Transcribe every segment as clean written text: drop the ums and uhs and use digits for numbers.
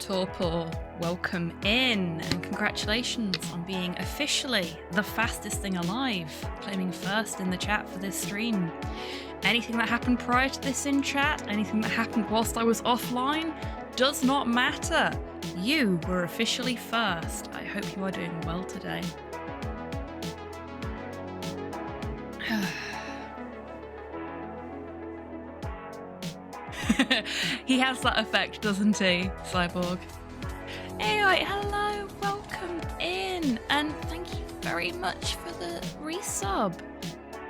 Torpor, welcome in and congratulations on being officially the fastest thing alive, claiming first in the chat for this stream. Anything that happened prior to this in chat, anything that happened whilst I was offline, does not matter. You were officially first. I hope you are doing well today. He has that effect, doesn't he, Cyborg? Anyway, hello, welcome in, and thank you very much for the resub.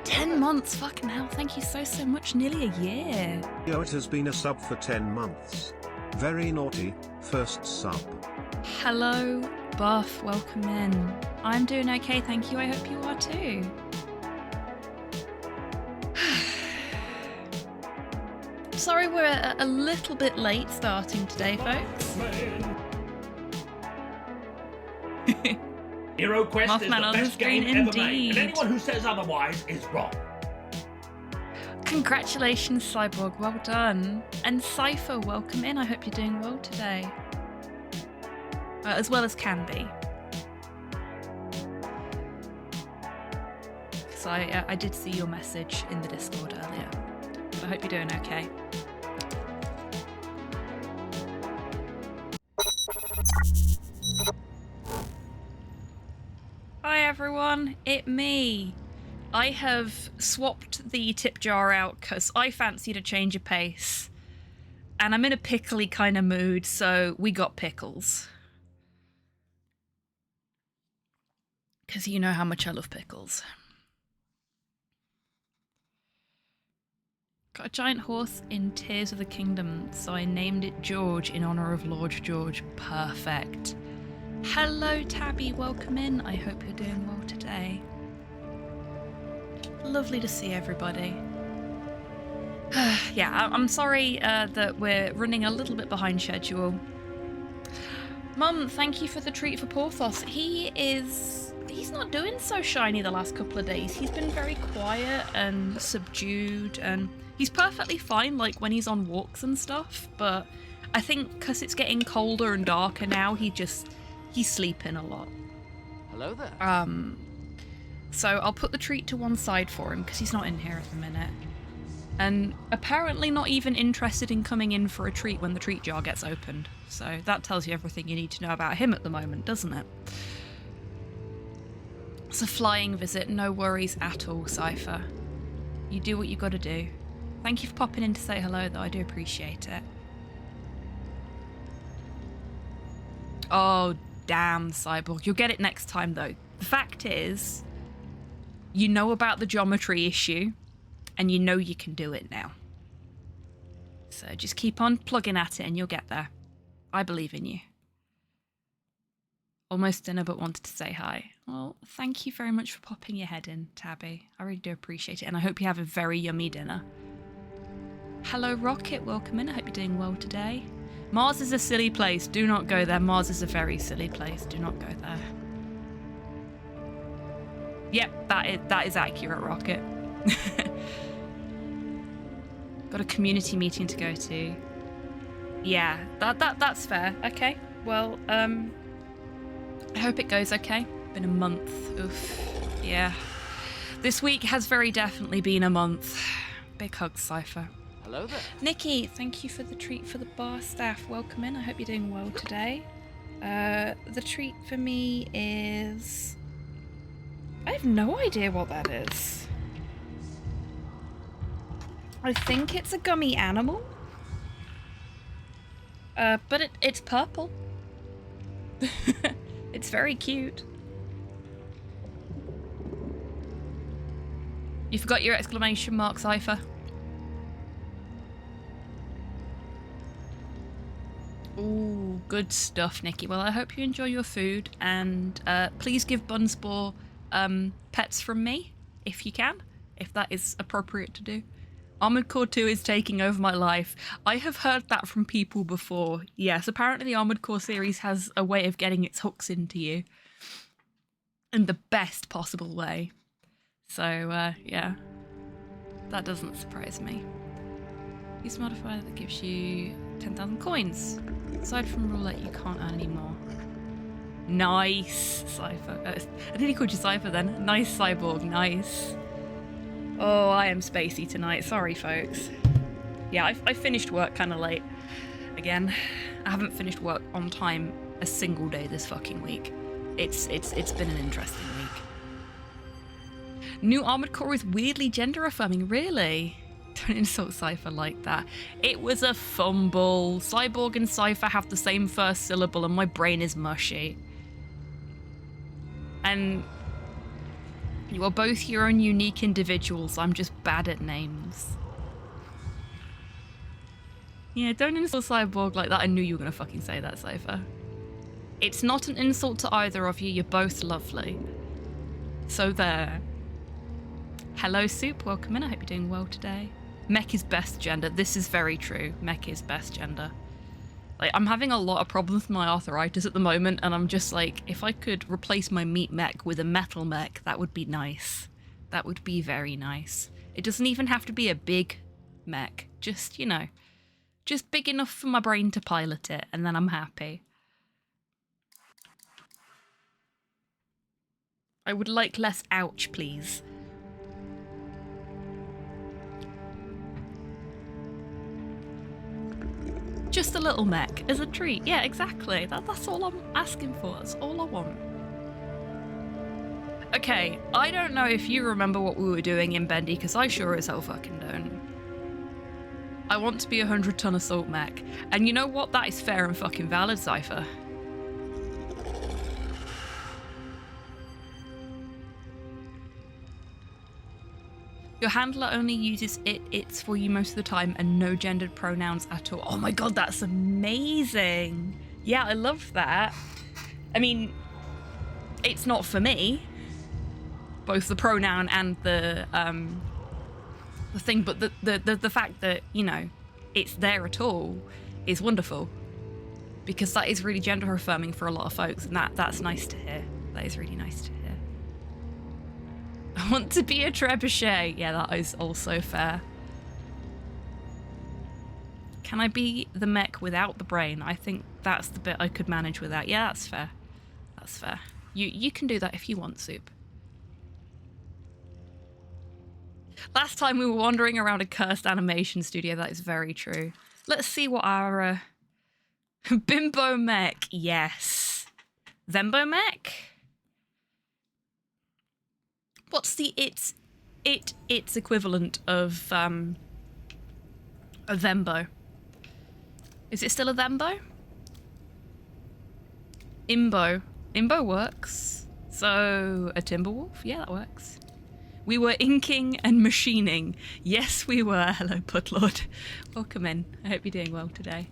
10 months, fucking hell, thank you so much, nearly a year. Yo, it has been a sub for 10 months. Very naughty, first sub. Hello, Buff, welcome in. I'm doing okay, thank you, I hope you are too. Sorry we're a little bit late starting today, folks. Hero Quest Mothman is the on the best screen game ever indeed. made, and anyone who says otherwise is wrong. Congratulations, Cyborg, well done. And Cypher, welcome in, I hope you're doing well today. As well as can be. Because I did see your message in the Discord earlier. But I hope you're doing okay. Hi everyone, it me. I have swapped the tip jar out because I fancied a change of pace. And I'm in a pickly kind of mood, so we got pickles. Because you know how much I love pickles. Got a giant horse in Tears of the Kingdom, so I named it George in honor of Lord George. Perfect. Hello Tabby, welcome in. I hope you're doing well today. Lovely to see everybody. Yeah, I'm sorry that we're running a little bit behind schedule. Mum, thank you for the treat for Porthos. He's not doing so shiny the last couple of days. He's been very quiet and subdued, and he's perfectly fine like when he's on walks and stuff, but I think because it's getting colder and darker now, he's sleeping a lot. Hello there. So I'll put the treat to one side for him because he's not in here at the minute. And apparently not even interested in coming in for a treat when the treat jar gets opened. So that tells you everything you need to know about him at the moment, doesn't it? It's a flying visit, no worries at all, Cypher. You do what you gotta do. Thank you for popping in to say hello though, I do appreciate it. Oh, damn, Cyborg. You'll get it next time though. The fact is, you know about the geometry issue, and you know you can do it now. So just keep on plugging at it and you'll get there. I believe in you. Almost dinner but wanted to say hi. Well, thank you very much for popping your head in, Tabby. I really do appreciate it, and I hope you have a very yummy dinner. Hello, Rocket. Welcome in. I hope you're doing well today. Mars is a silly place. Do not go there. Mars is a very silly place. Do not go there. Yep, that is accurate, Rocket. Got a community meeting to go to. Yeah, that's fair. Okay. Well, I hope it goes okay. Been a month. Oof. Yeah. This week has very definitely been a month. Big hugs, Cypher. Hello there. Nikki, thank you for the treat for the bar staff. Welcome in. I hope you're doing well today. The treat for me is... I have no idea what that is. I think it's a gummy animal. But it's purple. It's very cute. You forgot your exclamation mark, Cypher. Ooh, good stuff, Nikki. Well, I hope you enjoy your food, and please give Bunspore pets from me, if you can, if that is appropriate to do. Armored Core 2 is taking over my life. I have heard that from people before. Yes, apparently the Armored Core series has a way of getting its hooks into you. In the best possible way. So, yeah. That doesn't surprise me. Use a modifier that gives you 10,000 coins. Aside from roulette, you can't earn any more. Nice, Cypher. I nearly called you Cypher then. Nice, Cyborg, nice. Oh, I am spacey tonight. Sorry, folks. Yeah, I finished work kind of late. Again, I haven't finished work on time a single day this fucking week. It's been an interesting week. New Armored Core is weirdly gender affirming, really? Don't insult Cypher like that. It was a fumble. Cyborg and Cypher have the same first syllable and my brain is mushy. And you are both your own unique individuals. I'm just bad at names. Yeah, don't insult Cyborg like that. I knew you were gonna fucking say that, Cypher. It's not an insult to either of you. You're both lovely. So there. Hello, Soup. Welcome in. I hope you're doing well today. Mech is best gender. This is very true. Mech is best gender. Like, I'm having a lot of problems with my arthritis at the moment, and I'm just like, if I could replace my meat mech with a metal mech, that would be nice. That would be very nice. It doesn't even have to be a big mech. Just, you know, just big enough for my brain to pilot it, and then I'm happy. I would like less ouch, please. Just a little mech as a treat. Yeah, exactly. That's all I'm asking for. That's all I want. Okay, I don't know if you remember what we were doing in Bendy, because I sure as hell fucking don't. I want to be a 100-ton assault mech. And you know what? That is fair and fucking valid, Cypher. Your handler only uses it's for you most of the time and no gendered pronouns at all. Oh my god, that's amazing. Yeah, I love that. I mean, it's not for me, both the pronoun and the thing, but the fact that, you know, it's there at all is wonderful, because that is really gender affirming for a lot of folks, and that's nice to hear. That is really nice to hear. I want to be a trebuchet. Yeah, that is also fair. Can I be the mech without the brain? I think that's the bit I could manage without. Yeah, that's fair. That's fair. You can do that if you want, Soup. Last time we were wandering around a cursed animation studio. That is very true. Let's see what our bimbo mech. Yes. Vembo mech? What's the its equivalent of a Vembo? Is it still a Vembo? Imbo. Imbo works. So a Timberwolf? Yeah, that works. We were inking and machining. Yes, we were. Hello, Putlord. Welcome in. I hope you're doing well today.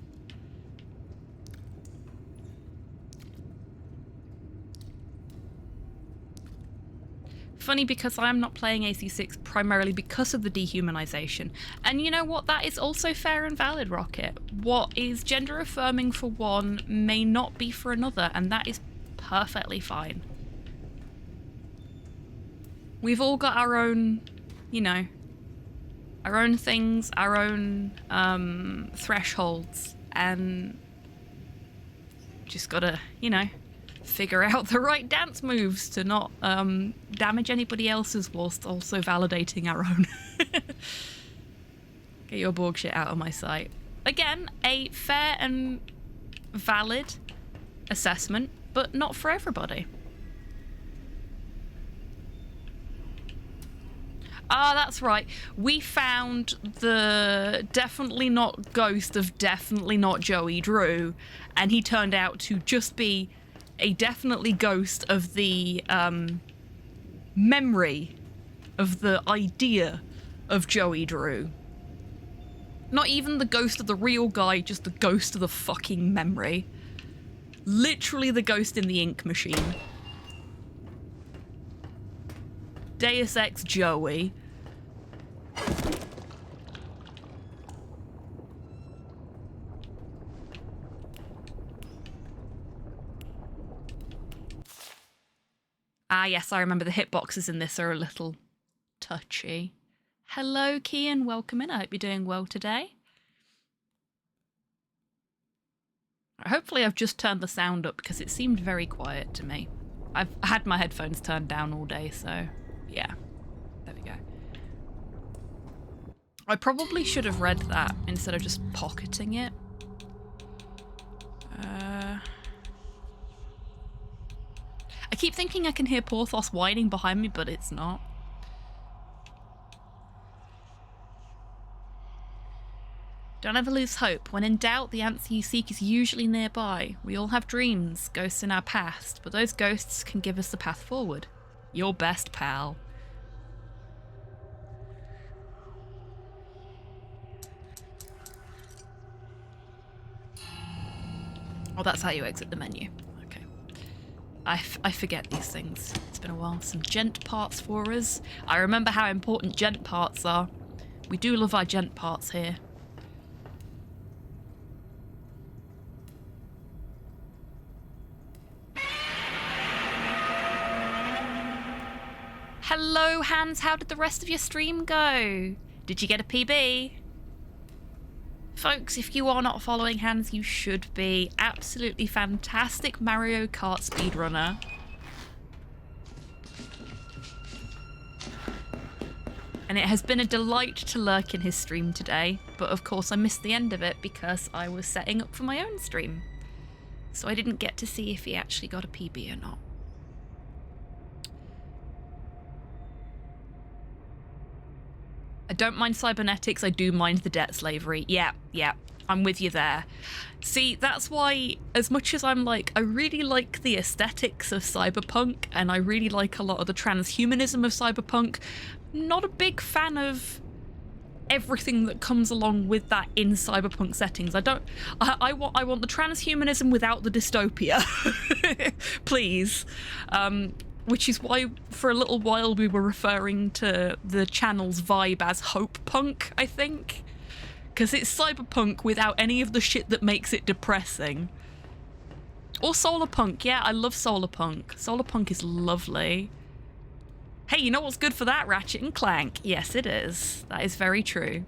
Funny, because I'm not playing AC6 primarily because of the dehumanization. And you know what? That is also fair and valid, Rocket. What is gender affirming for one may not be for another, and that is perfectly fine. We've all got our own, you know, our own things, our own thresholds, and just gotta, you know, figure out the right dance moves to not damage anybody else's whilst also validating our own. Get your Borg shit out of my sight. Again, a fair and valid assessment, but not for everybody. Ah, that's right. We found the definitely not ghost of definitely not Joey Drew, and he turned out to just be a definitely ghost of the memory of the idea of Joey Drew. Not even the ghost of the real guy, just the ghost of the fucking memory. Literally the ghost in the ink machine. Deus Ex Joey. Ah, yes, I remember the hitboxes in this are a little touchy. Hello, Kian. Welcome in. I hope you're doing well today. Hopefully I've just turned the sound up because it seemed very quiet to me. I've had my headphones turned down all day, so yeah. There we go. I probably should have read that instead of just pocketing it. I keep thinking I can hear Porthos whining behind me, but it's not. Don't ever lose hope. When in doubt, the answer you seek is usually nearby. We all have dreams, ghosts in our past, but those ghosts can give us the path forward. Your best pal. Oh, that's how you exit the menu. Okay. I forget these things. It's been a while. Some gent parts for us. I remember how important gent parts are. We do love our gent parts here. Hello, Hans. How did the rest of your stream go? Did you get a PB? Folks, if you are not following Hans, you should be. Absolutely fantastic Mario Kart speedrunner. And it has been a delight to lurk in his stream today, but of course I missed the end of it because I was setting up for my own stream. So I didn't get to see if he actually got a PB or not. I don't mind cybernetics, I do mind the debt slavery. Yeah, I'm with you there. See, that's why, as much as I'm like, I really like the aesthetics of cyberpunk, and I really like a lot of the transhumanism of cyberpunk, not a big fan of everything that comes along with that in cyberpunk settings. I want the transhumanism without the dystopia. Please. Which is why for a little while we were referring to the channel's vibe as hope punk, I think. Because it's cyberpunk without any of the shit that makes it depressing. Or solar punk, yeah, I love solar punk. Solar punk is lovely. Hey, you know what's good for that? Ratchet and Clank. Yes, it is. That is very true.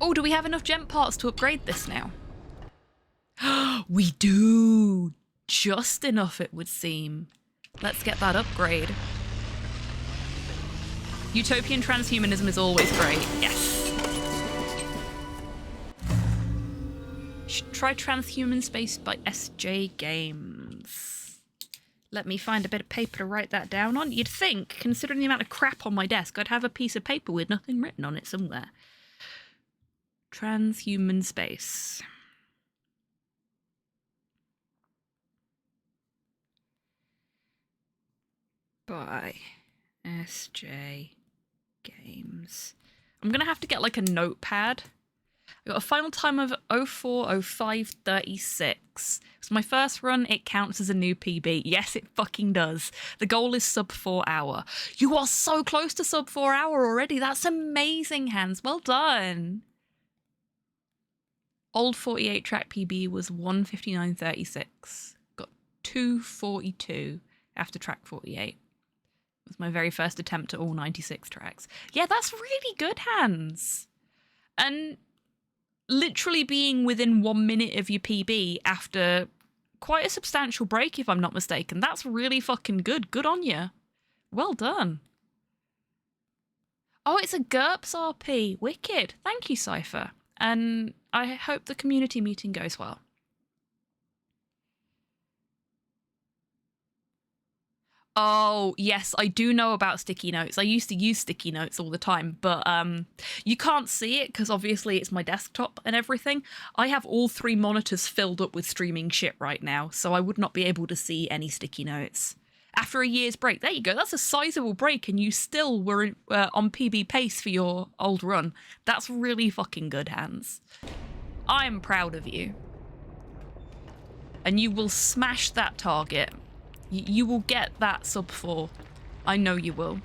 Oh, do we have enough gem parts to upgrade this now? We do. Just enough, it would seem. Let's get that upgrade. Utopian transhumanism is always great. Yes. You should try Transhuman Space by SJ Games. Let me find a bit of paper to write that down on. You'd think, considering the amount of crap on my desk, I'd have a piece of paper with nothing written on it somewhere. Transhuman Space. By SJ Games. I'm gonna have to get like a notepad. I got a final time of 04:05:36. It's my first run, it counts as a new PB. Yes, it fucking does. The goal is sub 4 hour. You are so close to sub 4 hour already. That's amazing, Hans. Well done. Old 48 track PB was 1:59:36. Got 2:42 after track 48. It was my very first attempt at all 96 tracks. Yeah, that's really good, Hans. And literally being within 1 minute of your PB after quite a substantial break, if I'm not mistaken, that's really fucking good. Good on you. Well done. Oh, it's a GURPS RP. Wicked. Thank you, Cypher. And I hope the community meeting goes well. Oh, yes, I do know about sticky notes. I used to use sticky notes all the time, but you can't see it because obviously it's my desktop and everything. I have all 3 monitors filled up with streaming shit right now, so I would not be able to see any sticky notes. After a year's break, there you go, that's a sizable break and you still were on PB pace for your old run. That's really fucking good, Hans. I'm proud of you. And you will smash that target. You will get that sub 4. I know you will.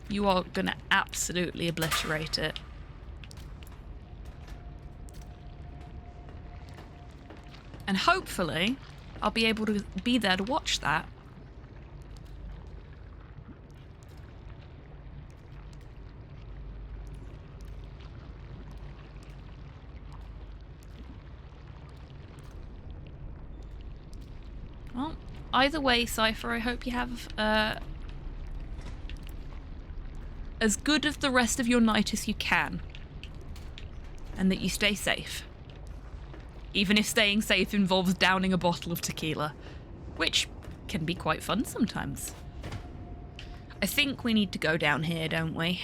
You are gonna absolutely obliterate it. And hopefully, I'll be able to be there to watch that. Either way, Cypher, I hope you have as good of the rest of your night as you can. And that you stay safe. Even if staying safe involves downing a bottle of tequila. Which can be quite fun sometimes. I think we need to go down here, don't we?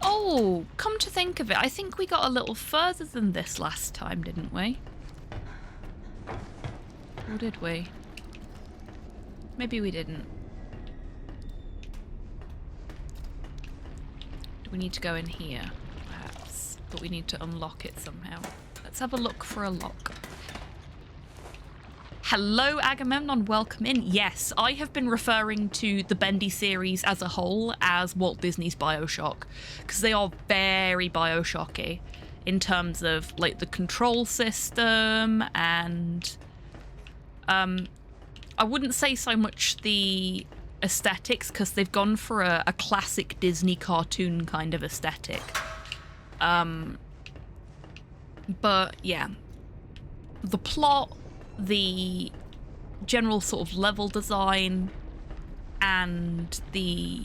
Oh, come to think of it, I think we got a little further than this last time, didn't we? Or did we? Maybe we didn't. Do we need to go in here, perhaps? But we need to unlock it somehow. Let's have a look for a lock. Hello, Agamemnon, welcome in. Yes, I have been referring to the Bendy series as a whole as Walt Disney's BioShock, because they are very BioShocky in terms of, like, the control system and... I wouldn't say so much the aesthetics, because they've gone for a classic Disney cartoon kind of aesthetic. But, yeah. The plot, the general sort of level design, and the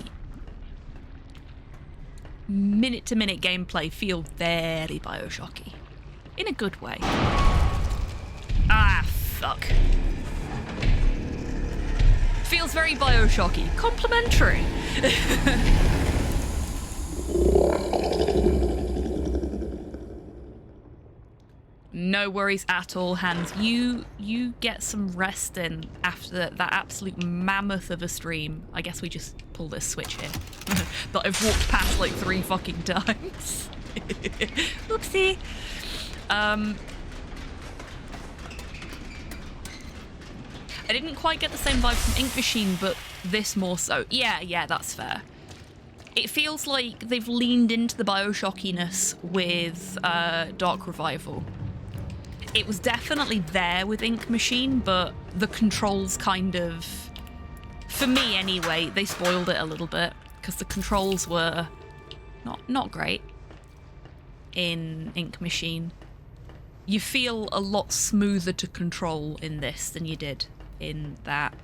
minute-to-minute gameplay feel very BioShocky. In a good way. Ah, fuck. Feels very BioShocky. Complimentary. No worries at all, Hans. You get some rest in after that absolute mammoth of a stream. I guess we just pull this switch here. That I've walked past like 3 fucking times. Oopsie. I didn't quite get the same vibe from Ink Machine, but this more so. Yeah, that's fair. It feels like they've leaned into the BioShockiness with Dark Revival. It was definitely there with Ink Machine, but the controls kind of, for me anyway, they spoiled it a little bit, because the controls were not great in Ink Machine. You feel a lot smoother to control in this than you did in that.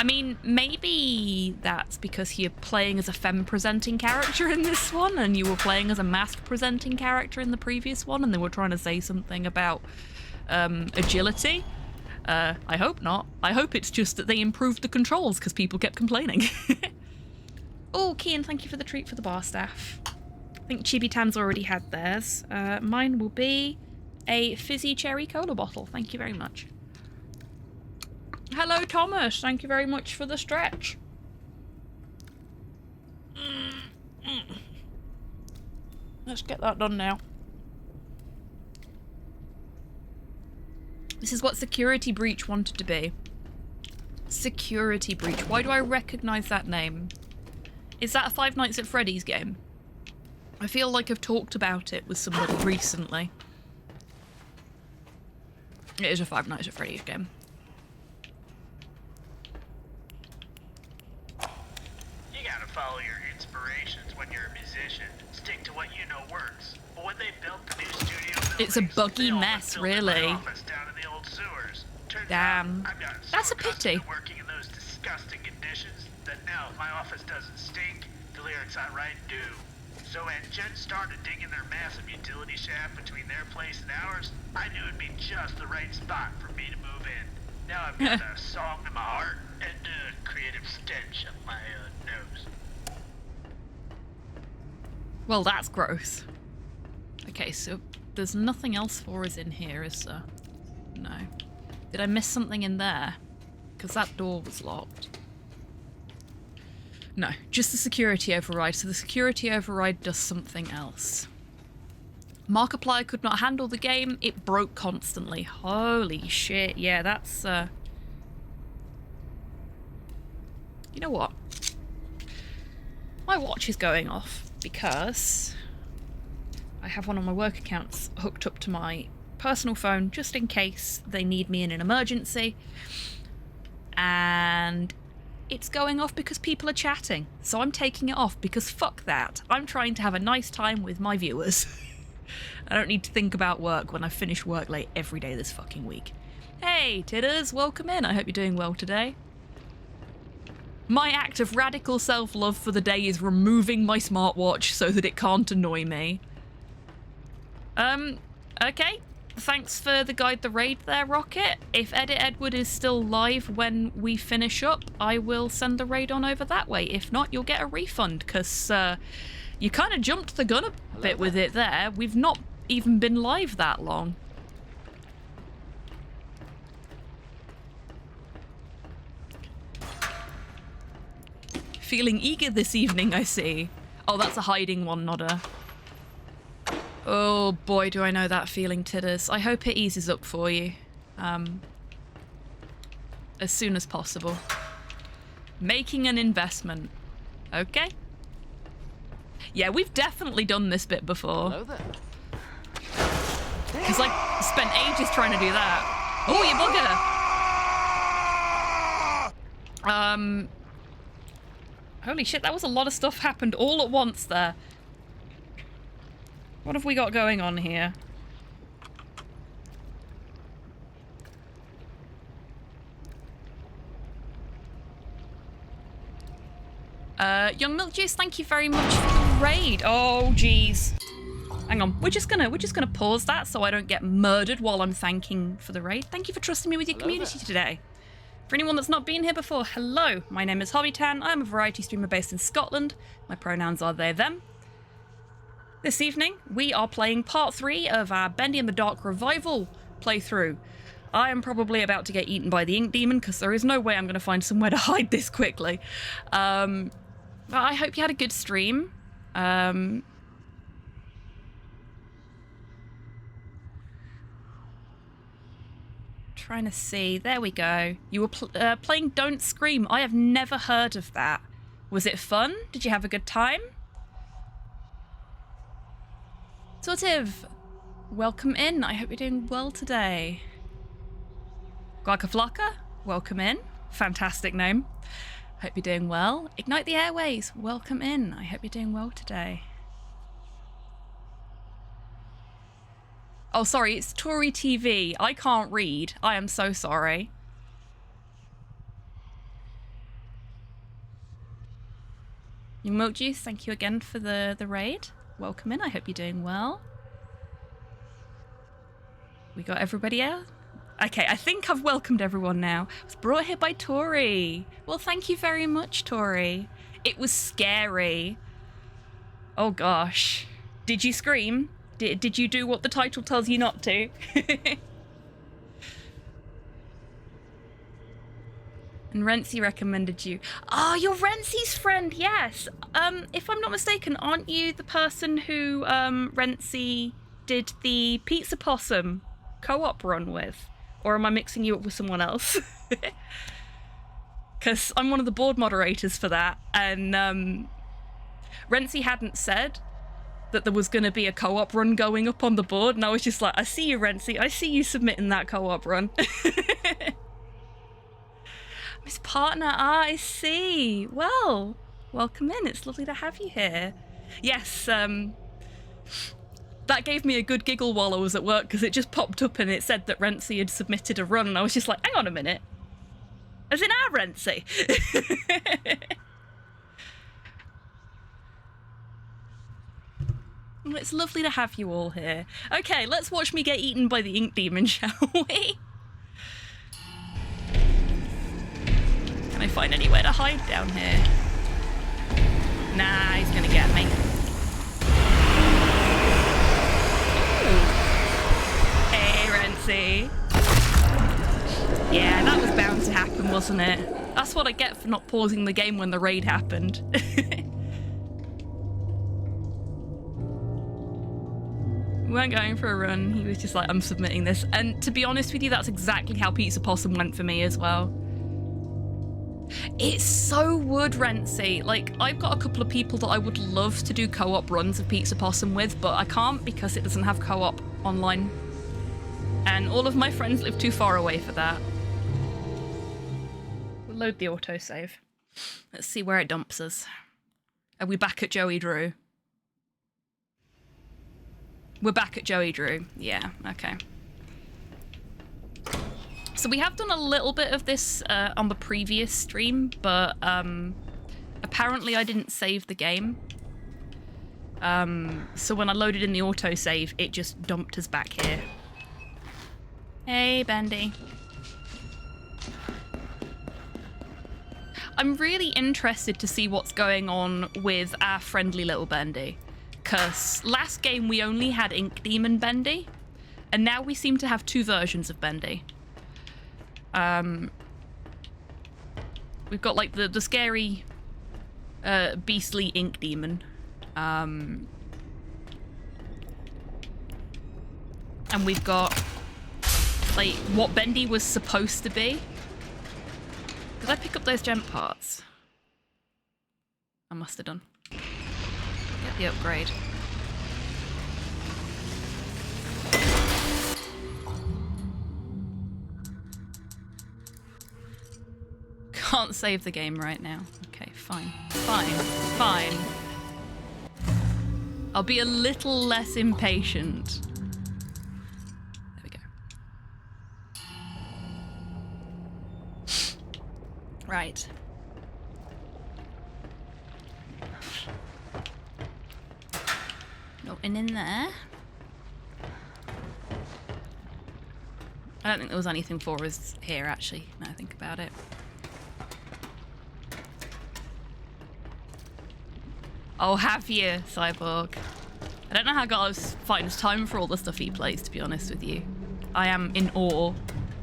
I mean, maybe that's because you're playing as a femme-presenting character in this one, and you were playing as a masc-presenting character in the previous one, and they were trying to say something about agility. I hope not. I hope it's just that they improved the controls because people kept complaining. Oh, Kian, thank you for the treat for the bar staff. I think Chibi Tan's already had theirs. Mine will be a fizzy cherry cola bottle. Thank you very much. Hello, Thomas. Thank you very much for the stretch. Let's get that done now. This is what Security Breach wanted to be. Security Breach. Why do I recognise that name? Is that a Five Nights at Freddy's game? I feel like I've talked about it with somebody recently. It is a Five Nights at Freddy's game. Follow your inspirations when you're a musician. Stick to what you know works. But when they built the new studio buildings, it's a buggy mess, really. Damn. That's a pity. Working in those disgusting conditions that now if my office doesn't stink, the lyrics I write do. So when Jen started digging their massive utility shaft between their place and ours, I knew it'd be just the right spot for me to move in. Now I've got a song in my heart and a creative stench up my nose. Well, that's gross. Okay, so there's nothing else for us in here, is there? No. Did I miss something in there? Because that door was locked. No, just the security override. So the security override does something else. Markiplier could not handle the game. It broke constantly. Holy shit. Yeah, that's... You know what? My watch is going off because I have one of my work accounts hooked up to my personal phone just in case they need me in an emergency. And it's going off because people are chatting. So I'm taking it off because fuck that. I'm trying to have a nice time with my viewers. I don't need to think about work when I finish work late every day this fucking week. Hey, Titters, welcome in. I hope you're doing well today. My act of radical self-love for the day is removing my smartwatch so that it can't annoy me. Okay. Thanks for the guide the raid there, Rocket. If Edit Edward is still live when we finish up, I will send the raid on over that way. If not, you'll get a refund, because you kind of jumped the gun a bit with it there. We've not even been live that long. Feeling eager this evening, I see. Oh, that's a hiding one, not a... Oh boy, do I know that feeling, Titters. I hope it eases up for you. As soon as possible. Making an investment. Okay. Yeah, we've definitely done this bit before. Hello there. Because I spent ages trying to do that. Oh, you bugger! Holy shit, that was a lot of stuff happened all at once there. What have we got going on here? Young Milk Juice, thank you very much for the raid. Oh, jeez. Hang on, we're just gonna pause that so I don't get murdered while I'm thanking for the raid. Thank you for trusting me with your community today. For anyone that's not been here before, hello. My name is Hobbytan. I'm a variety streamer based in Scotland. My pronouns are they, them. This evening, we are playing part 3 of our Bendy and the Dark Revival playthrough. I am probably about to get eaten by the ink demon because there is no way I'm going to find somewhere to hide this quickly. But I hope you had a good stream. Trying to see. There we go. You were playing Don't Scream. I have never heard of that. Was it fun? Did you have a good time? Sortive, welcome in. I hope you're doing well today. Guacaflocka, welcome in. Fantastic name. Hope you're doing well. Ignite the Airways, welcome in. I hope you're doing well today. Oh, sorry, it's Tory TV. I can't read. I am so sorry. Young Milk Juice, thank you again for the raid. Welcome in. I hope you're doing well. We got everybody out? Okay, I think I've welcomed everyone now. I was brought here by Tori. Well, thank you very much, Tori. It was scary. Oh, gosh. Did you scream? Did you do what the title tells you not to? And Renzi recommended you. Oh, you're Renzi's friend, yes. If I'm not mistaken, aren't you the person who Renzi did the Pizza Possum co-op run with? Or am I mixing you up with someone else? Because I'm one of the board moderators for that, and Renzi hadn't said that there was going to be a co-op run going up on the board, and I was just like, I see you, Renzi. I see you submitting that co-op run. Miss Partner, I see. Well, welcome in. It's lovely to have you here. Yes, that gave me a good giggle while I was at work because it just popped up and it said that Renzi had submitted a run, and I was just like, hang on a minute. As in our Renzi? Well, it's lovely to have you all here. Okay, let's watch me get eaten by the ink demon, shall we? Can I find anywhere to hide down here? Nah, he's gonna get me. Ooh. Hey, Renzi. Yeah, that was bound to happen, wasn't it? That's what I get for not pausing the game when the raid happened. We weren't going for a run. He was just like, I'm submitting this. And to be honest with you, that's exactly how Pizza Possum went for me as well. It so would, Renzi. Like, I've got a couple of people that I would love to do co-op runs of Pizza Possum with, but I can't because it doesn't have co-op online. And all of my friends live too far away for that. We'll load the autosave. Let's see where it dumps us. Are we back at Joey Drew? We're back at Joey Drew. Yeah, okay. So we have done a little bit of this on the previous stream, but apparently I didn't save the game. So when I loaded in the autosave, it just dumped us back here. Hey, Bendy. I'm really interested to see what's going on with our friendly little Bendy. Because last game we only had Ink Demon Bendy, and now we seem to have two versions of Bendy. We've got like the scary beastly Ink Demon. And we've got like what Bendy was supposed to be. Did I pick up those gem parts? I must have done. Get the upgrade. Can't save the game right now. Okay, fine. Fine. I'll be a little less impatient. There we go. Right. Nothing in there. I don't think there was anything for us here, actually, now I think about it. Oh, have you, Cyborg? I don't know how God finds time for all the stuff he plays, to be honest with you. I am in awe.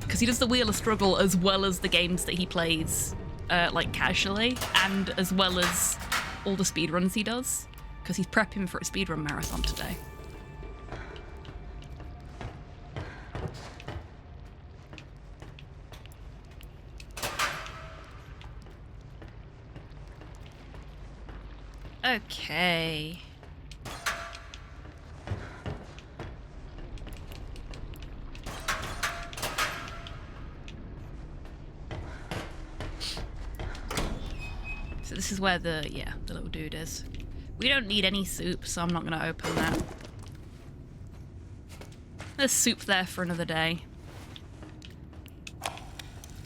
Because he does the Wheel of Struggle as well as the games that he plays, like, casually, and as well as all the speedruns he does. Because he's prepping for a speedrun marathon today. Okay. So this is where the little dude is. We don't need any soup, so I'm not going to open that. There's soup there for another day.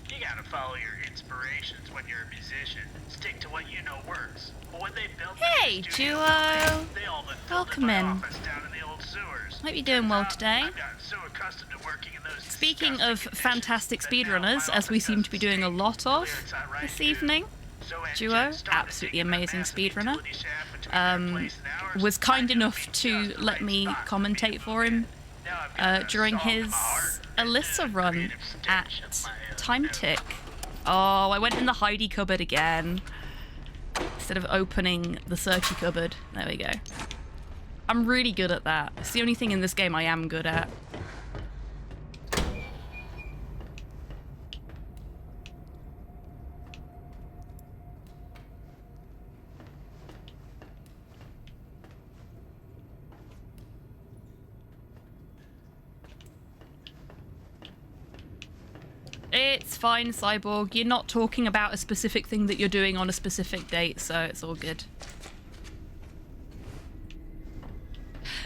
You gotta follow your inspirations when you're a musician. Stick to what you know works. But when they built Hey, the Duo! they all but built Welcome my in. office down in the old sewers. Hope you're doing well today. I've gotten so accustomed to working in those Speaking disgusting of conditions fantastic that now speedrunners, my as we office seem to be doing a doesn't lot stink. of Lyrics I write this do. evening, So when Duo, Jen started absolutely digging that amazing massive speedrunner, utility shaft between their place and ours, was I kind knew enough it'd be to just the let right me spot for me to commentate move for in. him Now I've got a during song in his my heart and Alyssa a run creative at stench of my own. Time Tick. Oh, I went in the Heidi cupboard again. Instead of opening the searchy cupboard. There we go. I'm really good at that. It's the only thing in this game I am good at. It's fine, Cyborg. You're not talking about a specific thing that you're doing on a specific date, so it's all good.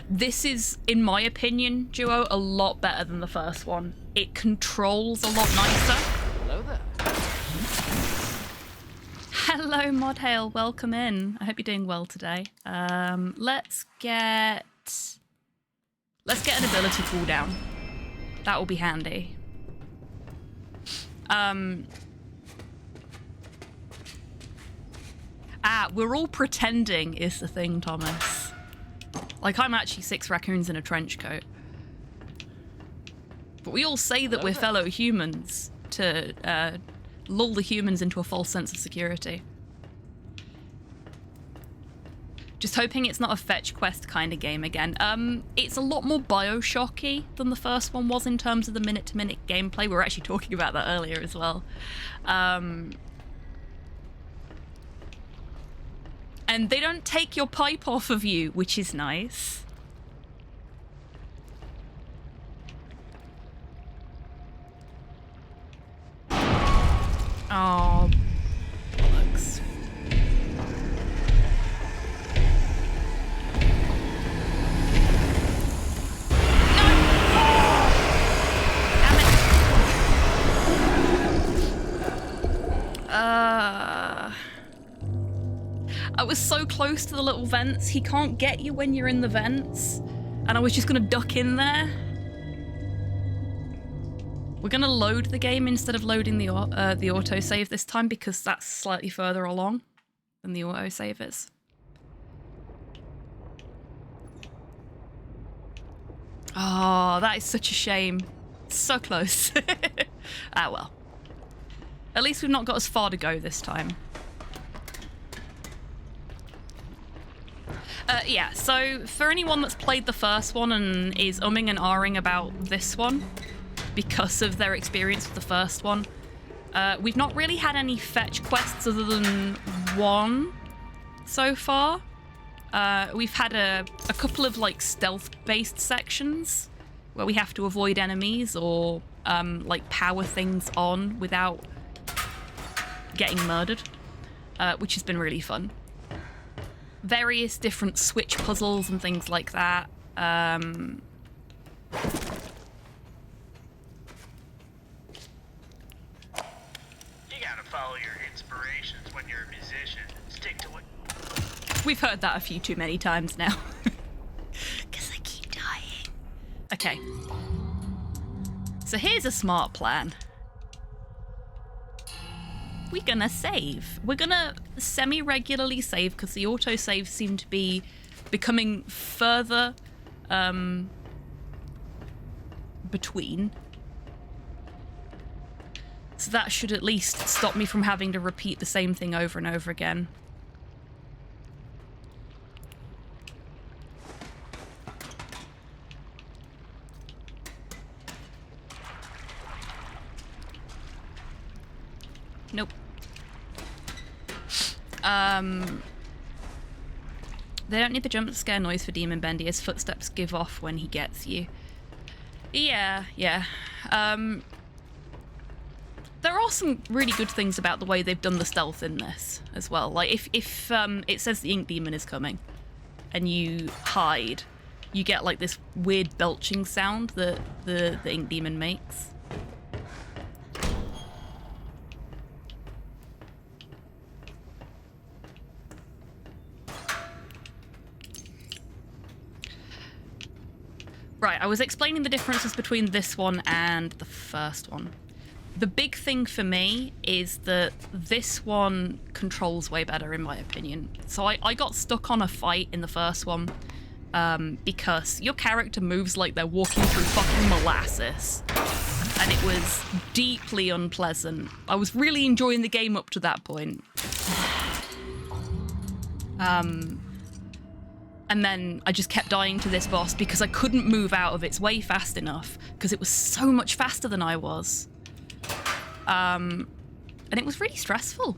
This is, in my opinion, Duo, a lot better than the first one. It controls a lot nicer. Hello there. Hello, Modhail. Welcome in. I hope you're doing well today. Let's get an ability cooldown. That will be handy. We're all pretending is the thing, Thomas. Like, I'm actually 6 raccoons in a trench coat. But we all say that we're fellow humans to lull the humans into a false sense of security. Just hoping it's not a fetch quest kind of game again. It's a lot more Bioshocky than the first one was in terms of the minute-to-minute gameplay. We were actually talking about that earlier as well. And they don't take your pipe off of you, which is nice. Oh, bollocks. I was so close to the little vents. He can't get you when you're in the vents. And I was just gonna duck in there. We're gonna load the game instead of loading the autosave this time because that's slightly further along than the autosave is. Oh, that is such a shame. So close. Ah, well. At least we've not got as far to go this time. Yeah, so for anyone that's played the first one and is umming and ahhing about this one, because of their experience with the first one, we've not really had any fetch quests other than one so far. We've had a couple of like stealth-based sections where we have to avoid enemies or like power things on without getting murdered, which has been really fun. Various different switch puzzles and things like that. You gotta follow your inspirations when you're a musician. Stick to what. We've heard that a few too many times now. Because I keep dying. Okay. So here's a smart plan. We're gonna save. We're gonna semi-regularly save because the autosaves seem to be becoming further between. So that should at least stop me from having to repeat the same thing over and over again. Nope. They don't need the jump scare noise for Demon Bendy. His footsteps give off when he gets you. Yeah. There are some really good things about the way they've done the stealth in this as well. Like if it says the Ink Demon is coming and you hide, you get like this weird belching sound that the Ink Demon makes. Right, I was explaining the differences between this one and the first one. The big thing for me is that this one controls way better, in my opinion. So I got stuck on a fight in the first one because your character moves like they're walking through fucking molasses. And it was deeply unpleasant. I was really enjoying the game up to that point. And then I just kept dying to this boss because I couldn't move out of its way fast enough because it was so much faster than I was. And it was really stressful.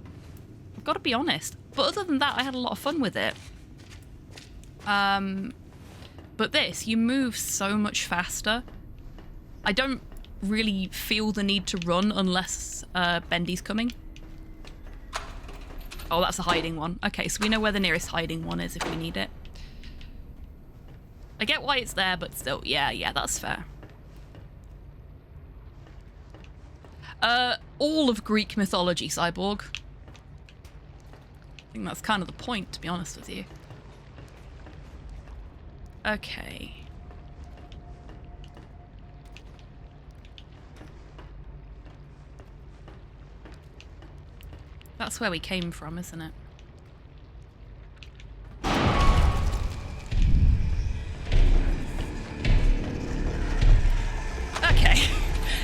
I've got to be honest. But other than that, I had a lot of fun with it. But this, you move so much faster. I don't really feel the need to run unless Bendy's coming. Oh, that's a hiding one. Okay, so we know where the nearest hiding one is if we need it. I get why it's there, but still, yeah, that's fair. All of Greek mythology, Cyborg. I think that's kind of the point, to be honest with you. Okay. That's where we came from, isn't it? Okay.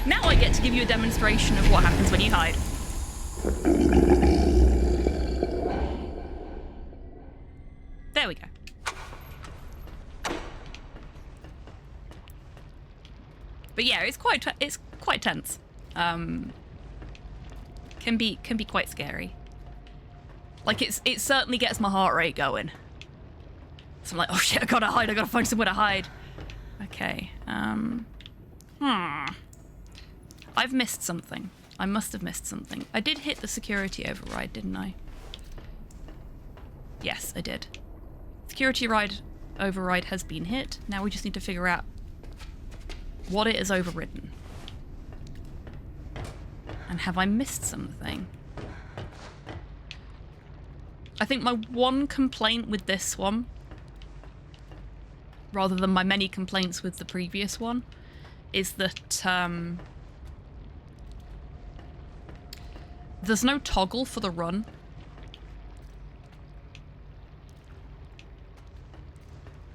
Now I get to give you a demonstration of what happens when you hide. There we go. But yeah, it's quite tense. Can be quite scary. Like it certainly gets my heart rate going. So I'm like, oh shit, I gotta hide. I gotta find somewhere to hide. Okay. I've missed something. I must have missed something. I did hit the security override, didn't I? Yes, I did. Security override has been hit. Now we just need to figure out what it has overridden. And have I missed something? I think my one complaint with this one, rather than my many complaints with the previous one, is that there's no toggle for the run.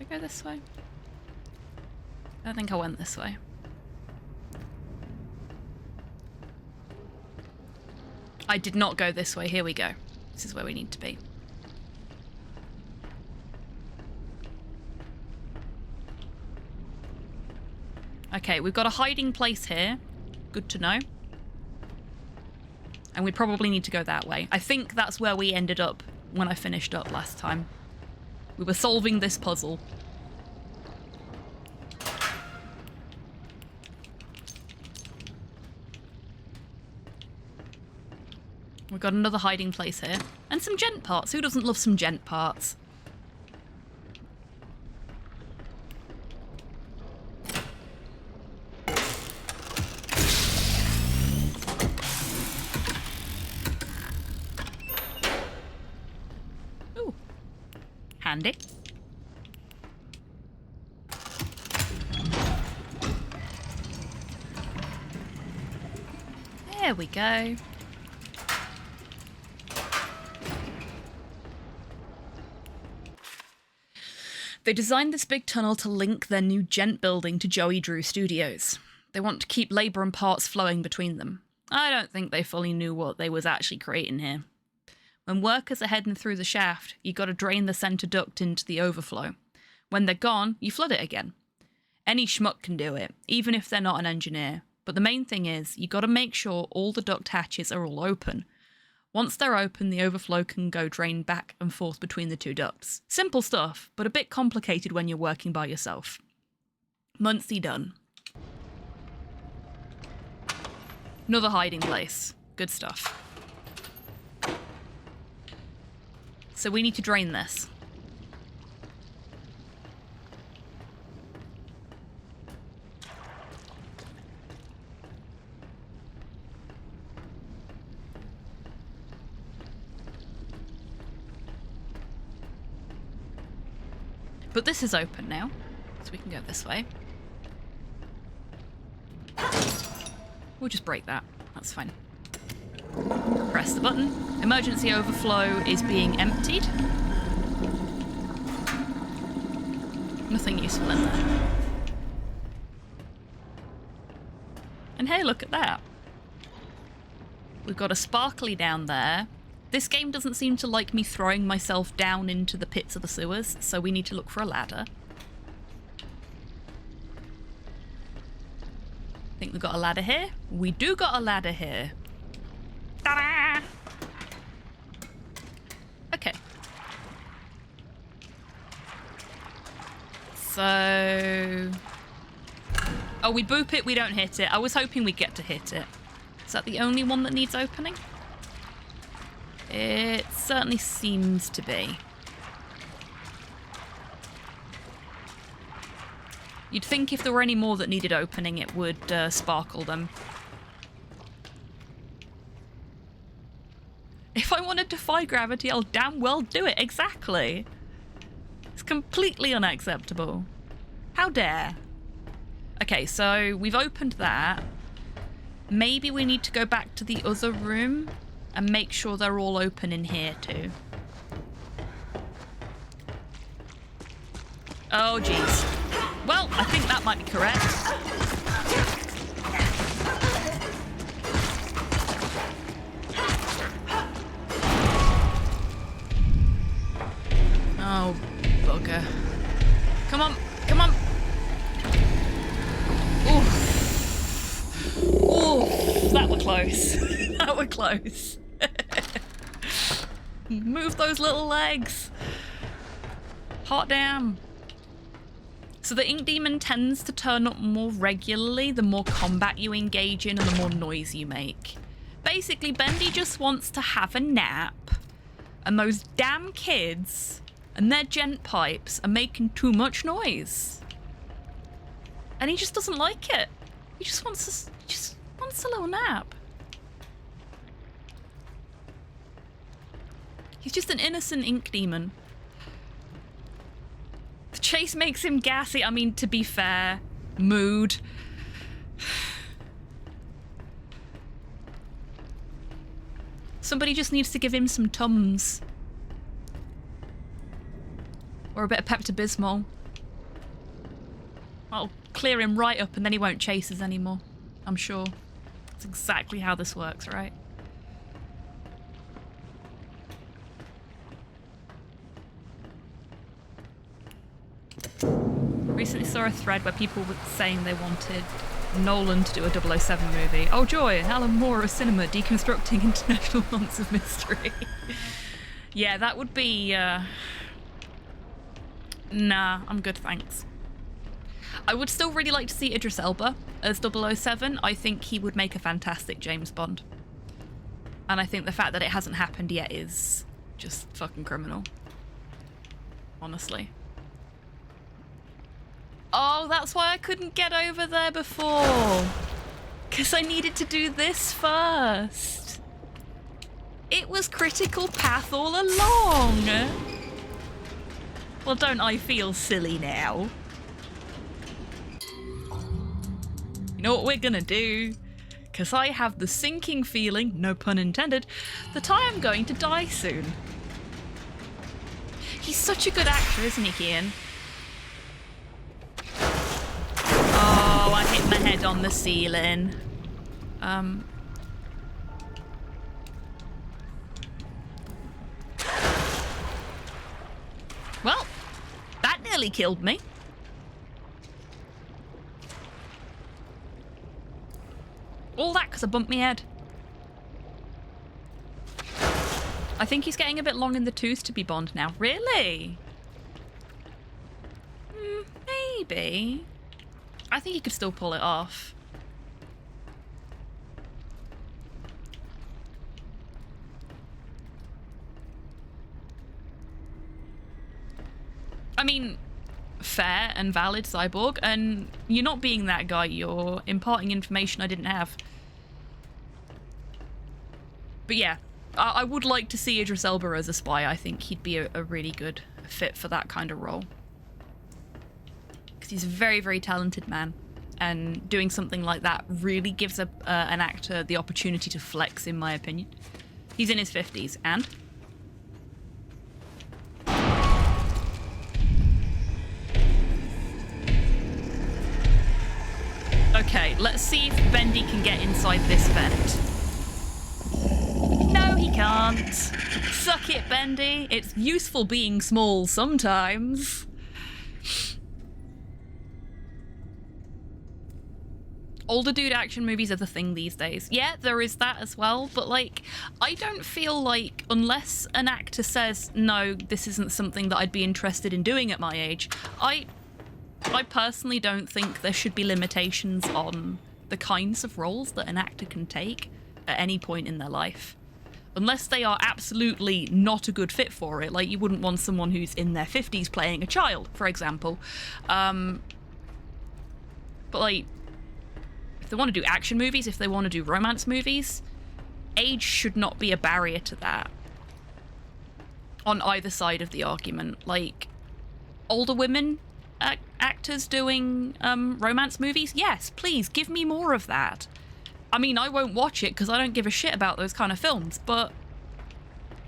Did I go this way? I don't think I went this way. I did not go this way. Here we go. This is where we need to be. Okay, we've got a hiding place here. Good to know. And we probably need to go that way. I think that's where we ended up when I finished up last time. We were solving this puzzle. We've got another hiding place here. And some gent parts. Who doesn't love some gent parts? Ooh. Handy. There we go. They designed this big tunnel to link their new Gent building to Joey Drew Studios. They want to keep labour and parts flowing between them. I don't think they fully knew what they was actually creating here. When workers are heading through the shaft, you gotta drain the centre duct into the overflow. When they're gone, you flood it again. Any schmuck can do it, even if they're not an engineer. But the main thing is, you gotta make sure all the duct hatches are all open. Once they're open, the overflow can go drain back and forth between the two ducts. Simple stuff, but a bit complicated when you're working by yourself. Muncie done. Another hiding place. Good stuff. So we need to drain this. But this is open now, so we can go this way. We'll just break that. That's fine. Press the button. Emergency overflow is being emptied. Nothing useful in there. And hey, look at that. We've got a sparkly down there. This game doesn't seem to like me throwing myself down into the pits of the sewers, so we need to look for a ladder. I think we've got a ladder here. We do got a ladder here. Ta-da! Okay. So... oh, we boop it, we don't hit it. I was hoping we'd get to hit it. Is that the only one that needs opening? It certainly seems to be. You'd think if there were any more that needed opening, it would sparkle them. If I want to defy gravity, I'll damn well do it. Exactly. It's completely unacceptable. How dare. Okay, so we've opened that. Maybe we need to go back to the other room and make sure they're all open in here too. Oh, jeez. Well, I think that might be correct. Oh, bugger. Come on, come on. Ooh. Ooh, that were close. That were close. Move those little legs. Hot damn. So the ink demon tends to turn up more regularly the more combat you engage in and the more noise you make. Basically, Bendy just wants to have a nap, and those damn kids and their gent pipes are making too much noise. And he just doesn't like it. He just wants a little nap. He's just an innocent ink demon. The chase makes him gassy. I mean, to be fair, mood. Somebody just needs to give him some Tums. Or a bit of Pepto-Bismol. I'll clear him right up and then he won't chase us anymore. I'm sure. That's exactly how this works, right? Recently saw a thread where people were saying they wanted Nolan to do a 007 movie. Oh joy, Alan Moore of cinema deconstructing international months of mystery. Yeah, that would be... Nah, I'm good, thanks. I would still really like to see Idris Elba as 007. I think he would make a fantastic James Bond. And I think the fact that it hasn't happened yet is just fucking criminal. Honestly. Oh, that's why I couldn't get over there before. Because I needed to do this first. It was critical path all along. Well, don't I feel silly now? You know what we're gonna do? Because I have the sinking feeling, no pun intended, that I am going to die soon. He's such a good actor, isn't he, Kian? Oh, I hit my head on the ceiling. Well, that nearly killed me. All that because I bumped my head. I think he's getting a bit long in the tooth to be Bond now. Really? Maybe. I think he could still pull it off. I mean, fair and valid, Cyborg, and you're not being that guy, you're imparting information I didn't have. But yeah, I would like to see Idris Elba as a spy. I think he'd be a really good fit for that kind of role. Because he's a very, very talented man, and doing something like that really gives an actor the opportunity to flex, in my opinion. He's in his 50s, and... Okay, let's see if Bendy can get inside this vent. No, he can't. Suck it, Bendy. It's useful being small sometimes. Older dude action movies are the thing these days. Yeah, there is that as well, but like, I don't feel like, unless an actor says, no, this isn't something that I'd be interested in doing at my age, I personally don't think there should be limitations on the kinds of roles that an actor can take at any point in their life. Unless they are absolutely not a good fit for it. Like, you wouldn't want someone who's in their 50s playing a child, for example. But like, if they want to do action movies, if they want to do romance movies, age should not be a barrier to that. On either side of the argument. Like, older women actors doing romance movies, yes, please give me more of that. I mean, I won't watch it because I don't give a shit about those kind of films, but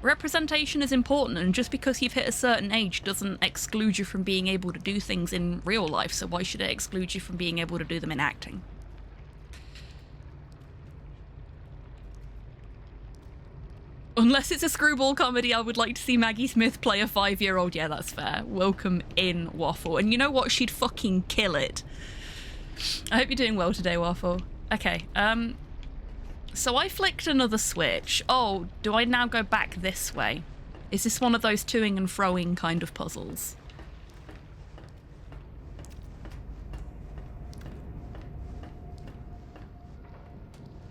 representation is important, and just because you've hit a certain age doesn't exclude you from being able to do things in real life, so why should it exclude you from being able to do them in acting? Unless it's a screwball comedy, I would like to see Maggie Smith play a 5-year-old. Yeah, that's fair. Welcome in, Waffle. And you know what? She'd fucking kill it. I hope you're doing well today, Waffle. Okay, so I flicked another switch. Oh, do I now go back this way? Is this one of those toing and froing kind of puzzles?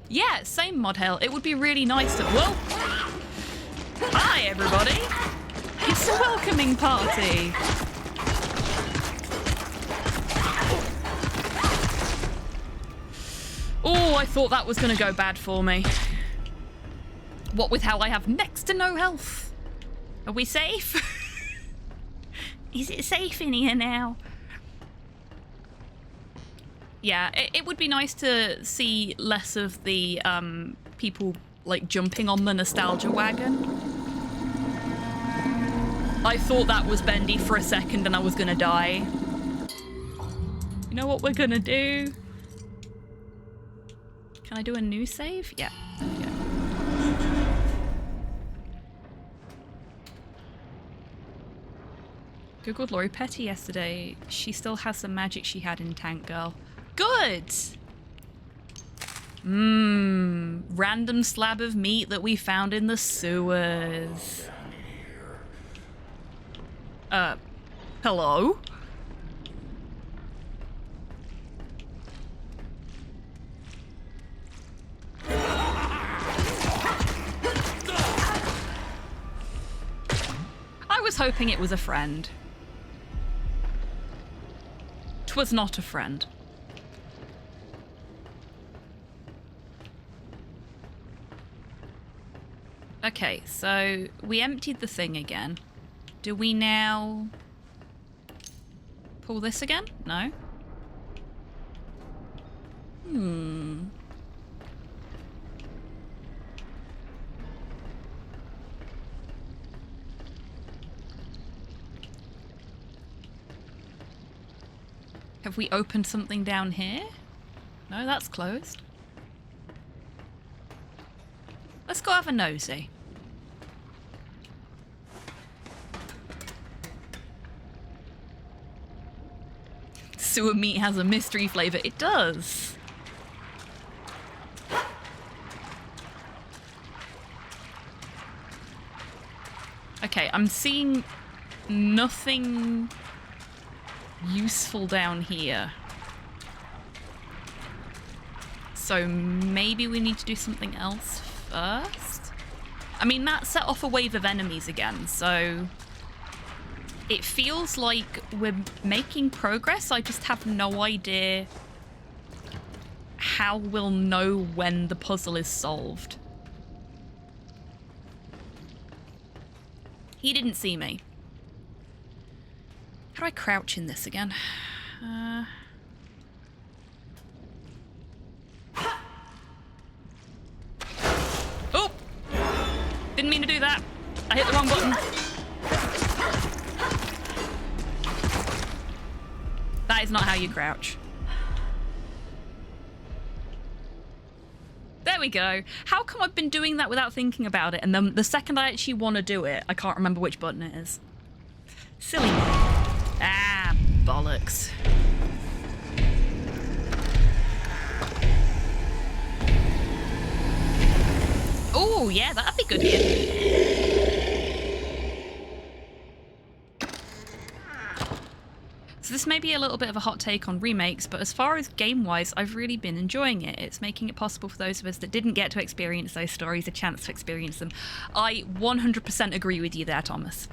Yeah, same mod hell. It would be really nice to... Whoa! Hi, everybody! It's a welcoming party! Oh, I thought that was going to go bad for me. What with how I have next to no health. Are we safe? Is it safe in here now? Yeah, it would be nice to see less of the people like jumping on the nostalgia wagon. I thought that was Bendy for a second and I was gonna die. You know what we're gonna do? Can I do a new save? Yeah, there we go. Googled Lori Petty yesterday. She still has the magic she had in Tank Girl. Good! Random slab of meat that we found in the sewers. Hello? I was hoping it was a friend. 'Twas not a friend. Okay, so we emptied the thing again. Do we now pull this again? No. Have we opened something down here? No, that's closed. Let's go have a nosy. Sewer meat has a mystery flavour. It does. Okay, I'm seeing nothing useful down here. So maybe we need to do something else first? I mean, that set off a wave of enemies again, so it feels like we're making progress. I just have no idea how we'll know when the puzzle is solved. He didn't see me. How do I crouch in this again? Oh! Didn't mean to do that. I hit the wrong button. That is not how you crouch. There we go. How come I've been doing that without thinking about it, and then the second I actually want to do it, I can't remember which button it is. Silly me. Ah, bollocks. Oh, yeah, that'd be good here. So this may be a little bit of a hot take on remakes, but as far as game-wise, I've really been enjoying it. It's making it possible for those of us that didn't get to experience those stories a chance to experience them. I 100% agree with you there, Thomas.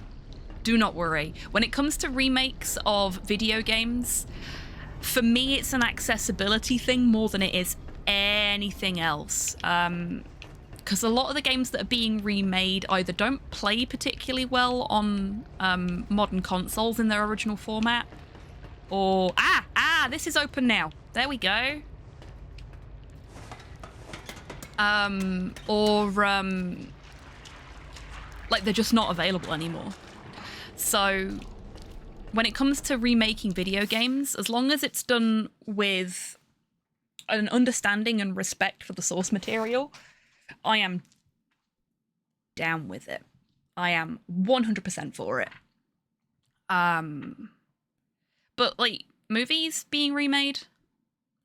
Do not worry. When it comes to remakes of video games, for me it's an accessibility thing more than it is anything else. Because a lot of the games that are being remade either don't play particularly well on modern consoles in their original format, or this is open now. There we go. Like they're just not available anymore. So when it comes to remaking video games, as long as it's done with an understanding and respect for the source material, I am down with it. I am 100% for it. But like movies being remade,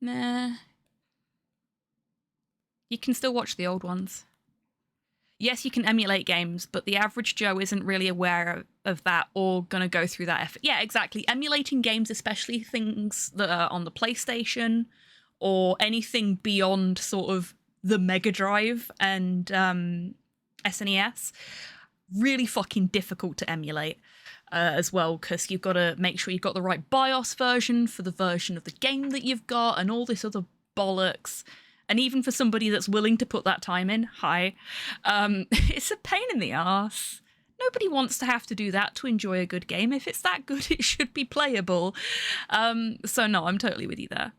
nah. You can still watch the old ones. Yes, you can emulate games, but the average Joe isn't really aware of that or gonna go through that effort. Yeah, exactly. Emulating games, especially things that are on the PlayStation or anything beyond sort of the Mega Drive and SNES, really fucking difficult to emulate as well, because you've got to make sure you've got the right BIOS version for the version of the game that you've got and all this other bollocks. And even for somebody that's willing to put that time in, it's a pain in the arse. Nobody wants to have to do that to enjoy a good game. If it's that good, it should be playable. So no, I'm totally with you there.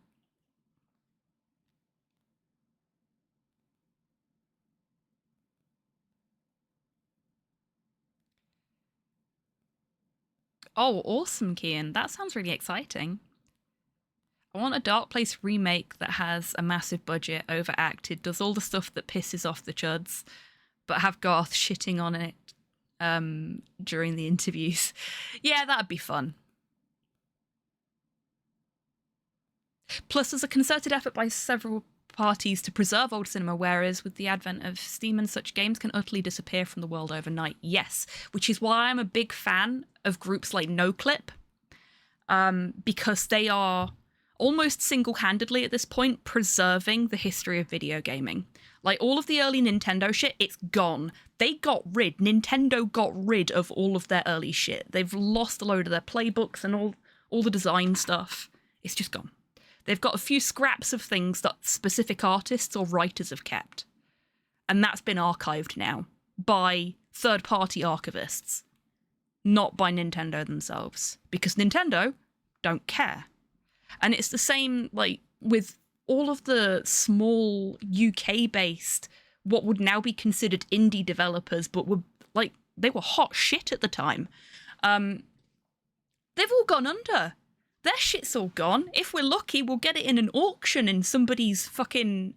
Oh, awesome, Kian. That sounds really exciting. I want a Dark Place remake that has a massive budget, overacted, does all the stuff that pisses off the chuds, but have Garth shitting on it during the interviews. Yeah, that'd be fun. Plus, there's a concerted effort by several parties to preserve old cinema, whereas with the advent of Steam and such, games can utterly disappear from the world overnight. Yes, which is why I'm a big fan of groups like NoClip, because they are almost single-handedly at this point preserving the history of video gaming. Like, all of the early Nintendo shit, it's gone. Nintendo got rid of all of their early shit. They've lost a load of their playbooks and all the design stuff. It's just gone. They've got a few scraps of things that specific artists or writers have kept. And that's been archived now by third-party archivists, not by Nintendo themselves. Because Nintendo don't care. And it's the same, like, with all of the small UK-based, what would now be considered indie developers, but were, like, they were hot shit at the time. They've all gone under. Their shit's all gone. If we're lucky, we'll get it in an auction in somebody's fucking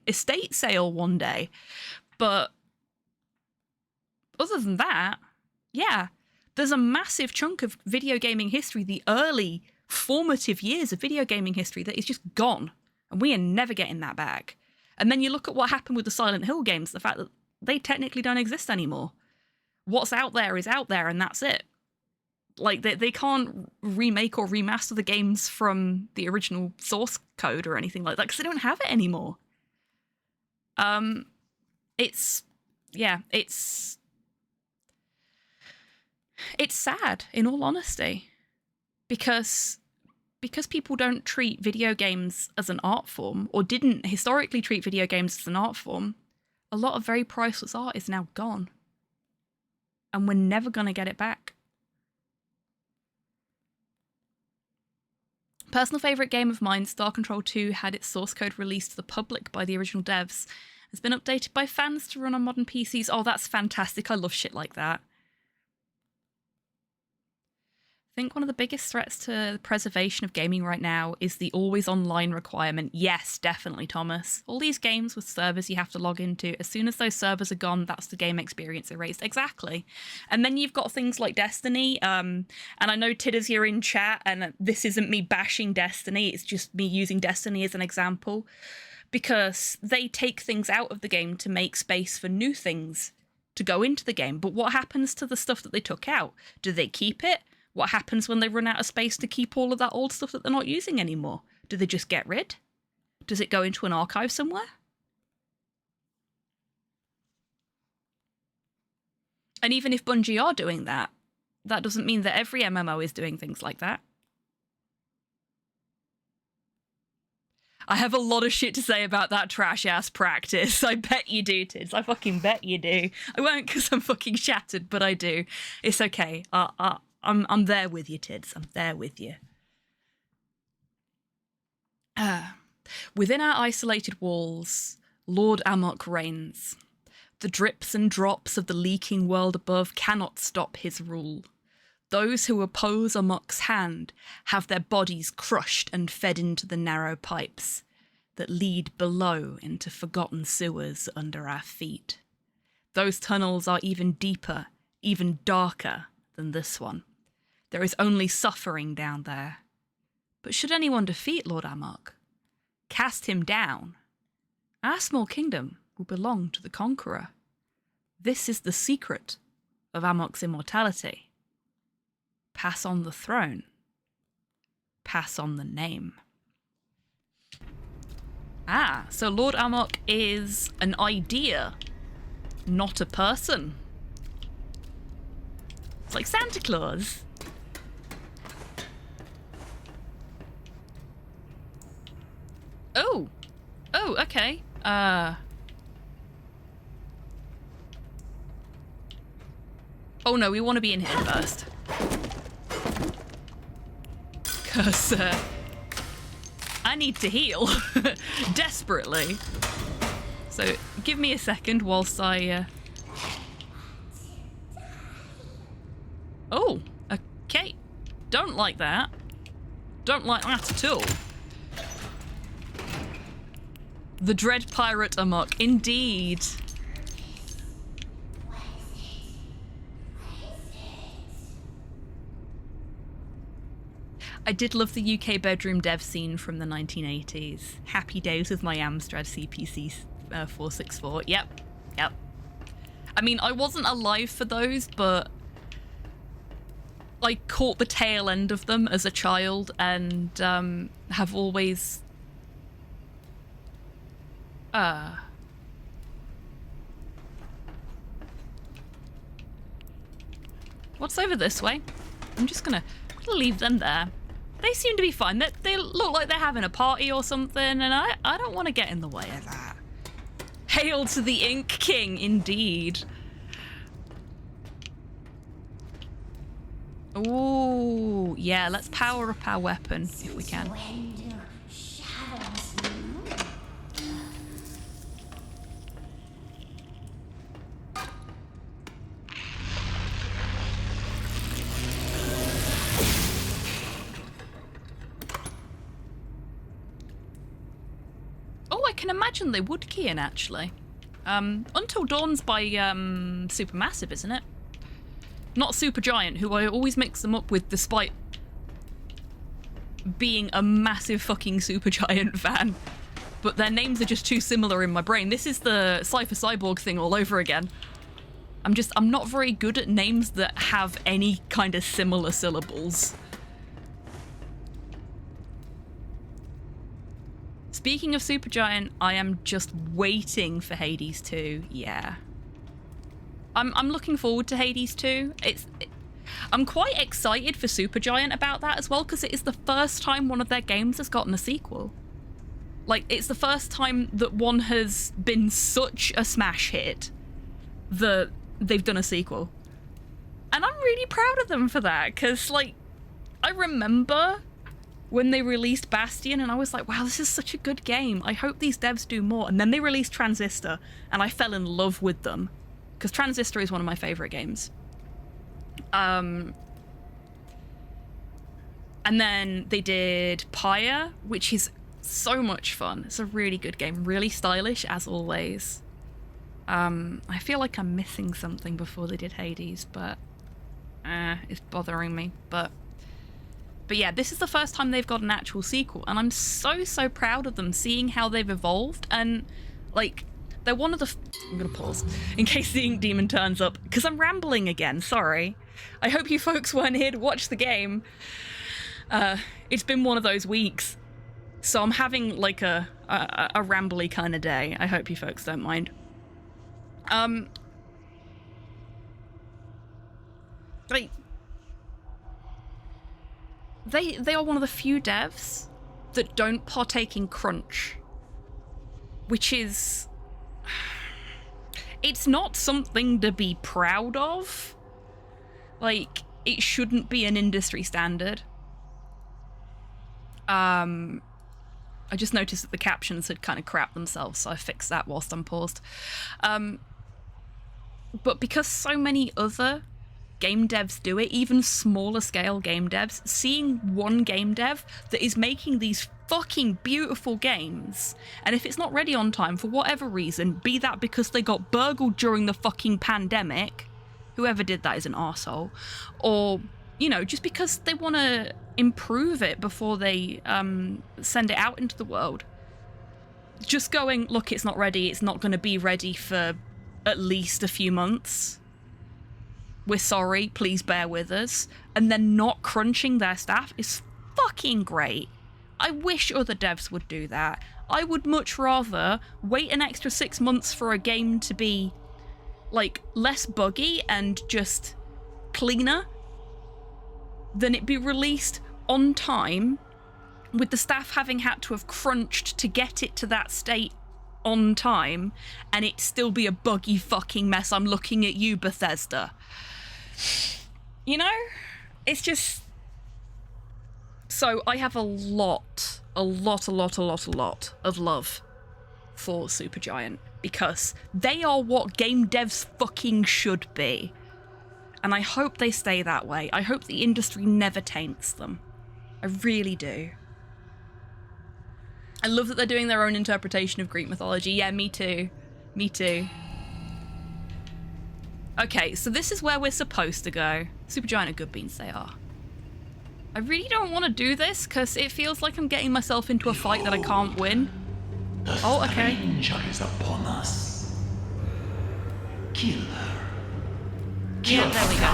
estate sale one day. But other than that, yeah, there's a massive chunk of video gaming history, the early formative years of video gaming history, that is just gone. And we are never getting that back. And then you look at what happened with the Silent Hill games, the fact that they technically don't exist anymore. What's out there is out there, and that's it. Like, they can't remake or remaster the games from the original source code or anything like that, because they don't have it anymore. It's sad, in all honesty. Because people don't treat video games as an art form, or didn't historically treat video games as an art form, a lot of very priceless art is now gone. And we're never going to get it back. Personal favourite game of mine, Star Control 2, had its source code released to the public by the original devs. It's been updated by fans to run on modern PCs. Oh, that's fantastic. I love shit like that. I think one of the biggest threats to the preservation of gaming right now is the always online requirement. Yes, definitely, Thomas. All these games with servers you have to log into, as soon as those servers are gone, that's the game experience erased. Exactly. And then you've got things like Destiny, and I know Tidders here in chat, and this isn't me bashing Destiny, it's just me using Destiny as an example, because they take things out of the game to make space for new things to go into the game. But what happens to the stuff that they took out? Do they keep it? What happens when they run out of space to keep all of that old stuff that they're not using anymore? Do they just get rid? Does it go into an archive somewhere? And even if Bungie are doing that, that doesn't mean that every MMO is doing things like that. I have a lot of shit to say about that trash-ass practice. I bet you do, Tids. I fucking bet you do. I won't because I'm fucking shattered, but I do. It's okay. I'm there with you, Tids. I'm there with you. Within our isolated walls, Lord Amok reigns. The drips and drops of the leaking world above cannot stop his rule. Those who oppose Amok's hand have their bodies crushed and fed into the narrow pipes that lead below into forgotten sewers under our feet. Those tunnels are even deeper, even darker than this one. There is only suffering down there. But should anyone defeat Lord Amok, cast him down, our small kingdom will belong to the conqueror. This is the secret of Amok's immortality. Pass on the throne. Pass on the name. Ah, so Lord Amok is an idea, not a person. It's like Santa Claus. Oh, okay. Oh, Oh no, we want to be in here first. Because I need to heal desperately. So give me a second whilst I... Oh, okay. Don't like that. Don't like that at all. The Dread Pirate amok, indeed. I did love the UK bedroom dev scene from the 1980s. Happy days with my Amstrad CPC 464. Yep. I mean, I wasn't alive for those, but I caught the tail end of them as a child and have always... What's over this way? I'm just gonna leave them there. They seem to be fine. They look like they're having a party or something, and I don't want to get in the way of that. Hail to the Ink King, indeed. Ooh, yeah, let's power up our weapon if we can. Oh, I can imagine they would key in, actually. Until Dawn's by Supermassive, isn't it? Not Supergiant, who I always mix them up with despite being a massive fucking Supergiant fan. But their names are just too similar in my brain. This is the Cypher Cyborg thing all over again. I'm not very good at names that have any kind of similar syllables. Speaking of Supergiant, I am just waiting for Hades 2. Yeah. I'm looking forward to Hades 2. I'm quite excited for Supergiant about that as well, because it is the first time one of their games has gotten a sequel. Like, it's the first time that one has been such a smash hit that they've done a sequel. And I'm really proud of them for that, because, like, I remember when they released Bastion and I was like, wow, this is such a good game. I hope these devs do more. And then they released Transistor and I fell in love with them, because Transistor is one of my favorite games. And then they did Pyre, which is so much fun. It's a really good game, really stylish as always. I feel like I'm missing something before they did Hades, but it's bothering me. But yeah, this is the first time they've got an actual sequel, and I'm so proud of them, seeing how they've evolved. And like, they're one of the I'm gonna pause in case the Ink Demon turns up, because I'm rambling again, sorry. I hope you folks weren't here to watch the game. It's been one of those weeks, so I'm having like a rambly kind of day. I hope you folks don't mind. Like, they are one of the few devs that don't partake in crunch, which is, it's not something to be proud of. Like, it shouldn't be an industry standard. I just noticed that the captions had kind of crapped themselves, so I fixed that whilst I'm paused. But because so many other game devs do it, even smaller scale game devs, seeing one game dev that is making these fucking beautiful games, and if it's not ready on time for whatever reason, be that because they got burgled during the fucking pandemic, whoever did that is an arsehole, or, you know, just because they want to improve it before they send it out into the world. Just going, look, it's not ready, it's not going to be ready for at least a few months. We're sorry, please bear with us. And then not crunching their staff is fucking great. I wish other devs would do that. I would much rather wait an extra 6 months for a game to be, like, less buggy and just cleaner than it be released on time with the staff having had to have crunched to get it to that state on time, and it still be a buggy fucking mess. I'm looking at you, Bethesda. You know, it's just... So I have a lot of love for Supergiant because they are what game devs fucking should be. And I hope they stay that way. I hope the industry never taints them. I really do. I love that they're doing their own interpretation of Greek mythology. Yeah, me too. Me too. Okay, so this is where we're supposed to go. Supergiant are good beans, they are. I really don't want to do this because it feels like I'm getting myself into a fight that I can't win. Oh, okay. Danger is upon us. Kill her. Yeah, there we go.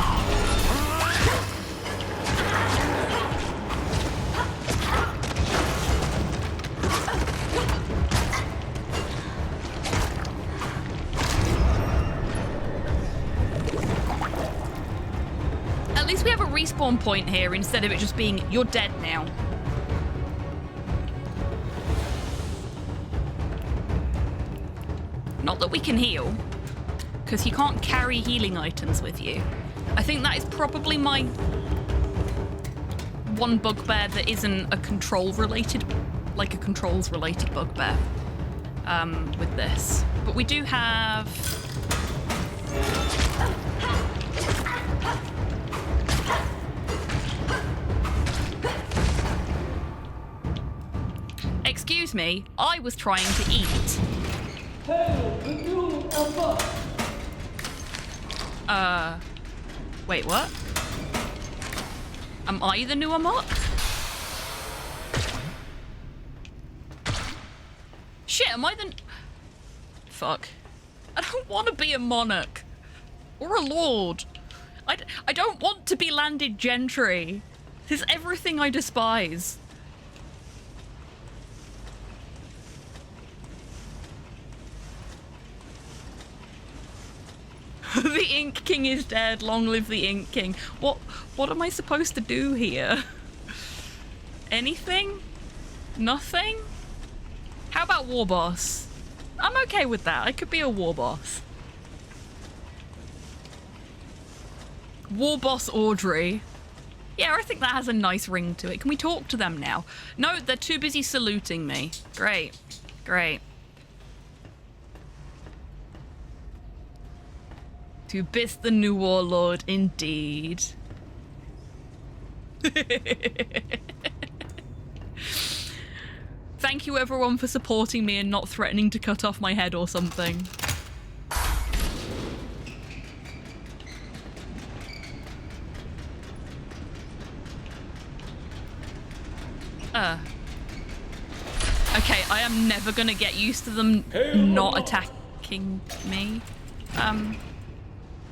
At least we have a respawn point here instead of it just being, you're dead now. Not that we can heal, because you can't carry healing items with you. I think that is probably my one bugbear that isn't a control-related, like a controls-related bugbear with this. But we do have... Excuse me, I was trying to eat. Wait, what? Am I the new Amok? Shit, am I the... Fuck. I don't want to be a monarch. Or a lord. I don't want to be landed gentry. This is everything I despise. The Ink King is dead. Long live the Ink King. What am I supposed to do here? Anything? Nothing? How about War Boss? I'm okay with that. I could be a War Boss. War Boss Audrey. Yeah, I think that has a nice ring to it. Can we talk to them now? No, they're too busy saluting me. Great. Great. To bis the new warlord, indeed. Thank you everyone for supporting me and not threatening to cut off my head or something. Okay, I am never gonna get used to them not attacking me.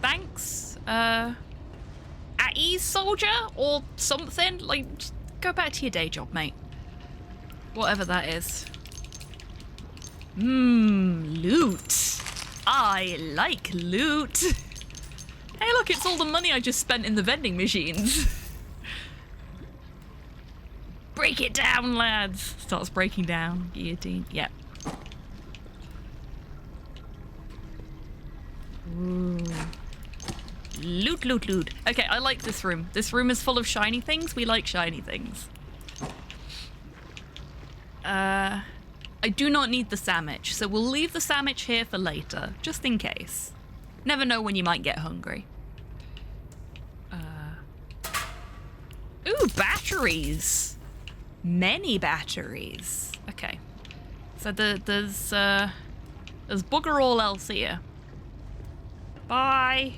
Thanks. At ease, soldier? Or something? Like, just go back to your day job, mate. Whatever that is. Loot. I like loot. Hey, look, it's all the money I just spent in the vending machines. Break it down, lads. Starts breaking down. Guillotine. Yep. Ooh. Loot, loot, loot. Okay, I like this room. This room is full of shiny things. We like shiny things. I do not need the sandwich, so we'll leave the sandwich here for later, just in case. Never know when you might get hungry. Ooh, batteries. Many batteries. Okay. So there's bugger all else here. Bye.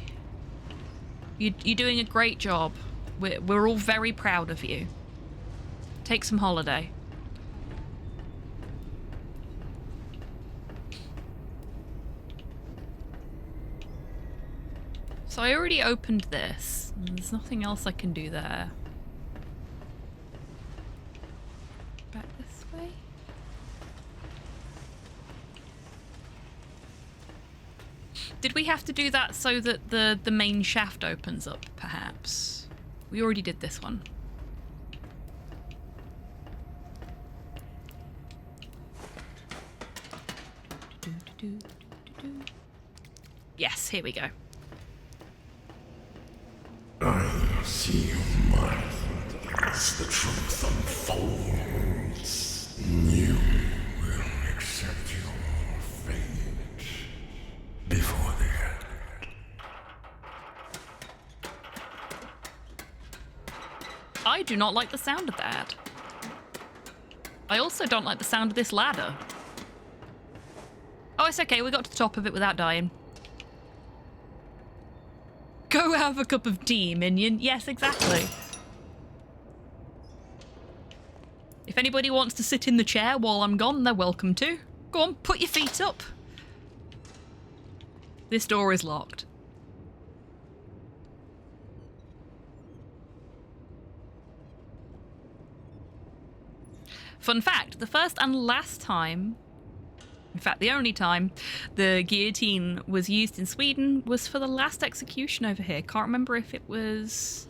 You're doing a great job. We're all very proud of you. Take some holiday. So I already opened this. There's nothing else I can do there. Back this way. Did we have to do that so that the main shaft opens up, perhaps? We already did this one. Yes, here we go. See you marvel as the truth unfolds. You will accept your fate before the end. I do not like the sound of that. I also don't like the sound of this ladder. Oh, it's okay. We got to the top of it without dying. Go have a cup of tea, minion. Yes, exactly. If anybody wants to sit in the chair while I'm gone, they're welcome to. Go on, put your feet up. This door is locked. Fun fact, the first and last time, in fact the only time, the guillotine was used in Sweden was for the last execution over here. Can't remember if it was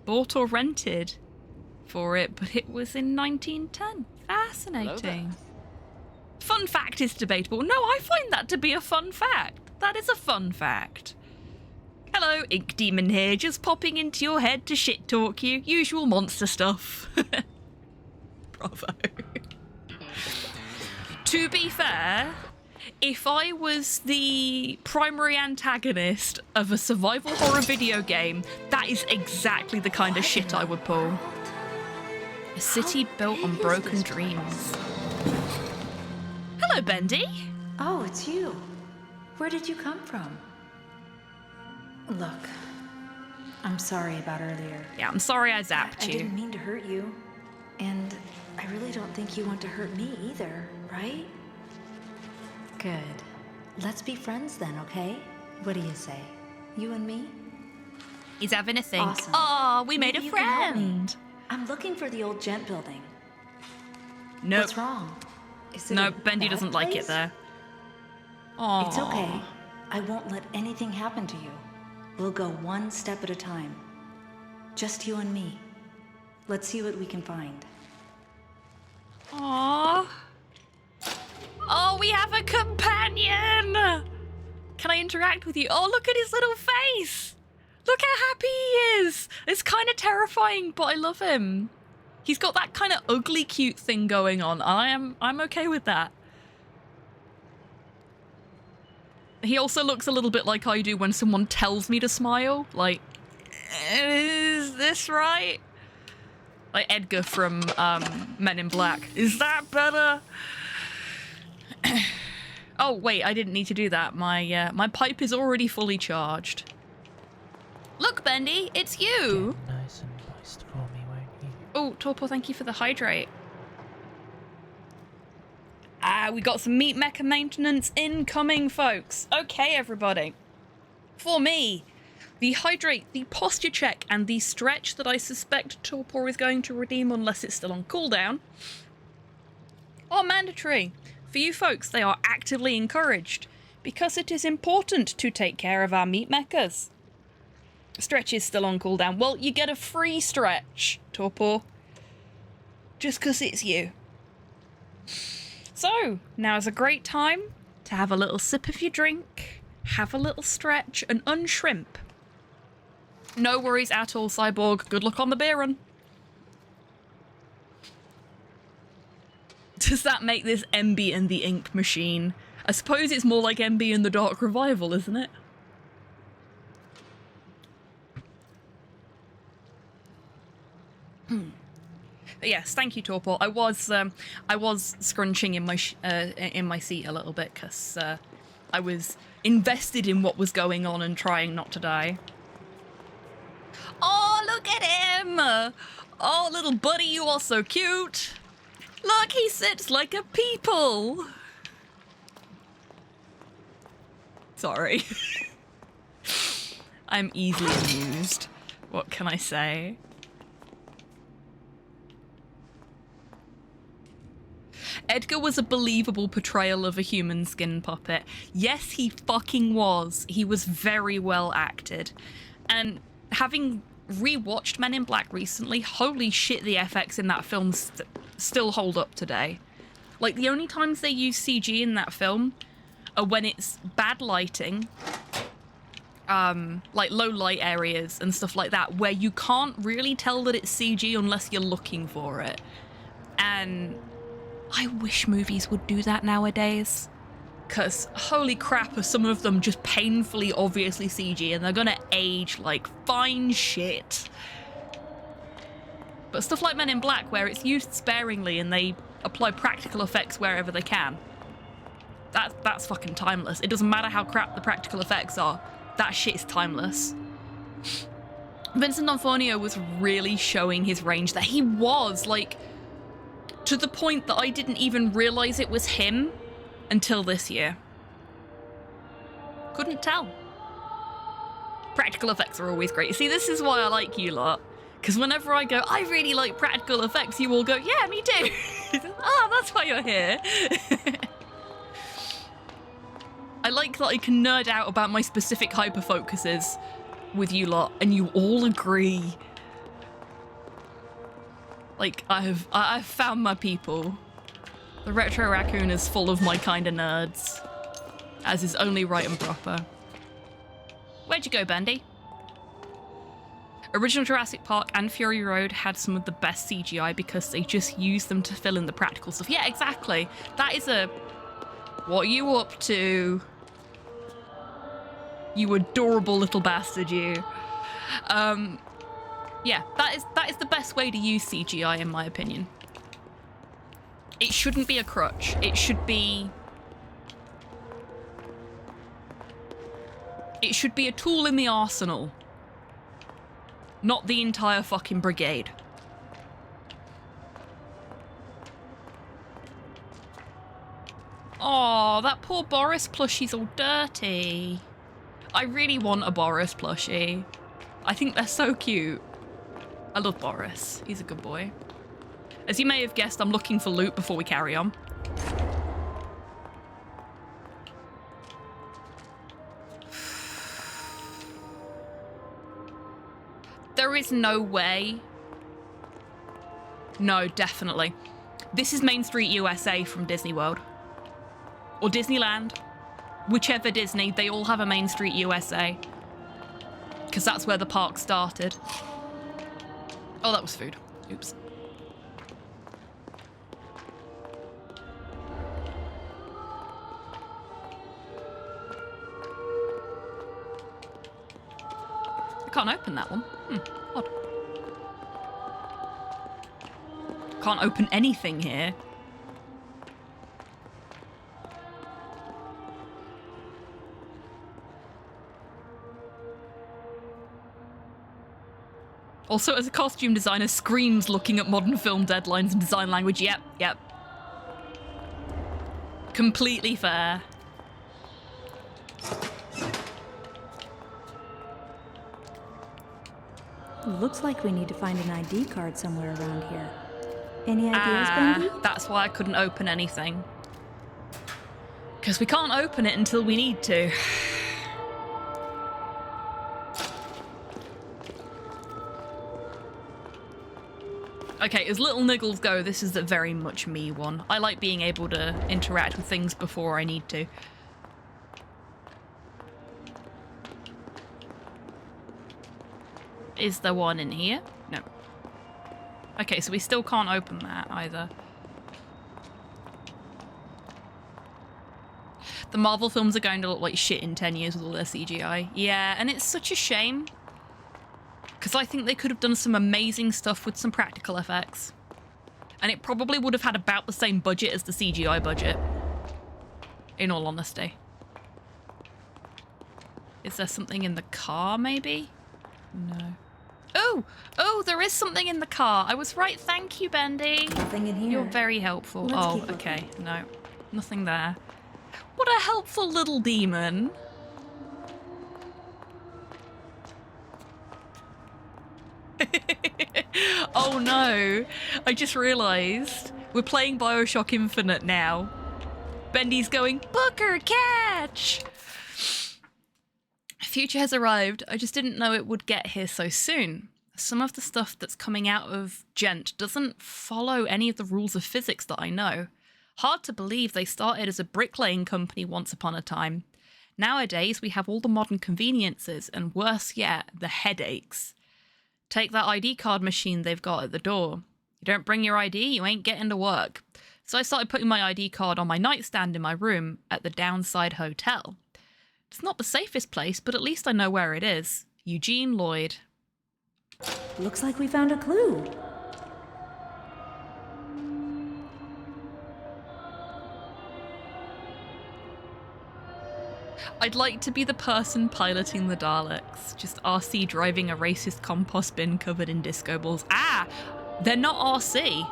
bought or rented for it, but it was in 1910. Fascinating. Fun fact is debatable. No, I find that to be a fun fact. That is a fun fact. Hello, Ink Demon here, just popping into your head to shit talk you. Usual monster stuff. Bravo. To be fair, if I was the primary antagonist of a survival horror video game, that is exactly the kind of shit I would pull. A city built on broken dreams. Hello, Bendy. Oh, it's you. Where did you come from? Look, I'm sorry about earlier. Yeah, I'm sorry I zapped I you. didn't mean to hurt you. And I really don't think you want to hurt me either, right? Good. Let's be friends then, okay? What do you say? You and me? He's having a think. Awesome. Oh, we made Maybe a you can help me. friend. I'm looking for the old gent building. Nope. What's wrong? Is it No, a Bendy bad doesn't like it place? there. Aww. It's okay. I won't let anything happen to you. We'll go one step at a time. Just you and me. Let's see what we can find. Aww. Oh, we have a companion! Can I interact with you? Oh, look at his little face! Look how happy he is! It's kind of terrifying, but I love him. He's got that kind of ugly cute thing going on. I'm okay with that. He also looks a little bit like I do when someone tells me to smile. Like, is this right? Like Edgar from Men in Black. Is that better? Oh, wait, I didn't need to do that. My pipe is already fully charged. Look, Bendy, it's you! Nice and moist for me, won't you? Oh, Torpor, thank you for the hydrate. We got some meat mecha maintenance incoming, folks. Okay, everybody. For me, the hydrate, the posture check, and the stretch that I suspect Torpor is going to redeem unless it's still on cooldown are mandatory. For you folks, they are actively encouraged because it is important to take care of our meat mechas. Stretch is still on cooldown. Well, you get a free stretch, Torpor. Just because it's you. So, now's a great time to have a little sip of your drink, have a little stretch, and unshrimp. No worries at all, Cyborg. Good luck on the beer run. Does that make this MB and the Ink Machine? I suppose it's more like MB and the Dark Revival, isn't it? But yes, thank you, Torpor. I was scrunching in my seat a little bit because I was invested in what was going on and trying not to die. Oh, look at him! Oh, little buddy, you are so cute. Look, he sits like a people. Sorry. I'm easily amused. What can I say? Edgar was a believable portrayal of a human skin puppet. Yes, he fucking was. He was very well acted. And having rewatched Men in Black recently, holy shit, the FX in that film still hold up today. Like, the only times they use CG in that film are when it's bad lighting like low light areas and stuff like that, where you can't really tell that it's CG unless you're looking for it. And I wish movies would do that nowadays. Because holy crap, are some of them just painfully obviously CG, and they're gonna age like fine shit. But stuff like Men in Black, where it's used sparingly and they apply practical effects wherever they can, that's fucking timeless. It doesn't matter how crap the practical effects are, that shit is timeless. Vincent D'Onofrio was really showing his range there. He was, like, to the point that I didn't even realise it was him until this year. Couldn't tell. Practical effects are always great. See, this is why I like you lot. Because whenever I go, I really like practical effects, you all go, yeah, me too. Ah, that's why you're here. I like that I can nerd out about my specific hyperfocuses with you lot, and you all agree. Like, I've found my people. The Retro Raccoon is full of my kind of nerds, as is only right and proper. Where'd you go, Bendy? Original Jurassic Park and Fury Road had some of the best CGI because they just used them to fill in the practical stuff. Yeah, exactly. That is a... What are you up to? You adorable little bastard, you. Yeah, that is the best way to use CGI, in my opinion. It shouldn't be a crutch. It should be... It should be a tool in the arsenal. Not the entire fucking brigade. Oh, that poor Boris plushie's all dirty. I really want a Boris plushie. I think they're so cute. I love Boris. He's a good boy. As you may have guessed, I'm looking for loot before we carry on. There is no way. No, definitely. This is Main Street USA from Disney World. Or Disneyland. Whichever Disney, they all have a Main Street USA. Because that's where the park started. Oh, that was food. Oops. I can't open that one. Odd. Can't open anything here. Also, as a costume designer, screams looking at modern film deadlines and design language. Yep. Completely fair. Looks like we need to find an ID card somewhere around here. Any ideas, Bendy? That's why I couldn't open anything. Because we can't open it until we need to. Okay, as little niggles go, this is a very much me one. I like being able to interact with things before I need to. Is there one in here? No. Okay, so we still can't open that either. The Marvel films are going to look like shit in 10 years with all their CGI. Yeah, and it's such a shame. Because I think they could have done some amazing stuff with some practical effects. And it probably would have had about the same budget as the CGI budget. In all honesty. Is there something in the car, maybe? No. Oh, there is something in the car. I was right. Thank you, Bendy. Nothing in here. You're very helpful. Let's Oh, keep looking. okay. No, nothing there. What a helpful little demon. Oh no, I just realised we're playing Bioshock Infinite now. Bendy's going, Booker, catch! Future has arrived. I just didn't know it would get here so soon. Some of the stuff that's coming out of Gent doesn't follow any of the rules of physics that I know. Hard to believe they started as a bricklaying company once upon a time. Nowadays, we have all the modern conveniences, and worse yet, the headaches. Take that ID card machine they've got at the door. You don't bring your ID, you ain't getting to work. So I started putting my ID card on my nightstand in my room at the Downside Hotel. It's not the safest place, but at least I know where it is. Eugene Lloyd. Looks like we found a clue. I'd like to be the person piloting the Daleks. Just RC driving a racist compost bin covered in disco balls. Ah! They're not RC.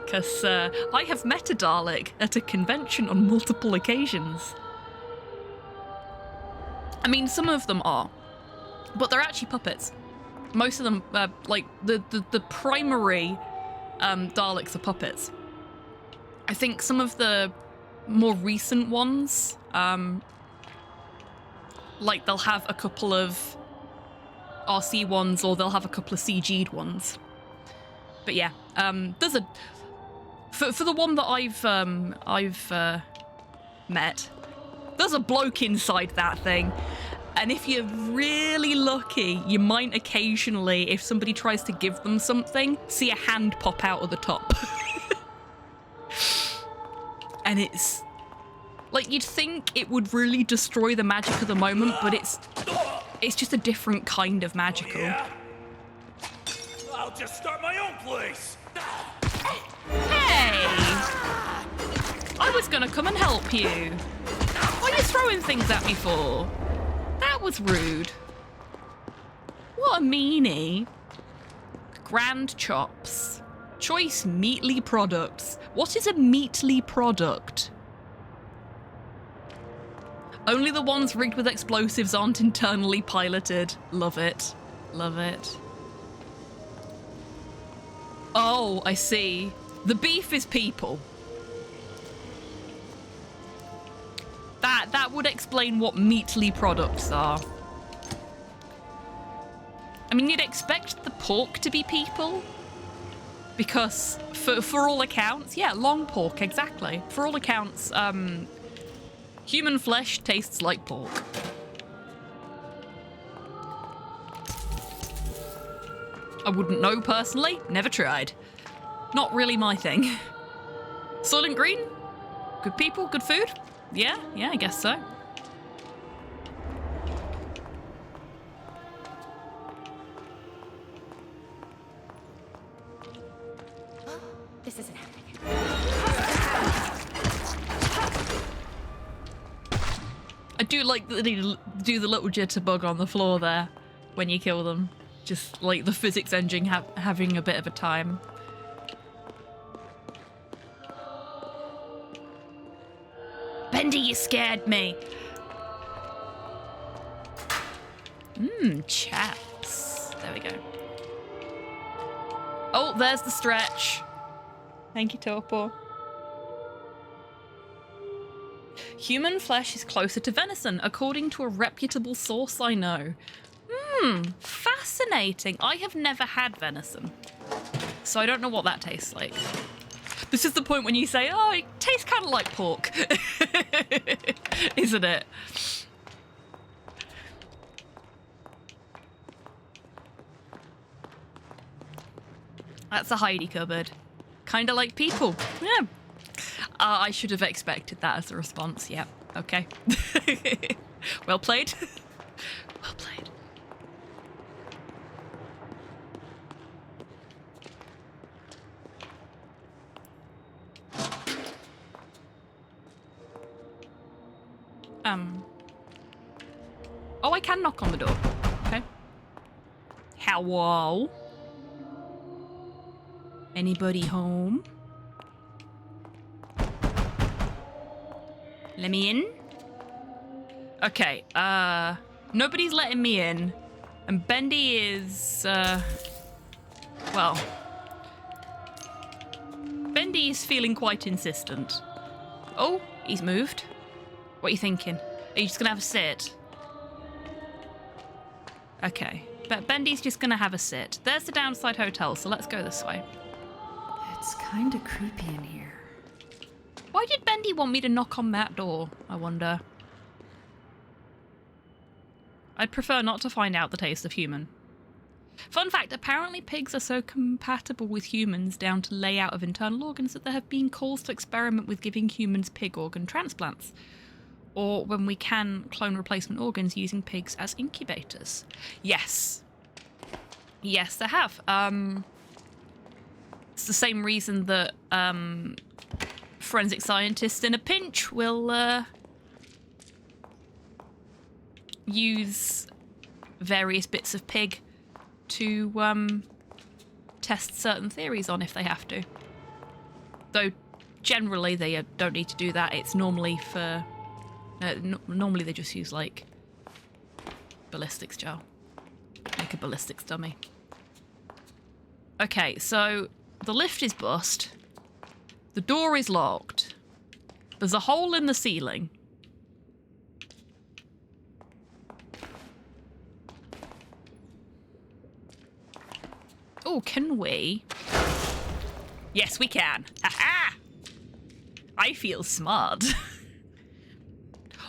Because I have met a Dalek at a convention on multiple occasions. I mean, some of them are, but they're actually puppets. Most of them, like, the primary Daleks are puppets. I think some of the more recent ones, like they'll have a couple of RC ones or they'll have a couple of CG'd ones. But yeah, there's a... For the one that I've met, there's a bloke inside that thing. And if you're really lucky, you might occasionally, if somebody tries to give them something, see a hand pop out of the top. And it's... like, you'd think it would really destroy the magic of the moment, but it's just a different kind of magical. Yeah. I'll just start my own place. Hey! I was gonna come and help you. What are you throwing things at me for? That was rude. What a meanie. Grand chops. Choice meatly products. What is a meatly product? Only the ones rigged with explosives aren't internally piloted. Love it. Love it. Oh, I see. The beef is people. That would explain what meatly products are. I mean, you'd expect the pork to be people. Because, for all accounts, yeah, long pork, exactly. For all accounts, human flesh tastes like pork. I wouldn't know personally, never tried. Not really my thing. Soylent Green? Good people, good food? Yeah, I guess so. This isn't happening. I do like that they do the little jitterbug on the floor there when you kill them. Just like the physics engine having a bit of a time. Bendy, you scared me. Chaps. There we go. Oh, there's the stretch. Thank you, Torpor. Human flesh is closer to venison, according to a reputable source I know. Fascinating. I have never had venison, so I don't know what that tastes like. This is the point when you say, oh, it tastes kind of like pork. Isn't it? That's a Heidi cupboard. Kind of like people. Yeah. I should have expected that as a response. Yep. Okay. Well played. Well played. Oh, I can knock on the door. Okay. Hello? Anybody home? Let me in? Okay, nobody's letting me in. And Bendy is, well... Bendy is feeling quite insistent. Oh, he's moved. What are you thinking? Are you just gonna have a sit? Okay, but Bendy's just gonna have a sit. There's the Downside Hotel, so let's go this way. It's kind of creepy in here. Why did Bendy want me to knock on that door, I wonder? I'd prefer not to find out the taste of human. Fun fact, apparently pigs are so compatible with humans down to layout of internal organs that there have been calls to experiment with giving humans pig organ transplants. Or when we can clone replacement organs using pigs as incubators. Yes. Yes, there have. It's the same reason that forensic scientists in a pinch will use various bits of pig to test certain theories on if they have to. Though generally they don't need to do that. It's normally for... normally they just use, like, ballistics gel. Make a ballistics dummy. Okay, so the lift is bust. The door is locked. There's a hole in the ceiling. Oh, can we? Yes, we can. Ha-ha! I feel smart.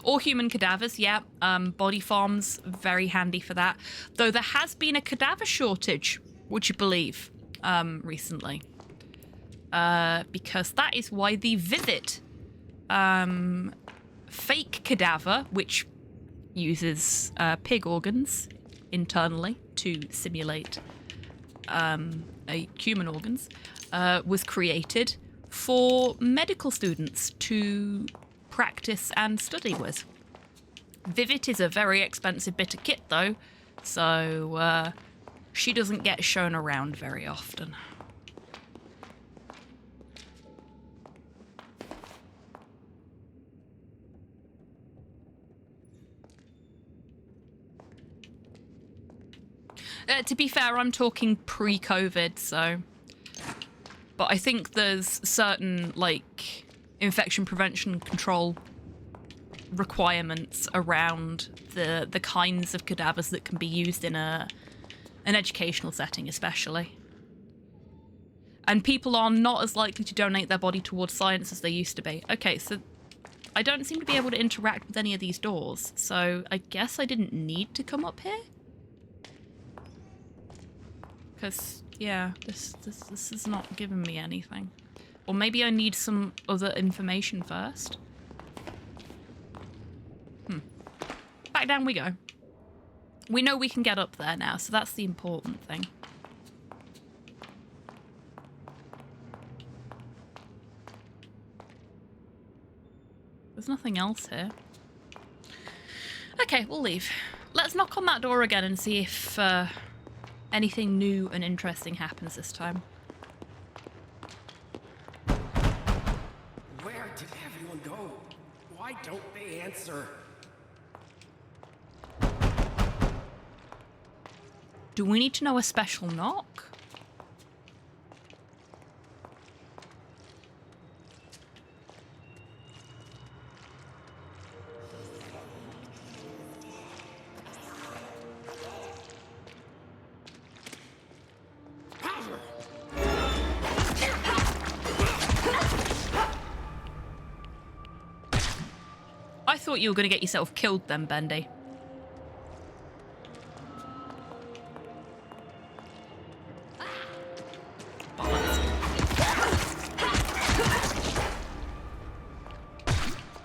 Or human cadavers, yeah. Body farms, very handy for that. Though there has been a cadaver shortage, would you believe, recently. Because that is why the Visit fake cadaver, which uses pig organs internally to simulate human organs, was created for medical students to practice and study with. Vivid is a very expensive bit of kit though, so she doesn't get shown around very often. To be fair, I'm talking pre-COVID, so... But I think there's certain, like, infection prevention control requirements around the kinds of cadavers that can be used in an educational setting, especially. And people are not as likely to donate their body towards science as they used to be. Okay, so I don't seem to be able to interact with any of these doors, so I guess I didn't need to come up here? Because, yeah, this is not giving me anything. Or maybe I need some other information first. Back down we go. We know we can get up there now, so that's the important thing. There's nothing else here. Okay, we'll leave. Let's knock on that door again and see if anything new and interesting happens this time. Where did everyone go? Why don't they answer? Do we need to know a special knock? I thought you were going to get yourself killed then, Bendy.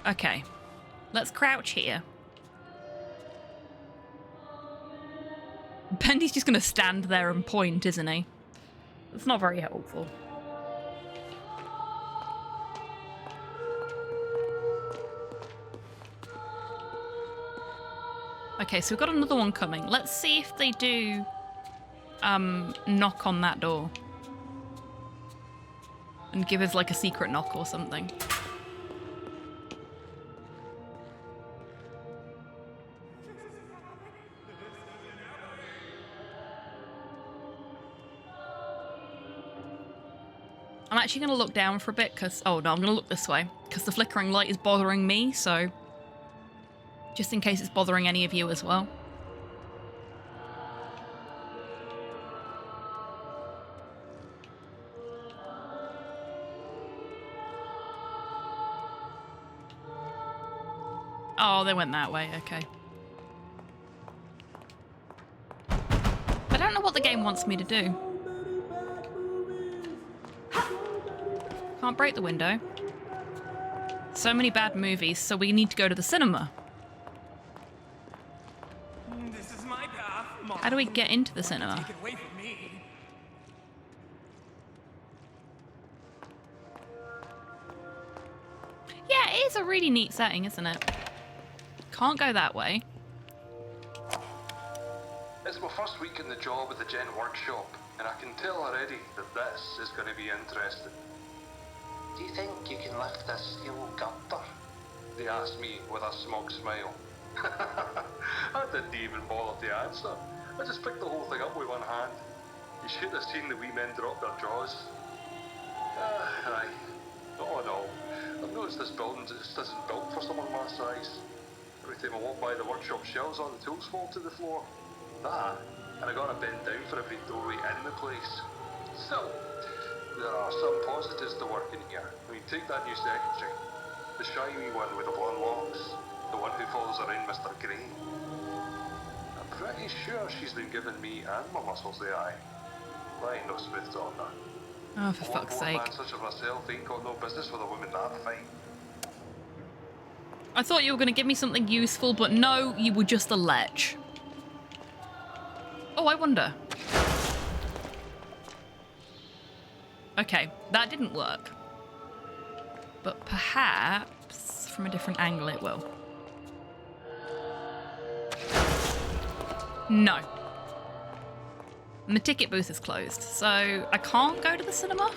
Okay, let's crouch here. Bendy's just going to stand there and point, isn't he? That's not very helpful. Okay, so we've got another one coming. Let's see if they do knock on that door. And give us like a secret knock or something. I'm actually going to look down for a bit because... Oh, no, I'm going to look this way because the flickering light is bothering me, so... Just in case it's bothering any of you as well. Oh, they went that way. Okay. I don't know what the game wants me to do. Can't break the window. So many bad movies, so we need to go to the cinema. This is my path. Mom. How do we get into the cinema? Take it away from me. Yeah, it is a really neat setting, isn't it? Can't go that way. It's my first week in the job at the Gen Workshop, and I can tell already that this is going to be interesting. Do you think you can lift this steel girder? They asked me with a smug smile. I didn't even bother to answer. I just picked the whole thing up with one hand. You should have seen the wee men drop their jaws. Aye. Not at all. I've noticed this building just isn't built for someone my size. Every time I walk by the workshop shelves on the tools fall to the floor. That, and I gotta bend down for every doorway in the place. So, there are some positives to working here. I mean, take that new secretary. The shiny one with the blonde locks. The one who follows around Mr. Grey. I'm pretty sure she's been giving me and my muscles the eye. I ain't no smooth talker. Oh, for fuck's sake. A man such as myself ain't got no business with a woman that fine. I thought you were going to give me something useful, but no, you were just a lech. Oh, I wonder. Okay, that didn't work. But perhaps from a different angle it will. No. And the ticket booth is closed, so I can't go to the cinema?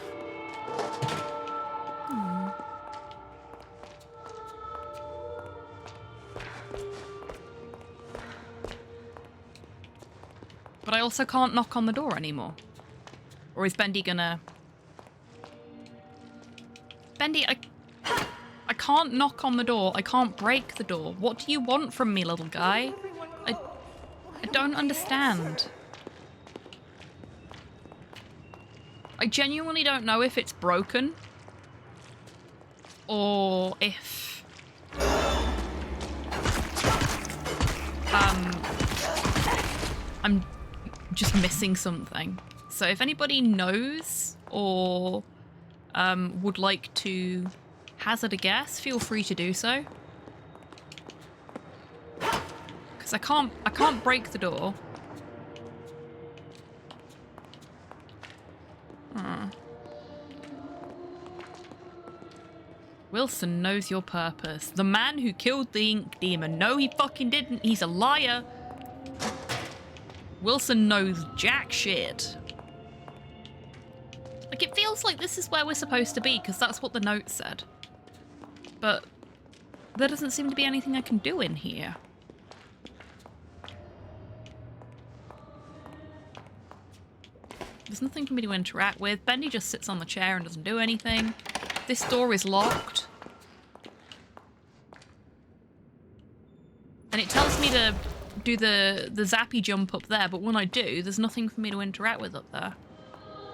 But I also can't knock on the door anymore. Or is Bendy gonna... Bendy, I can't knock on the door. I can't break the door. What do you want from me, little guy? I don't understand. I genuinely don't know if it's broken. Or if... I'm just missing something. So if anybody knows or would like to hazard a guess, feel free to do so. Because I can't break the door. Wilson knows your purpose. The man who killed the ink demon. No, he fucking didn't. He's a liar. Wilson knows jack shit. Like, it feels like this is where we're supposed to be, because that's what the note said. But there doesn't seem to be anything I can do in here. There's nothing for me to interact with. Bendy just sits on the chair and doesn't do anything. This door is locked. And it tells me to do the zappy jump up there, but when I do, there's nothing for me to interact with up there.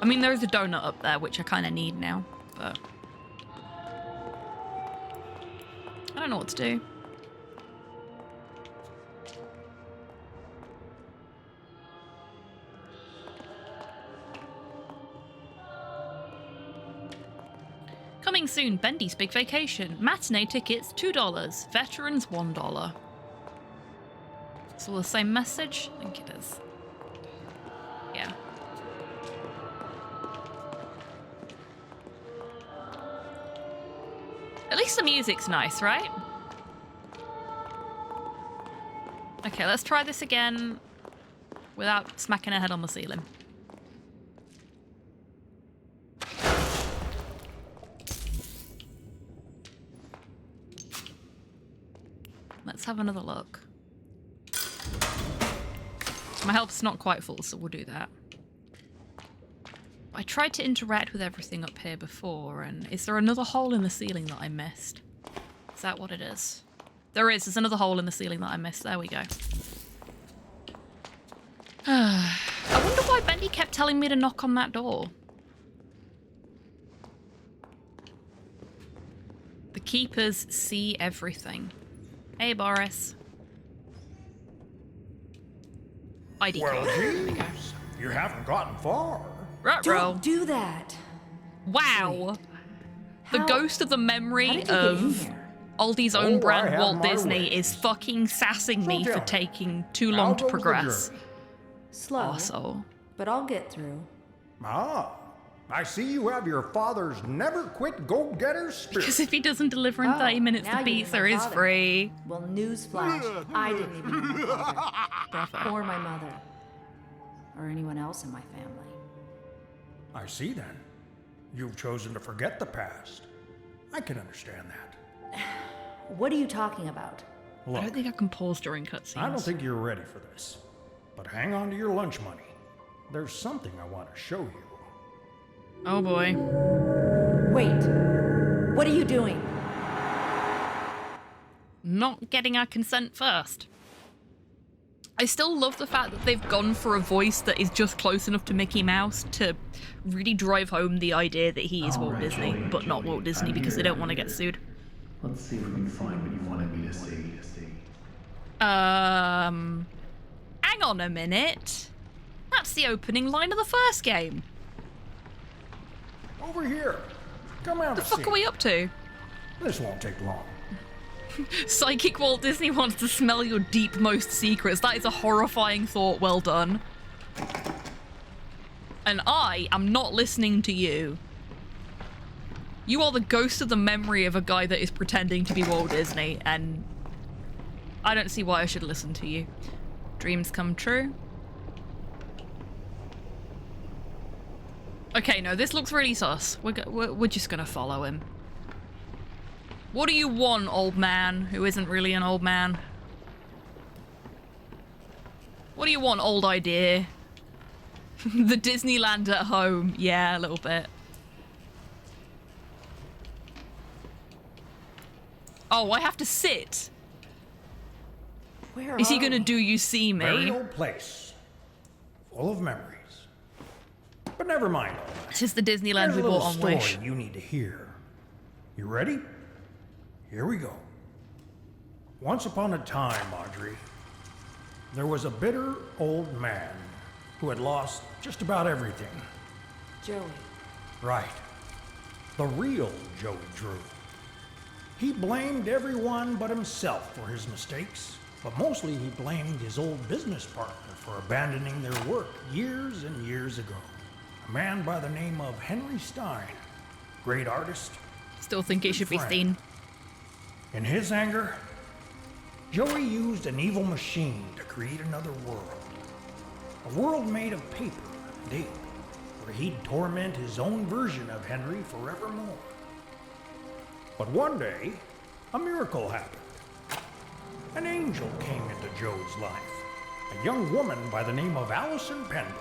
I mean, there is a donut up there, which I kind of need now, but... I don't know what to do. Coming soon, Bendy's Big Vacation. Matinee tickets, $2. Veterans, $1. It's all the same message? I think it is. Yeah. At least the music's nice, right? Okay, let's try this again without smacking our head on the ceiling. Let's have another look. My health's not quite full, so we'll do that. I tried to interact with everything up here before, and is there another hole in the ceiling that I missed? Is that what it is? There is. There's another hole in the ceiling that I missed. There we go. I wonder why Bendy kept telling me to knock on that door. The keepers see everything. Hey, Boris. ID Well, code. There we go. geez, you haven't gotten far. Ruh-roh. Don't do that. Wow. The How- ghost of the How memory did you get in of here? Aldi's Oh, own I brand have Walt my Disney ways. is fucking sassing me So for tell me, taking too how long to goes the progress. journey? Slow, Also, but I'll get through. Ah, I see you have your father's never-quit go-getter spirit. because if he doesn't deliver in 30 minutes, now the you know pizza my is father. free. Well, newsflash, I didn't even know my father. Or my mother. Or anyone else in my family. I see then. You've chosen to forget the past. I can understand that. What are you talking about? I Look, don't think I can pause during cutscenes. I don't think you're ready for this. But hang on to your lunch money. There's something I want to show you. Oh boy. Wait. What are you doing? Not getting our consent first. I still love the fact that they've gone for a voice that is just close enough to Mickey Mouse to really drive home the idea that he is Walt Disney, but not Walt Disney because they don't want to get sued. Let's see if we can find what you wanted me to see. Hang on a minute. That's the opening line of the first game. Over here. Come out The and fuck see. are we up to? This won't take long. Psychic Walt Disney wants to smell your deepmost secrets. That is a horrifying thought. Well done. And I am not listening to you. You are the ghost of the memory of a guy that is pretending to be Walt Disney, and I don't see why I should listen to you. Dreams come true. Okay, no, this looks really sus. We're just gonna follow him. What do you want, old man, who isn't really an old man? What do you want, old idea? The Disneyland at home. Yeah, a little bit. Oh, I have to sit. Where Is he are gonna we? do you see Very me? old place. Full of memories. But never mind all that. This is the Disneyland There's we a little bought on story Wish. you need to hear. You ready? Here we go. Once upon a time, Audrey, there was a bitter old man who had lost just about everything. Joey. Right. The real Joey Drew. He blamed everyone but himself for his mistakes, but mostly he blamed his old business partner for abandoning their work years and years ago. A man by the name of Henry Stein. Great artist. Still think it should be friend. seen. In his anger, Joey used an evil machine to create another world. A world made of paper and ink, where he'd torment his own version of Henry forevermore. But one day, a miracle happened. An angel came into Joe's life, a young woman by the name of Allison Pendle.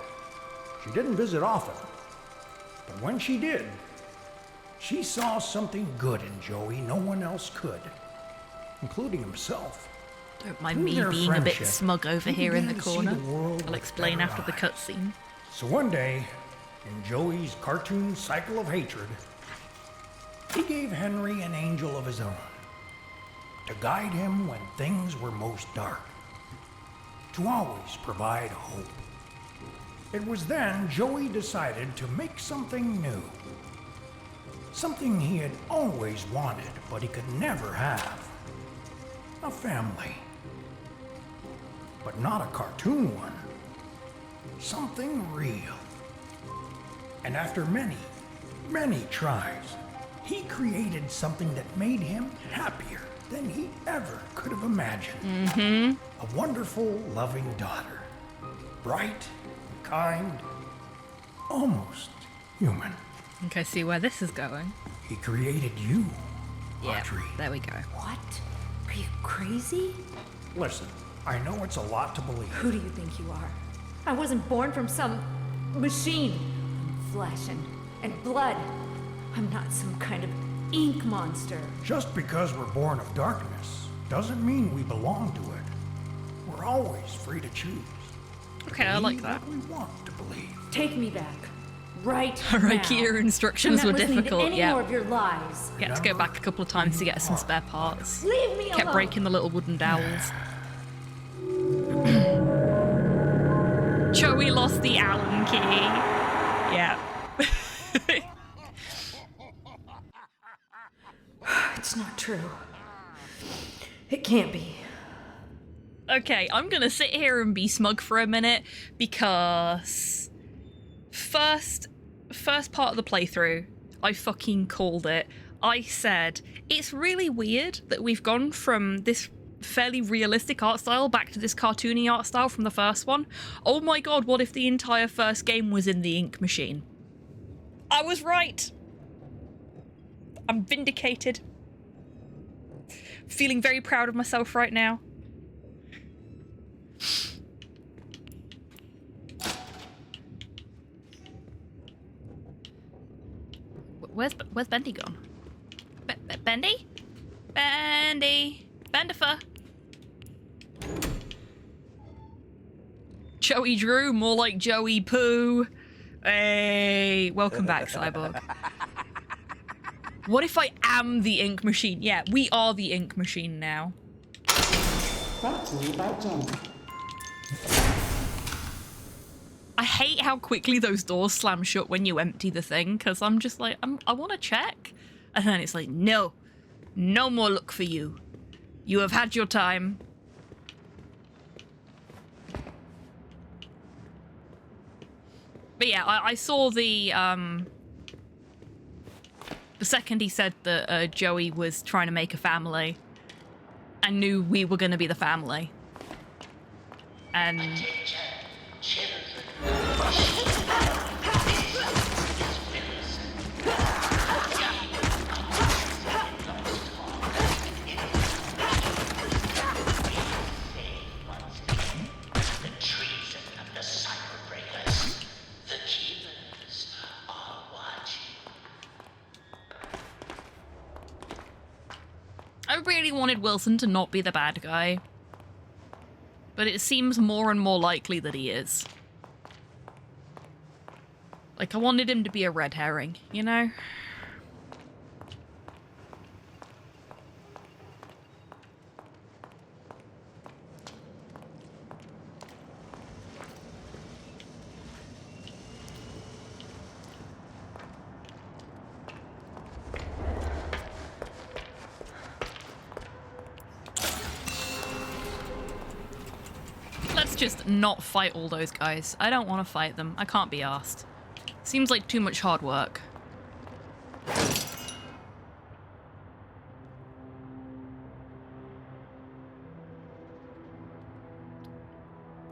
She didn't visit often, but when she did, she saw something good in Joey no one else could, including himself. Don't mind Through me their being a bit friendship, smug over he here in the began to see corner. the world I'll with explain better after the eyes. cutscene. So one day, in Joey's cartoon cycle of hatred, he gave Henry an angel of his own to guide him when things were most dark, to always provide hope. It was then Joey decided to make something new, something he had always wanted but he could never have, a family. But not a cartoon one, something real. And after many, many tries, he created something that made him happier than he ever could have imagined. A wonderful, loving daughter. Bright, kind, almost human. I think I see where this is going. He created you, Yeah, Audrey. there we go. What? Are you crazy? Listen, I know it's a lot to believe. Who do you think you are? I wasn't born from some machine. I'm flesh and blood. I'm not some kind of ink monster. Just because we're born of darkness doesn't mean we belong to it. We're always free to choose. Okay, I like Believe that. what we want to believe. Take me back. right Alright, now. your instructions I'm were not listening difficult, to any yeah. more of your lies. You had to go back a couple of times to get some spare parts. Leave me Kept alone. breaking the little wooden dowels. Joey lost the Allen key. Yeah. It's not true. It can't be. Okay, I'm gonna sit here and be smug for a minute because first part of the playthrough, I fucking called it. I said, it's really weird that we've gone from this fairly realistic art style back to this cartoony art style from the first one. Oh my god, what if the entire first game was in the ink machine? I was right. I'm vindicated. Feeling very proud of myself right now. Where's Bendy gone? Bendy? Bendy? Bendifer? Joey Drew, more like Joey Poo. Hey, welcome back, Cyborg. What if I am the ink machine? Yeah, we are the ink machine now. Brought to you by Jen. I hate how quickly those doors slam shut when you empty the thing, because I'm just like, I want to check. And then it's like, no, no more look for you. You have had your time. But yeah, I saw the second he said that Joey was trying to make a family, I knew we were going to be the family. And... I really wanted Wilson to not be the bad guy, but it seems more and more likely that he is. Like, I wanted him to be a red herring, you know? Let's just not fight all those guys. I don't want to fight them. I can't be arsed. Seems like too much hard work.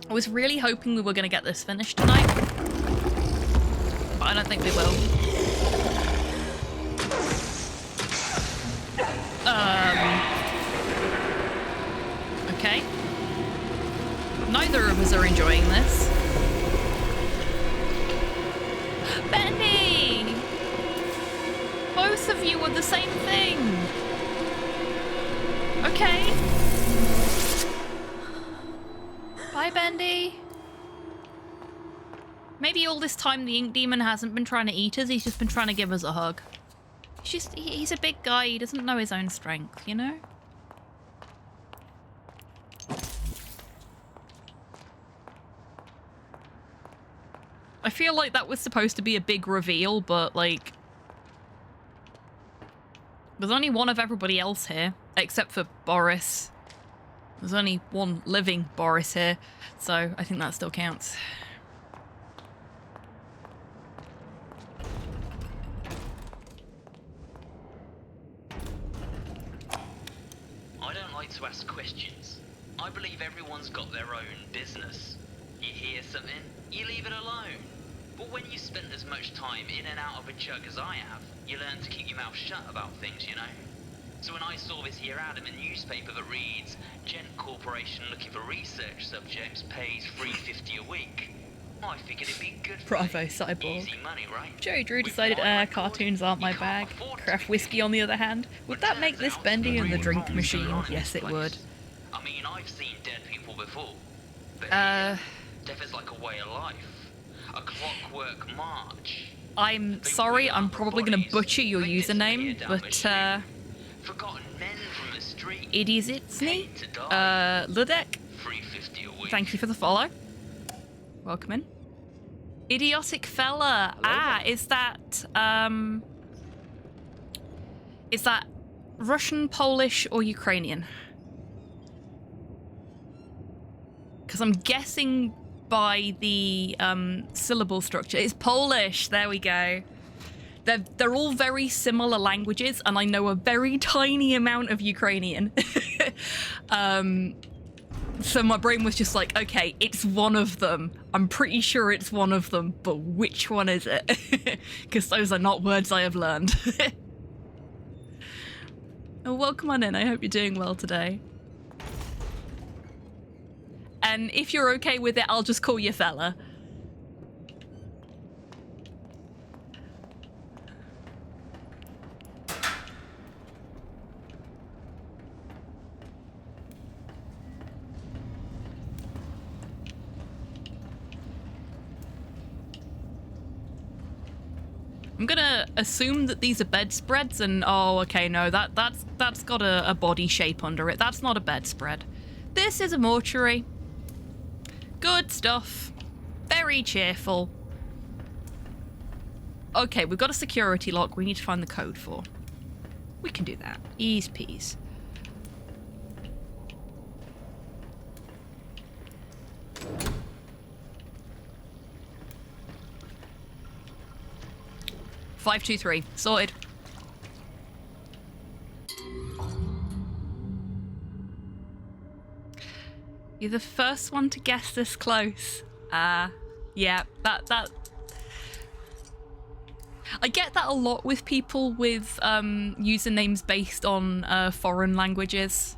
I was really hoping we were going to get this finished tonight, but I don't think we will. Okay. Neither of us are enjoying this. Bendy! Both of you are the same thing. Okay. Bye, Bendy. Maybe all this time the ink demon hasn't been trying to eat us, he's just been trying to give us a hug. He's a big guy, he doesn't know his own strength, you know? I feel like that was supposed to be a big reveal, but, like... There's only one of everybody else here, except for Boris. There's only one living Boris here, so I think that still counts. I don't like to ask questions. I believe everyone's got their own business. You hear something, you leave it alone. But when you spent as much time in and out of a jug as I have, you learn to keep your mouth shut about things, you know? So when I saw this here ad in the newspaper that reads, Gent Corporation looking for research subjects pays $3.50 a week, I figured it'd be good for Bravo, me. Cyborg. Easy money, right? Joey Drew decided, cartoons aren't my bag. Craft whiskey, on the other hand. Would that make this Bendy and the drink machine? Yes, it would. I mean, I've seen dead people before. But Uh... death is like a way of life. A clockwork march. I'm sorry, I'm probably going to butcher your username, but, Forgotten men from the street. Idizitsny, Paid to die. Ludek, $3.50 a week. thank you for the follow. Welcome in. Idiotic fella. Is that Russian, Polish, or Ukrainian? Because I'm guessing by the syllable structure. It's Polish. There we go. They're all very similar languages, and I know a very tiny amount of Ukrainian. So my brain was just like, okay, it's one of them. I'm pretty sure it's one of them, but which one is it? Because those are not words I have learned. Oh, welcome on in. I hope you're doing well today. And if you're okay with it, I'll just call you fella. I'm gonna assume that these are bedspreads, and oh, okay, no, that's got a body shape under it. That's not a bedspread. This is a mortuary. Good stuff. Very cheerful. Okay, we've got a security lock we need to find the code for. We can do that. Ease peas. Five, 2, 3. Sorted. You're the first one to guess this close. Yeah, that I get that a lot with people with usernames based on foreign languages.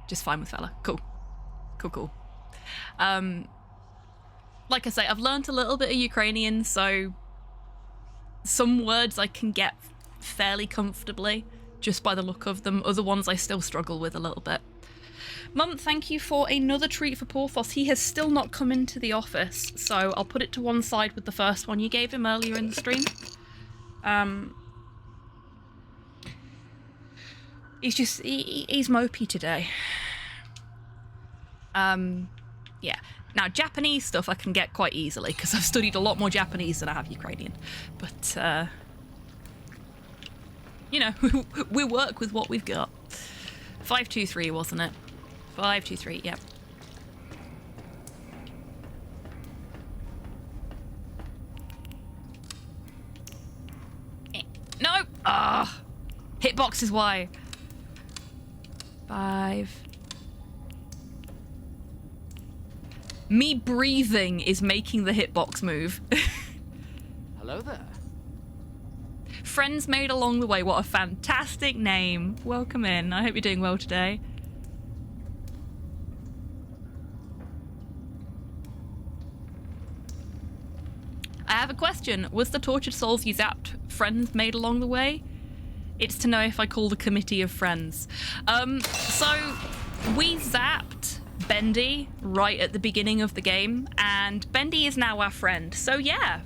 Just fine with fella. Cool. Cool. Like I say, I've learned a little bit of Ukrainian, so some words I can get fairly comfortably just by the look of them. Other ones I still struggle with a little bit. Mum, thank you for another treat for Porthos. He has still not come into the office, so I'll put it to one side with the first one you gave him earlier in the stream. He's mopey today. Yeah. Now, Japanese stuff I can get quite easily, because I've studied a lot more Japanese than I have Ukrainian. But, you know, we work with what we've got. 523, wasn't it? 523, yep. No! Ah! Hitbox is why. 5. Me breathing is making the hitbox move. Hello there. Friends made along the way. What a fantastic name. Welcome in. I hope you're doing well today. I have a question. Was the tortured souls you zapped friends made along the way? It's to know if I call the committee of friends. So we zapped Bendy right at the beginning of the game, and Bendy is now our friend. So yeah,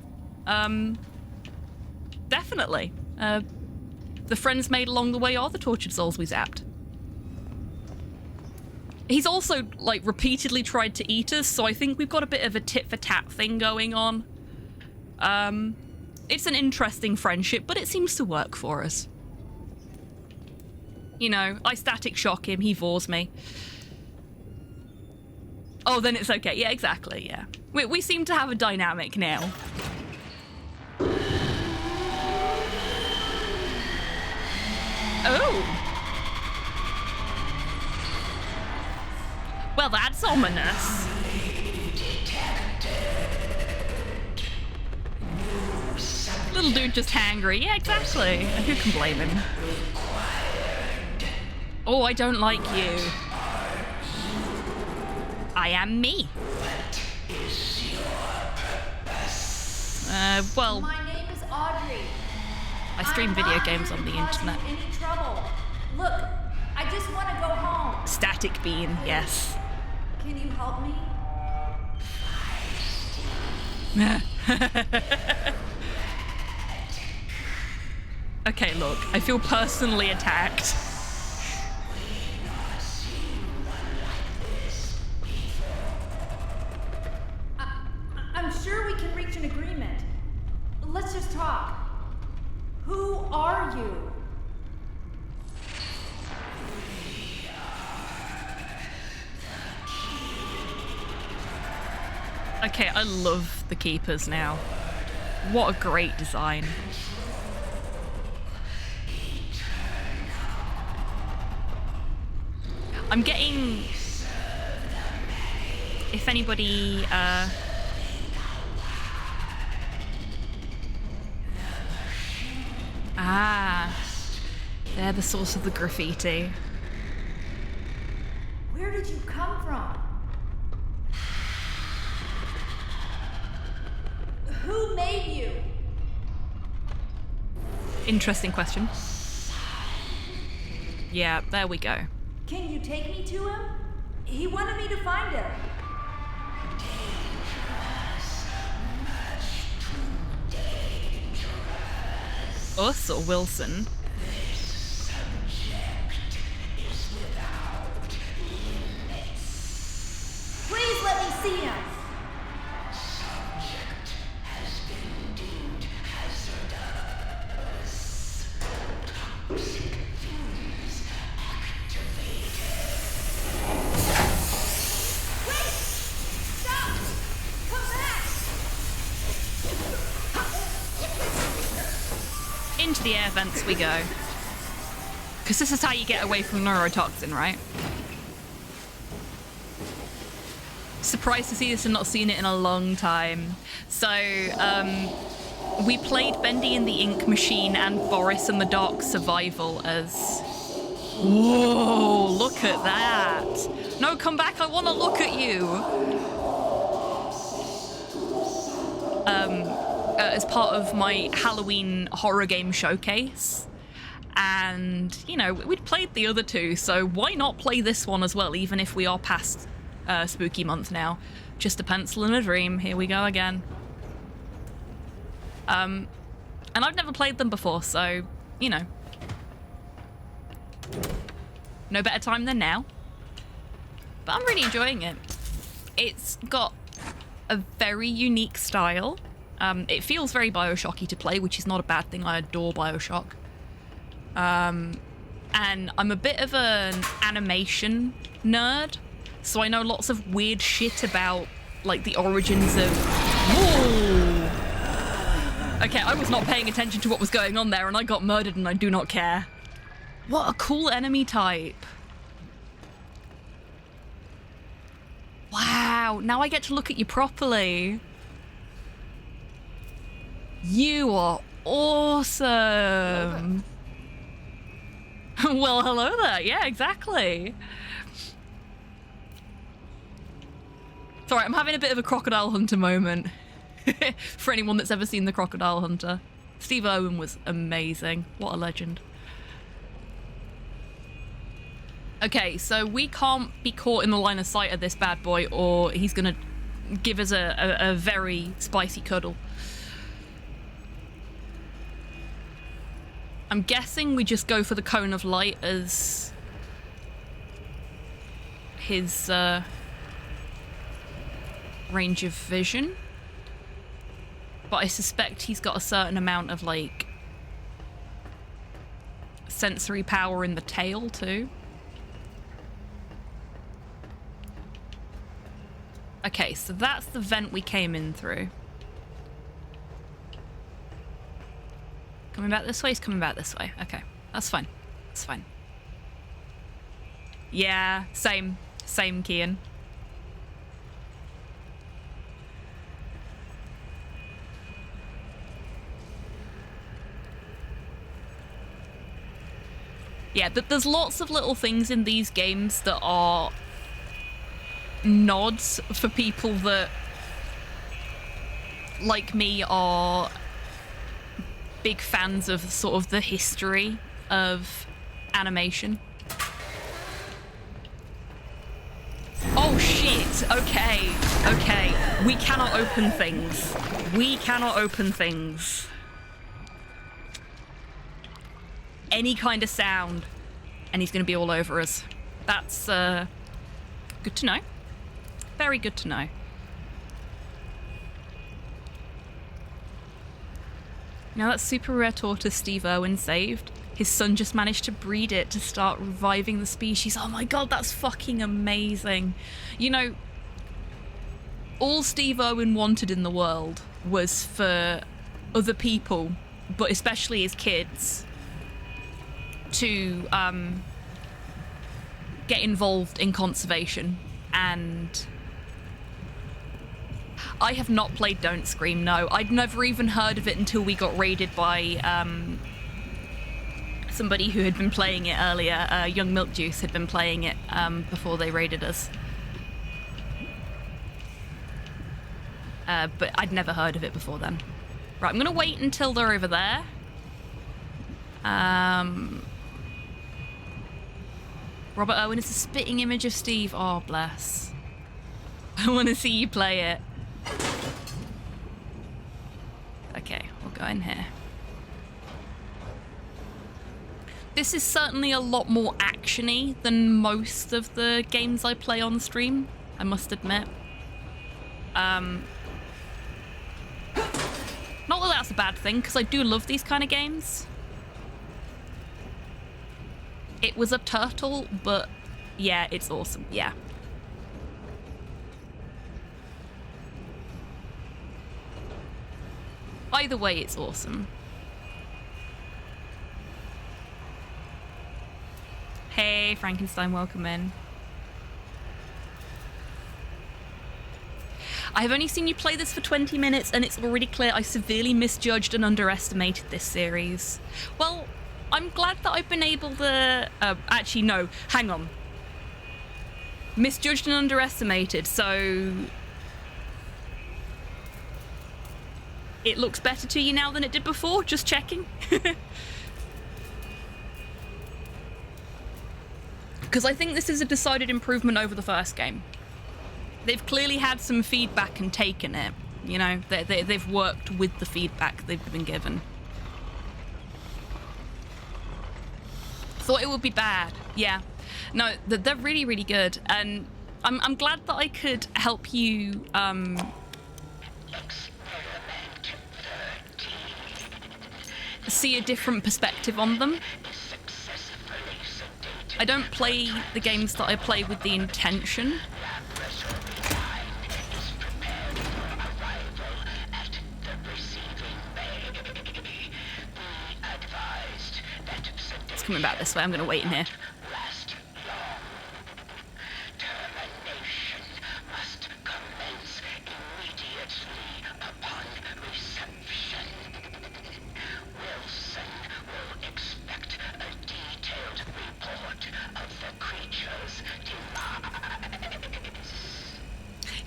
definitely. The friends made along the way are the tortured souls we zapped. He's also, like, repeatedly tried to eat us, so I think we've got a bit of a tit-for-tat thing going on. It's an interesting friendship, but it seems to work for us. You know, I static shock him, he vores me. Oh, then it's okay. Yeah, exactly, yeah. We seem to have a dynamic now. Oh. Well, that's ominous. Little dude just hangry. Yeah, exactly. Who can blame him? Oh, I don't like you. I am me. Well, my name is Audrey. I stream video games on the internet. Any trouble? Look, I just want to go home. Static bean, yes. Can you help me? Okay, look, I feel personally attacked. I'm sure we can reach an agreement. Let's just talk. Who are you? Okay, I love the keepers now. What a great design. I'm getting... If anybody, they're the source of the graffiti. Where did you come from? Who made you? Interesting question. Yeah, there we go. Can you take me to him? He wanted me to find him. Us or Wilson? Please let me see him. Into the air vents we go. Because this is how you get away from neurotoxin, right? Surprised to see this and not seen it in a long time. So, we played Bendy and the Ink Machine and Boris and the Dark Survival as... Whoa, look at that. No, come back, I want to look at you. As part of my Halloween horror game showcase. And, you know, we'd played the other two, so why not play this one as well, even if we are past spooky month now. Just a pencil and a dream, here we go again. And I've never played them before, so, you know. No better time than now. But I'm really enjoying it. It's got a very unique style. It feels very Bioshocky to play, which is not a bad thing. I adore Bioshock. And I'm a bit of an animation nerd, so I know lots of weird shit about, like, the origins of... Whoa! Okay, I was not paying attention to what was going on there, and I got murdered, and I do not care. What a cool enemy type. Wow, now I get to look at you properly. You are awesome. Well, hello there. Yeah, exactly. Sorry, I'm having a bit of a Crocodile Hunter moment. For anyone that's ever seen the Crocodile Hunter. Steve Irwin was amazing. What a legend. Okay, so we can't be caught in the line of sight of this bad boy, or he's gonna give us a very spicy cuddle. I'm guessing we just go for the cone of light as his range of vision. But I suspect he's got a certain amount of, like, sensory power in the tail too. Okay, so that's the vent we came in through. Coming back this way? He's coming back this way. Okay, that's fine. That's fine. Yeah, same. Same, Kian. Yeah, there's lots of little things in these games that are nods for people that, like me, are big fans of sort of the history of animation. Oh shit, okay, okay. We cannot open things. We cannot open things. any kind of sound, and he's going to be all over us. That's good to know. Very good to know. Now that super rare tortoise Steve Irwin saved, his son just managed to breed it to start reviving the species. Oh my god, that's fucking amazing. You know, all Steve Irwin wanted in the world was for other people, but especially his kids, to get involved in conservation. And I have not played Don't Scream, no. I'd never even heard of it until we got raided by somebody who had been playing it earlier. Young Milk Juice had been playing it before they raided us. But I'd never heard of it before then. Right, I'm gonna wait until they're over there. Robert Irwin is a spitting image of Steve. Oh, bless. I want to see you play it. Okay, we'll go in here. This is certainly a lot more action-y than most of the games I play on stream, I must admit. Not that that's a bad thing, because I do love these kind of games. It was a turtle, but yeah, it's awesome, yeah. Either way, it's awesome. Hey, Frankenstein, welcome in. I have only seen you play this for 20 minutes, and it's already clear I severely misjudged and underestimated this series. Well, I'm glad that I've been able to... actually, no, hang on. Misjudged and underestimated, so... It looks better to you now than it did before? Just checking. Because I think this is a decided improvement over the first game. They've clearly had some feedback and taken it. You know, they've worked with the feedback they've been given. Thought it would be bad. Yeah. No, they're really, really good. And I'm glad that I could help you... see a different perspective on them. I don't play the games that I play with the intention. It's coming back this way, I'm going to wait in here.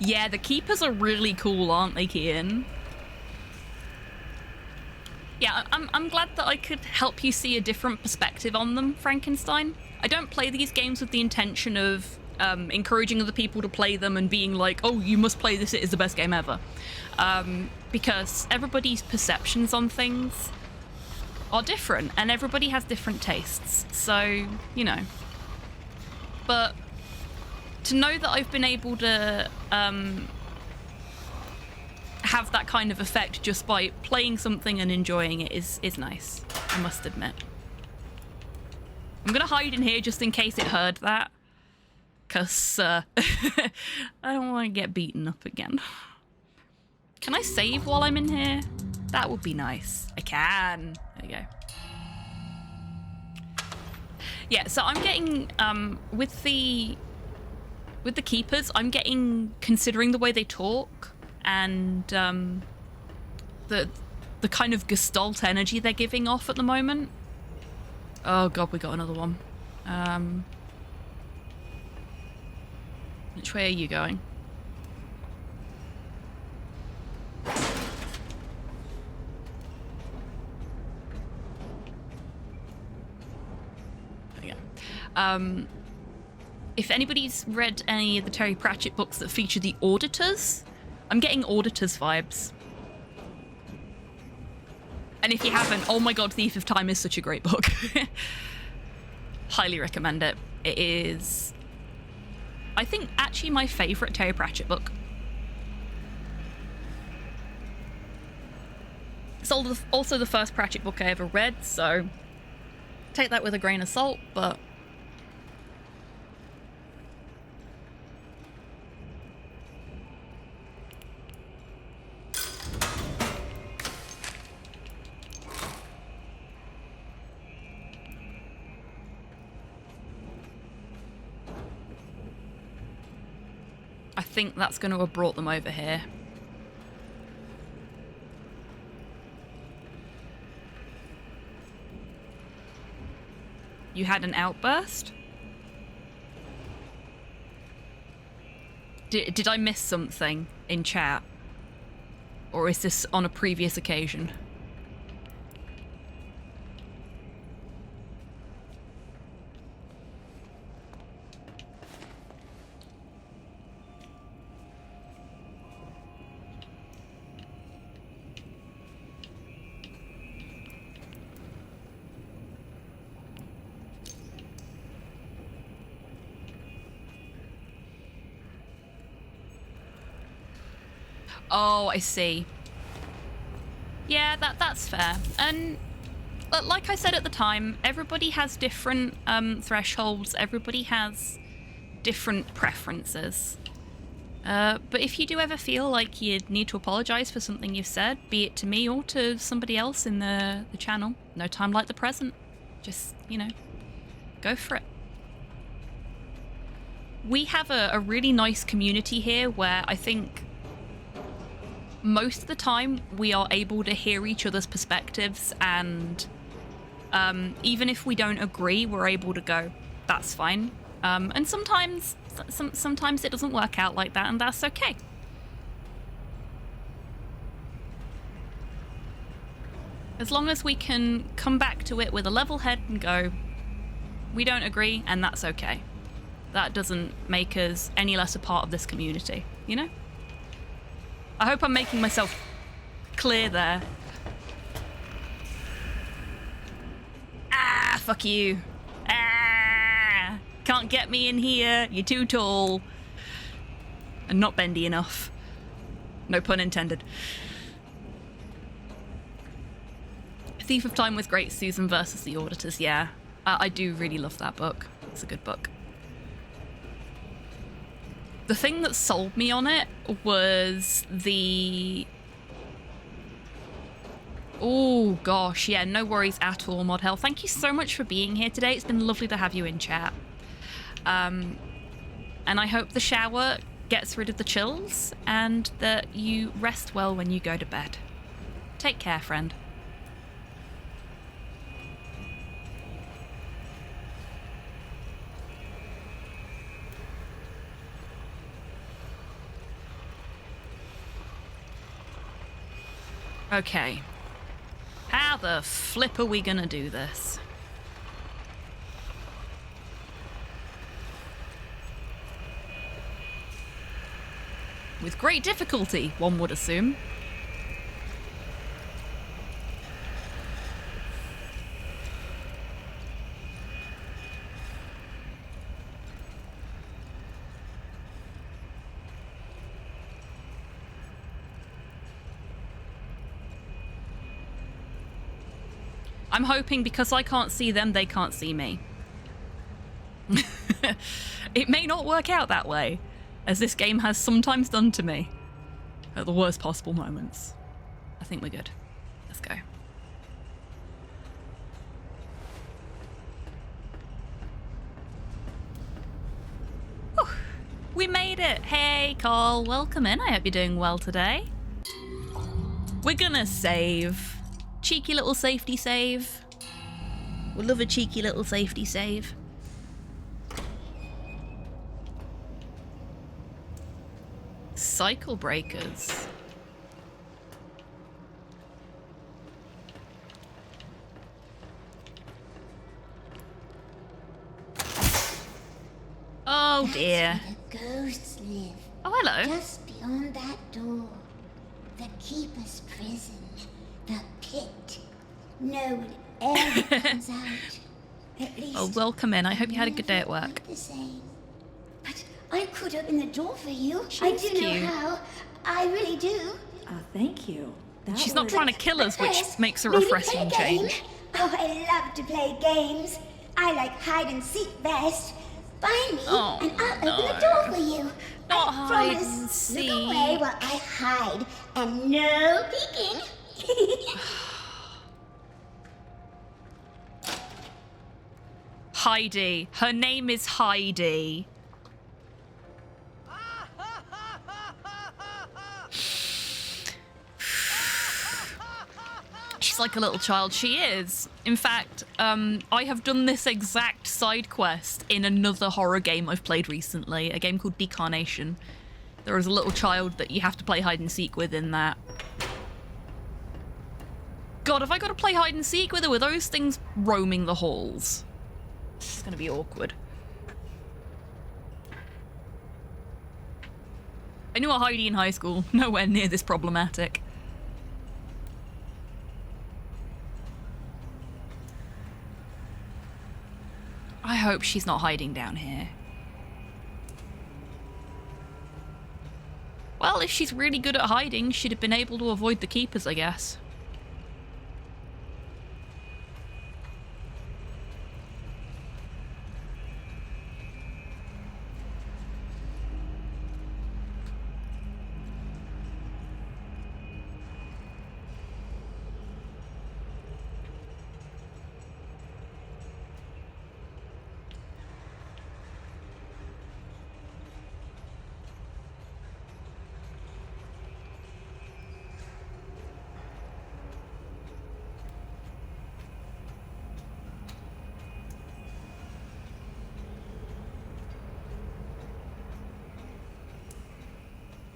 Yeah, the keepers are really cool, aren't they, Kian? Yeah, I'm glad that I could help you see a different perspective on them, Frankenstein. I don't play these games with the intention of encouraging other people to play them and being like, oh, you must play this, it is the best game ever. Because everybody's perceptions on things are different, and everybody has different tastes, so, you know. But to know that I've been able to have that kind of effect just by playing something and enjoying it is nice, I must admit. I'm gonna hide in here just in case it heard that, because I don't want to get beaten up again. Can I save while I'm in here? That would be nice. I can. There you go. Yeah, so I'm getting, with the keepers, I'm getting, considering the way they talk and the kind of gestalt energy they're giving off at the moment. Oh god, we got another one. Which way are you going? There we go. If anybody's read any of the Terry Pratchett books that feature the Auditors, I'm getting Auditors vibes. And if you haven't, oh my god, Thief of Time is such a great book. Highly recommend it. It is, I think, actually my favourite Terry Pratchett book. It's also the first Pratchett book I ever read, so take that with a grain of salt, but... I think that's going to have brought them over here. You had an outburst? Did I miss something in chat? Or is this on a previous occasion? Oh, I see. Yeah, that's fair. And like I said at the time, everybody has different thresholds. Everybody has different preferences. But if you do ever feel like you need to apologise for something you've said, be it to me or to somebody else in the channel, no time like the present. Just, you know, go for it. We have a really nice community here where I think most of the time we are able to hear each other's perspectives, and even if we don't agree, we're able to go, that's fine. And sometimes it doesn't work out like that, and that's okay. As long as we can come back to it with a level head and go, we don't agree, and that's okay. That doesn't make us any less a part of this community, you know? I hope I'm making myself clear there. Ah, fuck you. Ah, can't get me in here. You're too tall. And not bendy enough. No pun intended. Thief of Time was great. Susan versus the Auditors, yeah. I do really love that book. It's a good book. The thing that sold me on it was the... Oh gosh, yeah, no worries at all, Mod Hell. Thank you so much for being here today. It's been lovely to have you in chat. And I hope the shower gets rid of the chills and that you rest well when you go to bed. Take care, friend. Okay. How the flip are we gonna do this? With great difficulty, one would assume. I'm hoping because I can't see them, they can't see me. It may not work out that way, as this game has sometimes done to me at the worst possible moments. I think we're good. Let's go. Whew. We made it. Hey, Carl, welcome in. I hope you're doing well today. We're gonna save. Cheeky little safety save. We'll love a cheeky little safety save. Cycle breakers. Oh dear. That's where the ghosts live. Oh, hello. Just beyond that door. The Keeper's prison. The pit. no one ever comes out. At least Oh, welcome in. I hope you had a good day at never work. the same. But I could open the door for you. She's I do cute. know how. I really do. Thank you. That She's not was- trying to kill us, which First, makes a maybe refreshing play a game. change. Oh, I love to play games. I like hide and seek best. Find me, Oh, and I'll no. open the door for you. Not I hide promise. and seek. Look away while I hide, and no peeking. Heidi. Her name is Heidi. She's like a little child. She is. In fact, I have done this exact side quest in another horror game I've played recently, a game called Decarnation. There is a little child that you have to play hide and seek with in that. God, have I got to play hide and seek with her? Were those things roaming the halls? This is going to be awkward. I knew a Heidi in high school. Nowhere near this problematic. I hope she's not hiding down here. Well, if she's really good at hiding, she'd have been able to avoid the keepers, I guess.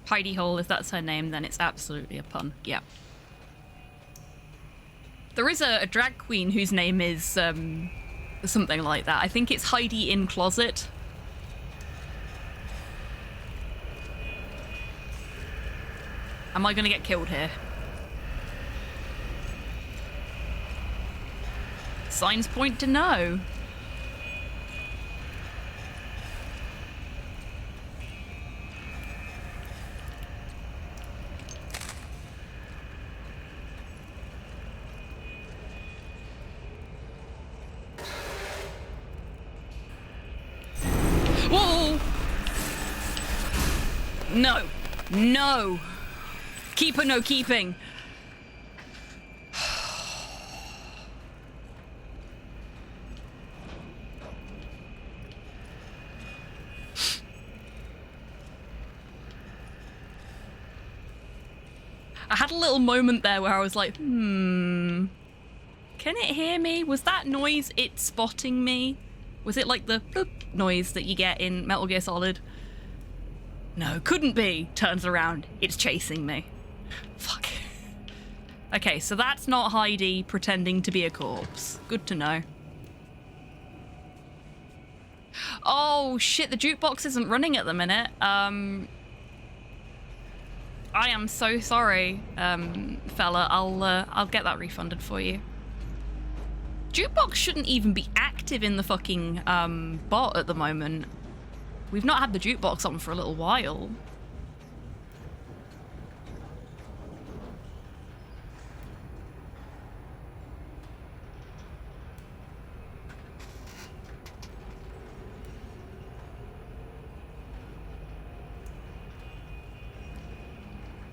Heidi Hole, if that's her name, then it's absolutely a pun. Yeah. There is a drag queen whose name is something like that. I think it's Heidi in Closet. Am I gonna get killed here? Signs point to no. Whoa! No. No. Keeper, no keeping. I had a little moment there where I was like, can it hear me? Was that noise it spotting me? Was it like the bloop noise that you get in Metal Gear Solid? No, couldn't be. Turns around, it's chasing me. Fuck. Okay, so that's not Heidi pretending to be a corpse. Good to know. Oh shit, the jukebox isn't running at the minute. I am so sorry, fella. I'll get that refunded for you. Jukebox shouldn't even be active in the fucking bot at the moment. We've not had the jukebox on for a little while.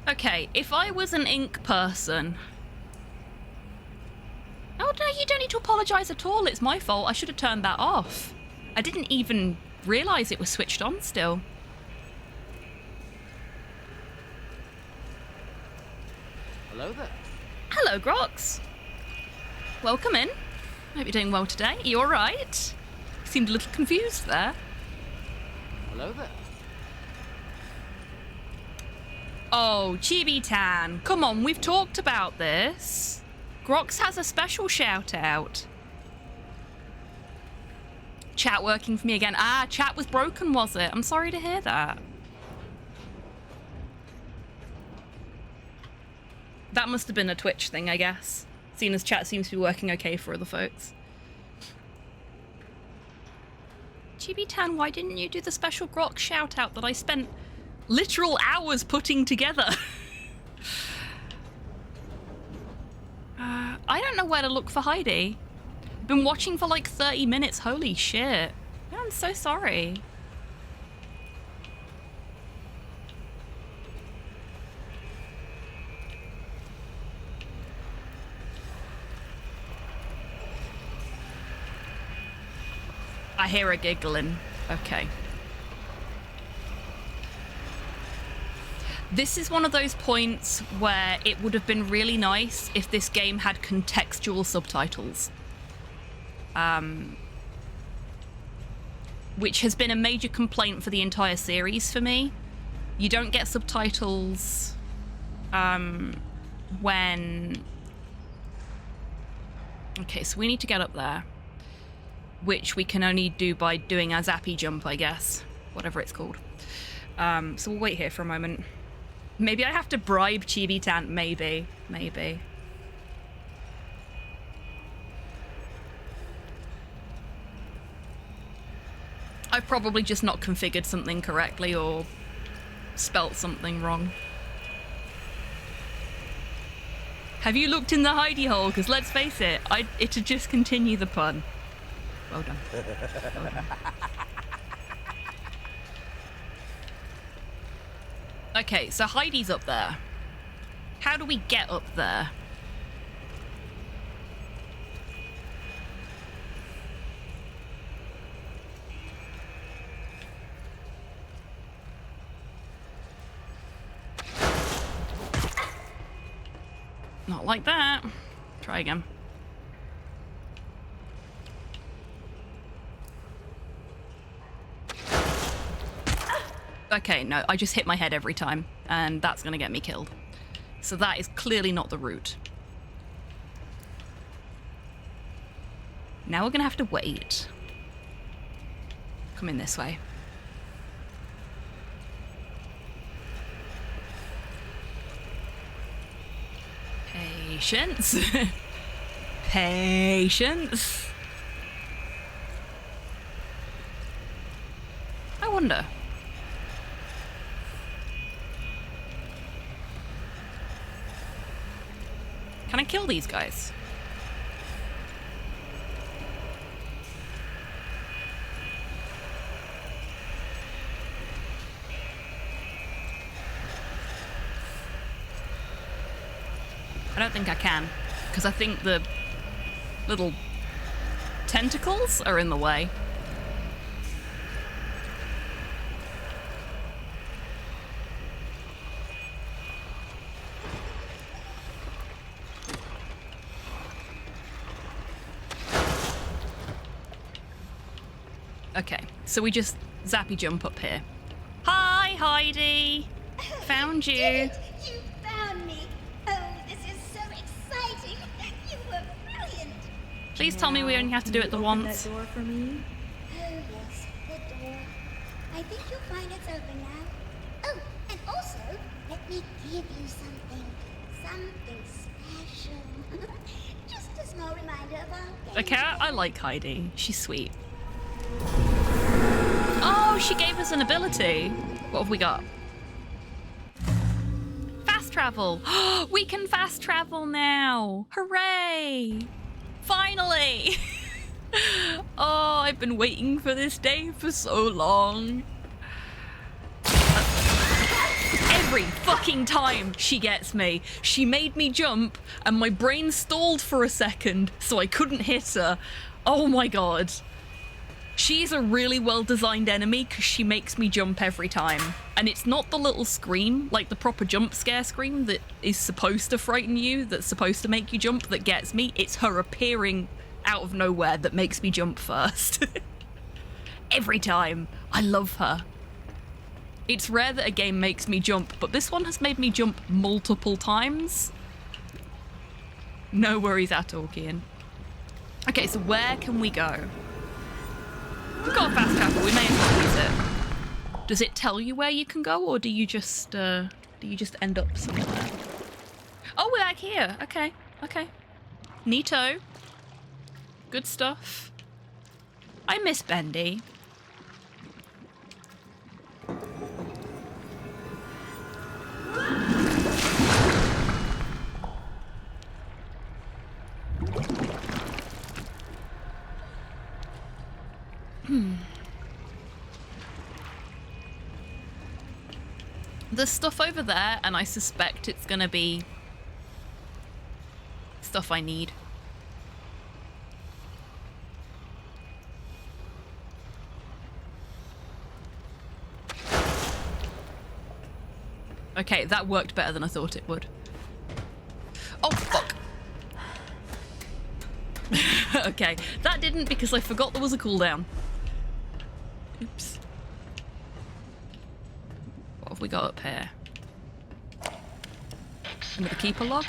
Okay, if I was an ink person... Oh no, you don't need to apologise at all. It's my fault. I should have turned that off. I didn't even realise it was switched on still. Hello there. Hello, Grox. Welcome in. Hope you're doing well today. Are you alright? You seemed a little confused there. Hello there. Oh, Chibi-tan. Come on, we've talked about this. Grox has a special shout out. Chat working for me again. Ah, chat was broken, was it? I'm sorry to hear that. That must have been a Twitch thing, I guess. Seeing as chat seems to be working okay for other folks. Chibi-tan, why didn't you do the special grok shout out that I spent literal hours putting together? I don't know where to look for Heidi. I've been watching for like 30 minutes. Holy shit. I'm so sorry. I hear her giggling. Okay. This is one of those points where it would have been really nice if this game had contextual subtitles. Which has been a major complaint for the entire series for me. You don't get subtitles when... Okay, so we need to get up there. Which we can only do by doing our zappy jump, I guess. Whatever it's called. So we'll wait here for a moment. Maybe I have to bribe Chibi-tan. Maybe. Maybe. I've probably just not configured something correctly or spelt something wrong. Have you looked in the hidey hole? Because let's face it, it'd just continue the pun. Well done. Well done. Okay, so Heidi's up there. How do we get up there? Not like that. Try again. Okay, no, I just hit my head every time, and that's gonna get me killed. So that is clearly not the route. Now we're gonna have to wait. Come in this way. Patience. Patience. I wonder. Can I kill these guys? I don't think I can, because I think the little tentacles are in the way. Okay, so we just zappy jump up here. Hi, Heidi! Found you. You found me. Oh, this is so exciting. You were brilliant. Please tell me we only have to do it the once. That door for me? Oh, yes, the door. I think you'll find it's open now. Oh, and also, let me give you something. Something special. Just a small reminder of our game. Okay, I like Heidi. She's sweet. Oh, she gave us an ability. What have we got? Fast travel. We can fast travel now. Hooray. Finally. Oh, I've been waiting for this day for so long. Every fucking time she gets me. She made me jump and my brain stalled for a second so I couldn't hit her. Oh my god. She's a really well-designed enemy because she makes me jump every time. And it's not the little scream, like the proper jump scare scream that is supposed to frighten you, that's supposed to make you jump, that gets me. It's her appearing out of nowhere that makes me jump first. Every time. I love her. It's rare that a game makes me jump, but this one has made me jump multiple times. No worries at all, Kian. Okay, so where can we go? We've got fast travel, we may as well use it. Does it tell you where you can go, or do you just end up somewhere? Oh, we're back here. Okay, okay. Neato. Good stuff. I miss Bendy. There's stuff over there, and I suspect it's gonna be stuff I need. Okay, that worked better than I thought it would. Oh, fuck. Okay, that didn't because I forgot there was a cooldown. Oops. What have we got up here? Another keeper log?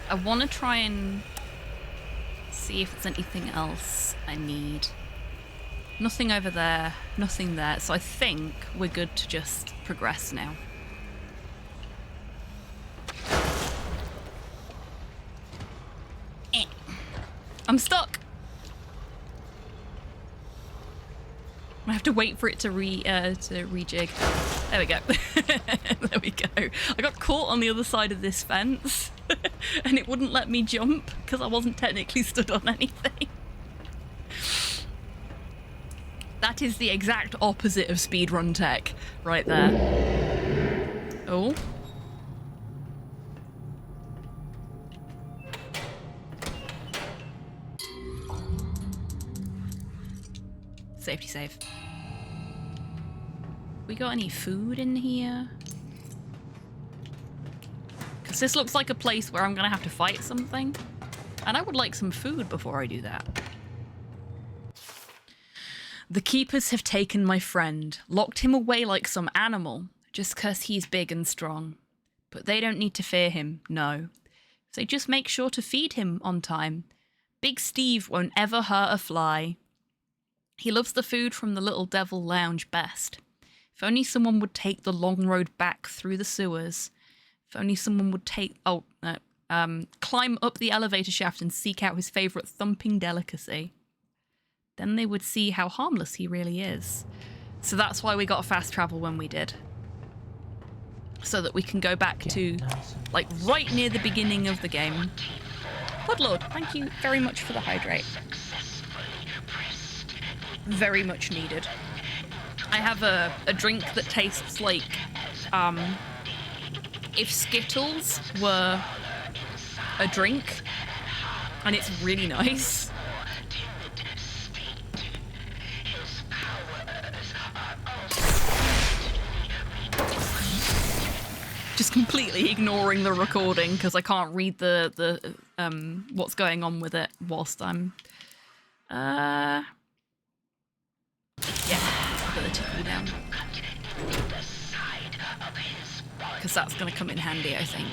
I want to try and see if there's anything else I need. Nothing over there, nothing there. So I think we're good to just progress now. I'm stuck. I have to wait for it to rejig. There we go. There we go. I got caught on the other side of this fence and it wouldn't let me jump because I wasn't technically stood on anything. That is the exact opposite of speedrun tech right there. Oh. Safety save. We got any food in here? Because this looks like a place where I'm gonna have to fight something. And I would like some food before I do that. The keepers have taken my friend, locked him away like some animal, just 'cause he's big and strong. But they don't need to fear him, no. They just make sure to feed him on time. Big Steve won't ever hurt a fly. He loves the food from the Little Devil Lounge best. If only someone would take the long road back through the sewers. If only someone would climb up the elevator shaft and seek out his favourite thumping delicacy. Then they would see how harmless he really is. So that's why we got fast travel when we did. So that we can go back to, like, right near the beginning of the game. Good lord, thank you very much for the hydrate. Very much needed. I have a drink that tastes like if Skittles were a drink, and it's really nice. Just completely ignoring the recording because I can't read the what's going on with it whilst I'm yeah, I'll put the tickle down. Because that's going to come in handy, I think.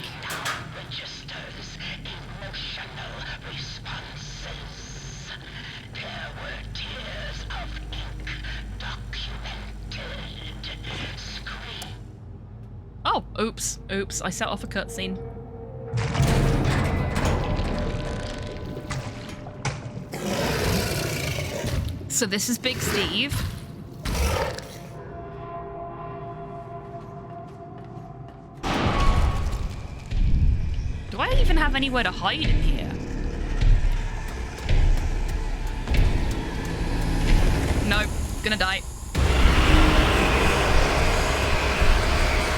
Oh, oops, I set off a cutscene. So this is Big Steve. Do I even have anywhere to hide in here? Nope, gonna die.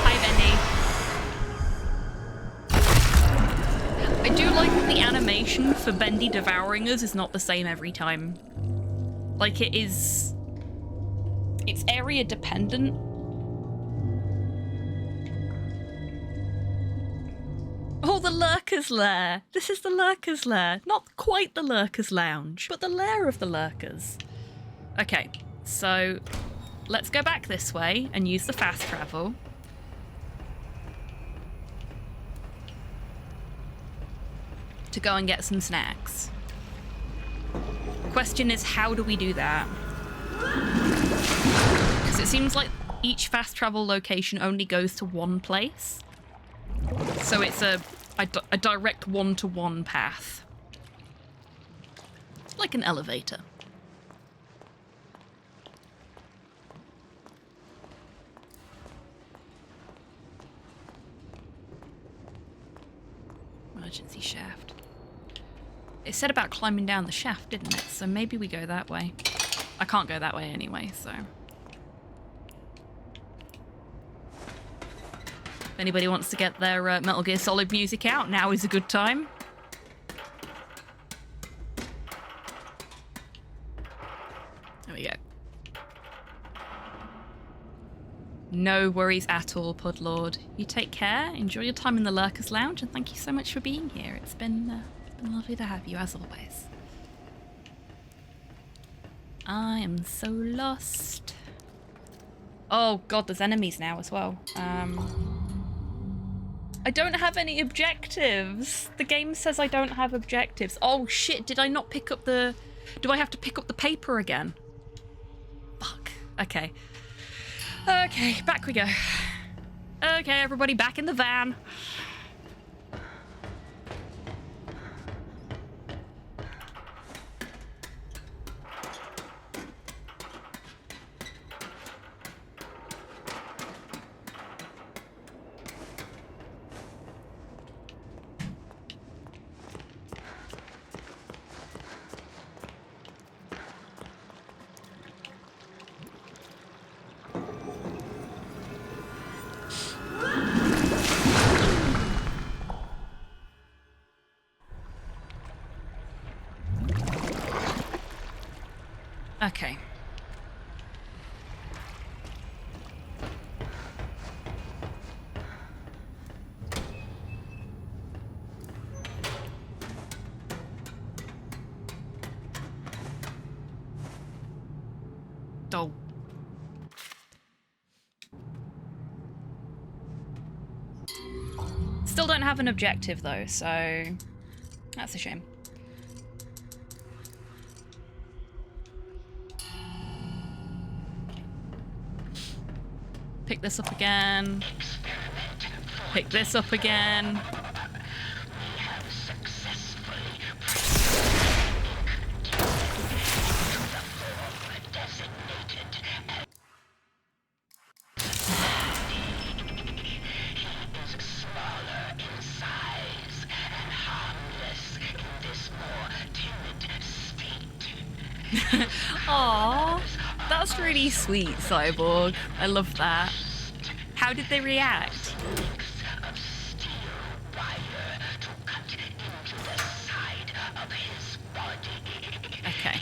Hi, Bendy. I do like that the animation for Bendy devouring us is not the same every time. Like, it's area dependent. Oh, the Lurker's Lair. This is the Lurker's Lair. Not quite the Lurker's Lounge, but the lair of the Lurkers. Okay, so let's go back this way and use the fast travel. To go and get some snacks. Question is, how do we do that? Because it seems like each fast travel location only goes to one place. So it's a direct one-to-one path. Like an elevator. Emergency shaft. It said about climbing down the shaft, didn't it? So maybe we go that way. I can't go that way anyway, so... If anybody wants to get their Metal Gear Solid music out, now is a good time. There we go. No worries at all, Pudlord. You take care, enjoy your time in the Lurkers Lounge, and thank you so much for being here. It's been lovely to have you, as always. I am so lost. Oh god, there's enemies now as well. I don't have any objectives. The game says I don't have objectives. Oh shit, did I not pick up the... Do I have to pick up the paper again? Fuck. Okay. Okay, back we go. Okay, everybody back in the van. Okay. Oh. Still don't have an objective though, so that's a shame. Pick this up again. Pick this up again. Aww, that's really sweet, Cyborg. I love that. How did they react? Okay.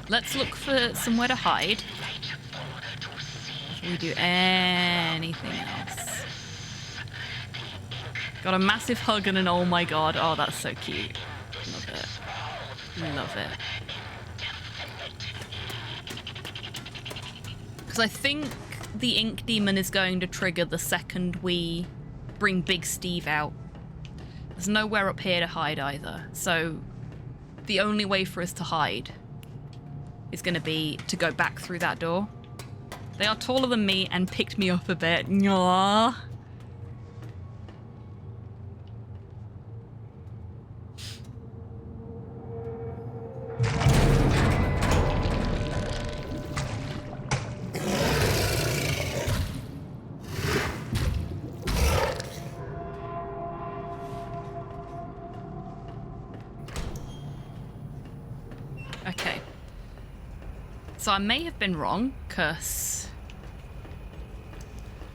Let's look for somewhere to hide. Before we do anything else. Got a massive hug and an oh my god. Oh, that's so cute. Love it. Love it. Because I think the ink demon is going to trigger the second we bring Big Steve out. There's nowhere up here to hide either. So the only way for us to hide is going to be to go back through that door. They are taller than me and picked me up a bit. Aww. So I may have been wrong, because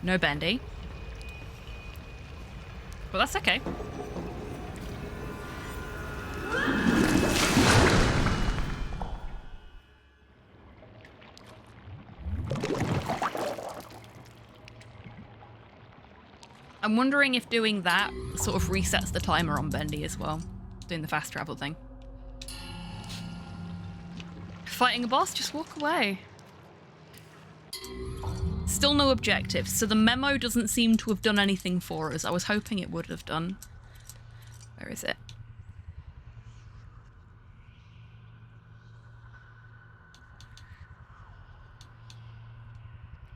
no Bendy. But that's okay. I'm wondering if doing that sort of resets the timer on Bendy as well. Doing the fast travel thing. Fighting a boss, just walk away. Still no objectives, so the memo doesn't seem to have done anything for us. I was hoping it would have done. Where is it?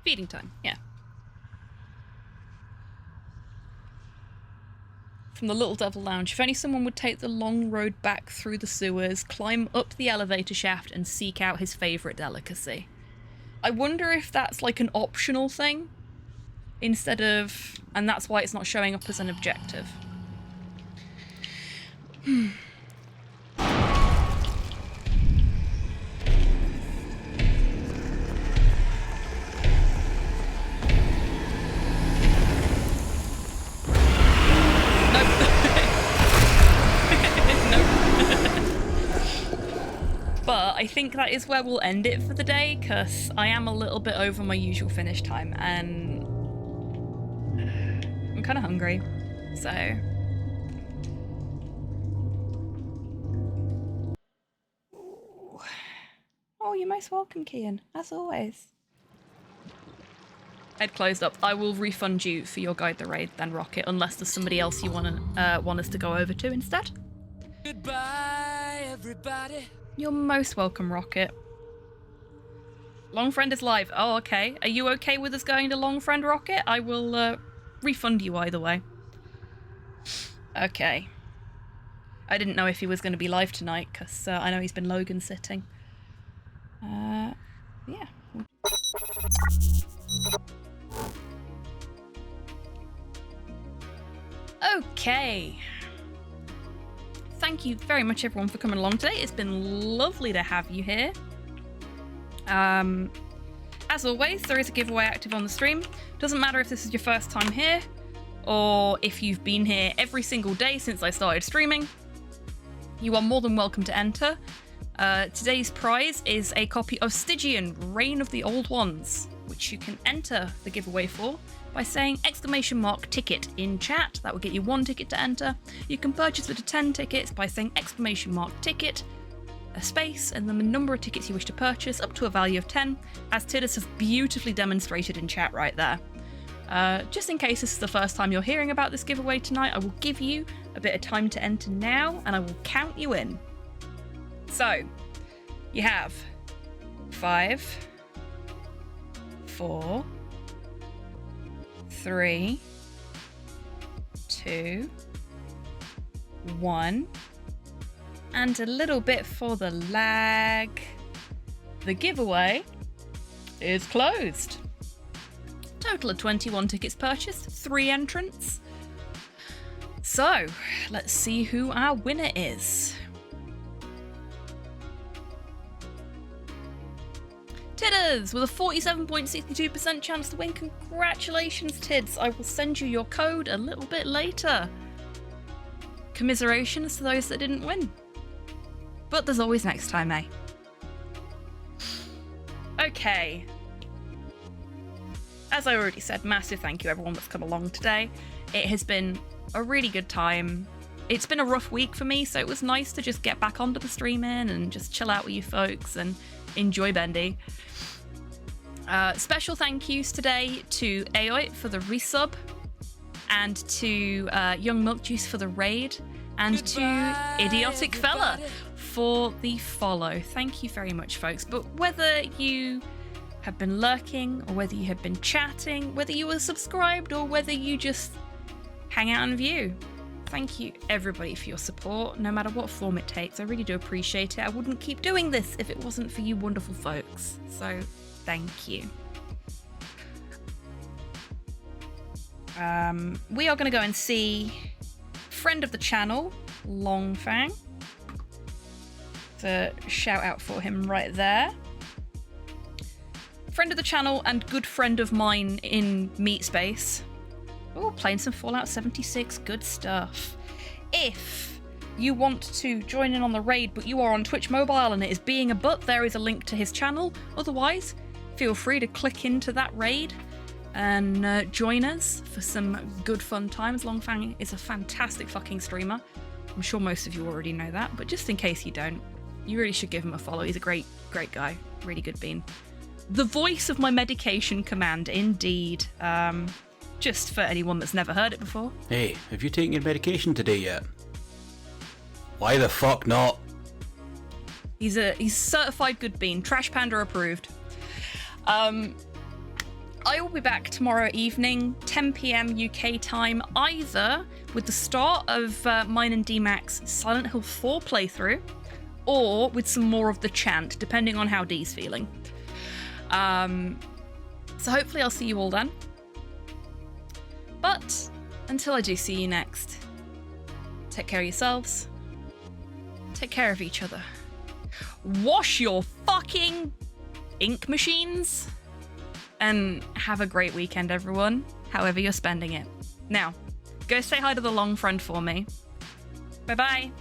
Feeding time, yeah. From the Little Devil Lounge. If only someone would take the long road back through the sewers, climb up the elevator shaft, and seek out his favourite delicacy. I wonder if that's like an optional thing instead of... and that's why it's not showing up as an objective. But I think that is where we'll end it for the day, because I am a little bit over my usual finish time and I'm kind of hungry, so... Oh, you're most welcome, Kian, as always. Head closed up. I will refund you for your Guide the Raid then, Rocket, unless there's somebody else you want us to go over to instead. Goodbye, everybody. You're most welcome, Rocket. Longfriend is live. Oh, okay. Are you okay with us going to Longfriend, Rocket? I will refund you either way. Okay. I didn't know if he was going to be live tonight, because I know he's been Logan sitting. Yeah. Okay. Thank you very much, everyone, for coming along today. It's been lovely to have you here. As always, there is a giveaway active on the stream. Doesn't matter if this is your first time here or if you've been here every single day since I started streaming. You are more than welcome to enter. Today's prize is a copy of Stygian, Reign of the Old Ones, which you can enter the giveaway for by saying !ticket in chat. That will get you 1 ticket to enter. You can purchase it to 10 tickets by saying !ticket, a space, and then the number of tickets you wish to purchase up to a value of 10, as Tiddus has beautifully demonstrated in chat right there. Just in case this is the first time you're hearing about this giveaway tonight, I will give you a bit of time to enter now, and I will count you in. So, you have 5, 4, 3, 2, 1, and a little bit for the lag. The giveaway is closed. Total of 21 tickets purchased, 3 entrants. So, let's see who our winner is. Tidders, with a 47.62% chance to win. Congratulations, Tids. I will send you your code a little bit later. Commiserations to those that didn't win. But there's always next time, eh? Okay. As I already said, massive thank you everyone that's come along today. It has been a really good time. It's been a rough week for me, so it was nice to just get back onto the streaming and just chill out with you folks and enjoy Bendy. Special thank yous today to Aoit for the resub, and to Young Milk Juice for the raid, and to Idiotic Fella for the follow. Thank you very much, folks. But whether you have been lurking, or whether you have been chatting, whether you were subscribed, or whether you just hang out and view, thank you everybody for your support, no matter what form it takes. I really do appreciate it. I wouldn't keep doing this if it wasn't for you wonderful folks. So thank you. We are going to go and see friend of the channel, Longfang. So shout out for him right there. friend of the channel and good friend of mine in Meat Space. Oh, playing some Fallout 76, good stuff. If you want to join in on the raid, but you are on Twitch Mobile and it is being a butt, there is a link to his channel. Otherwise, feel free to click into that raid and join us for some good fun times. Longfang is a fantastic fucking streamer. I'm sure most of you already know that, but just in case you don't, you really should give him a follow. He's a great guy. Really good bean. The voice of my medication command, indeed. Just for anyone that's never heard it before. Hey, have you taken your medication today yet? Why the fuck not? He's certified good bean. Trash Panda approved. I will be back tomorrow evening, 10 PM UK time, either with the start of mine and D-Mac's Silent Hill 4 playthrough, or with some more of the chant, depending on how Dee's feeling. So hopefully I'll see you all then. But until I do see you next, take care of yourselves, take care of each other, wash your fucking ink machines, and have a great weekend, everyone, however you're spending it. Now, go say hi to the long friend for me. Bye-bye.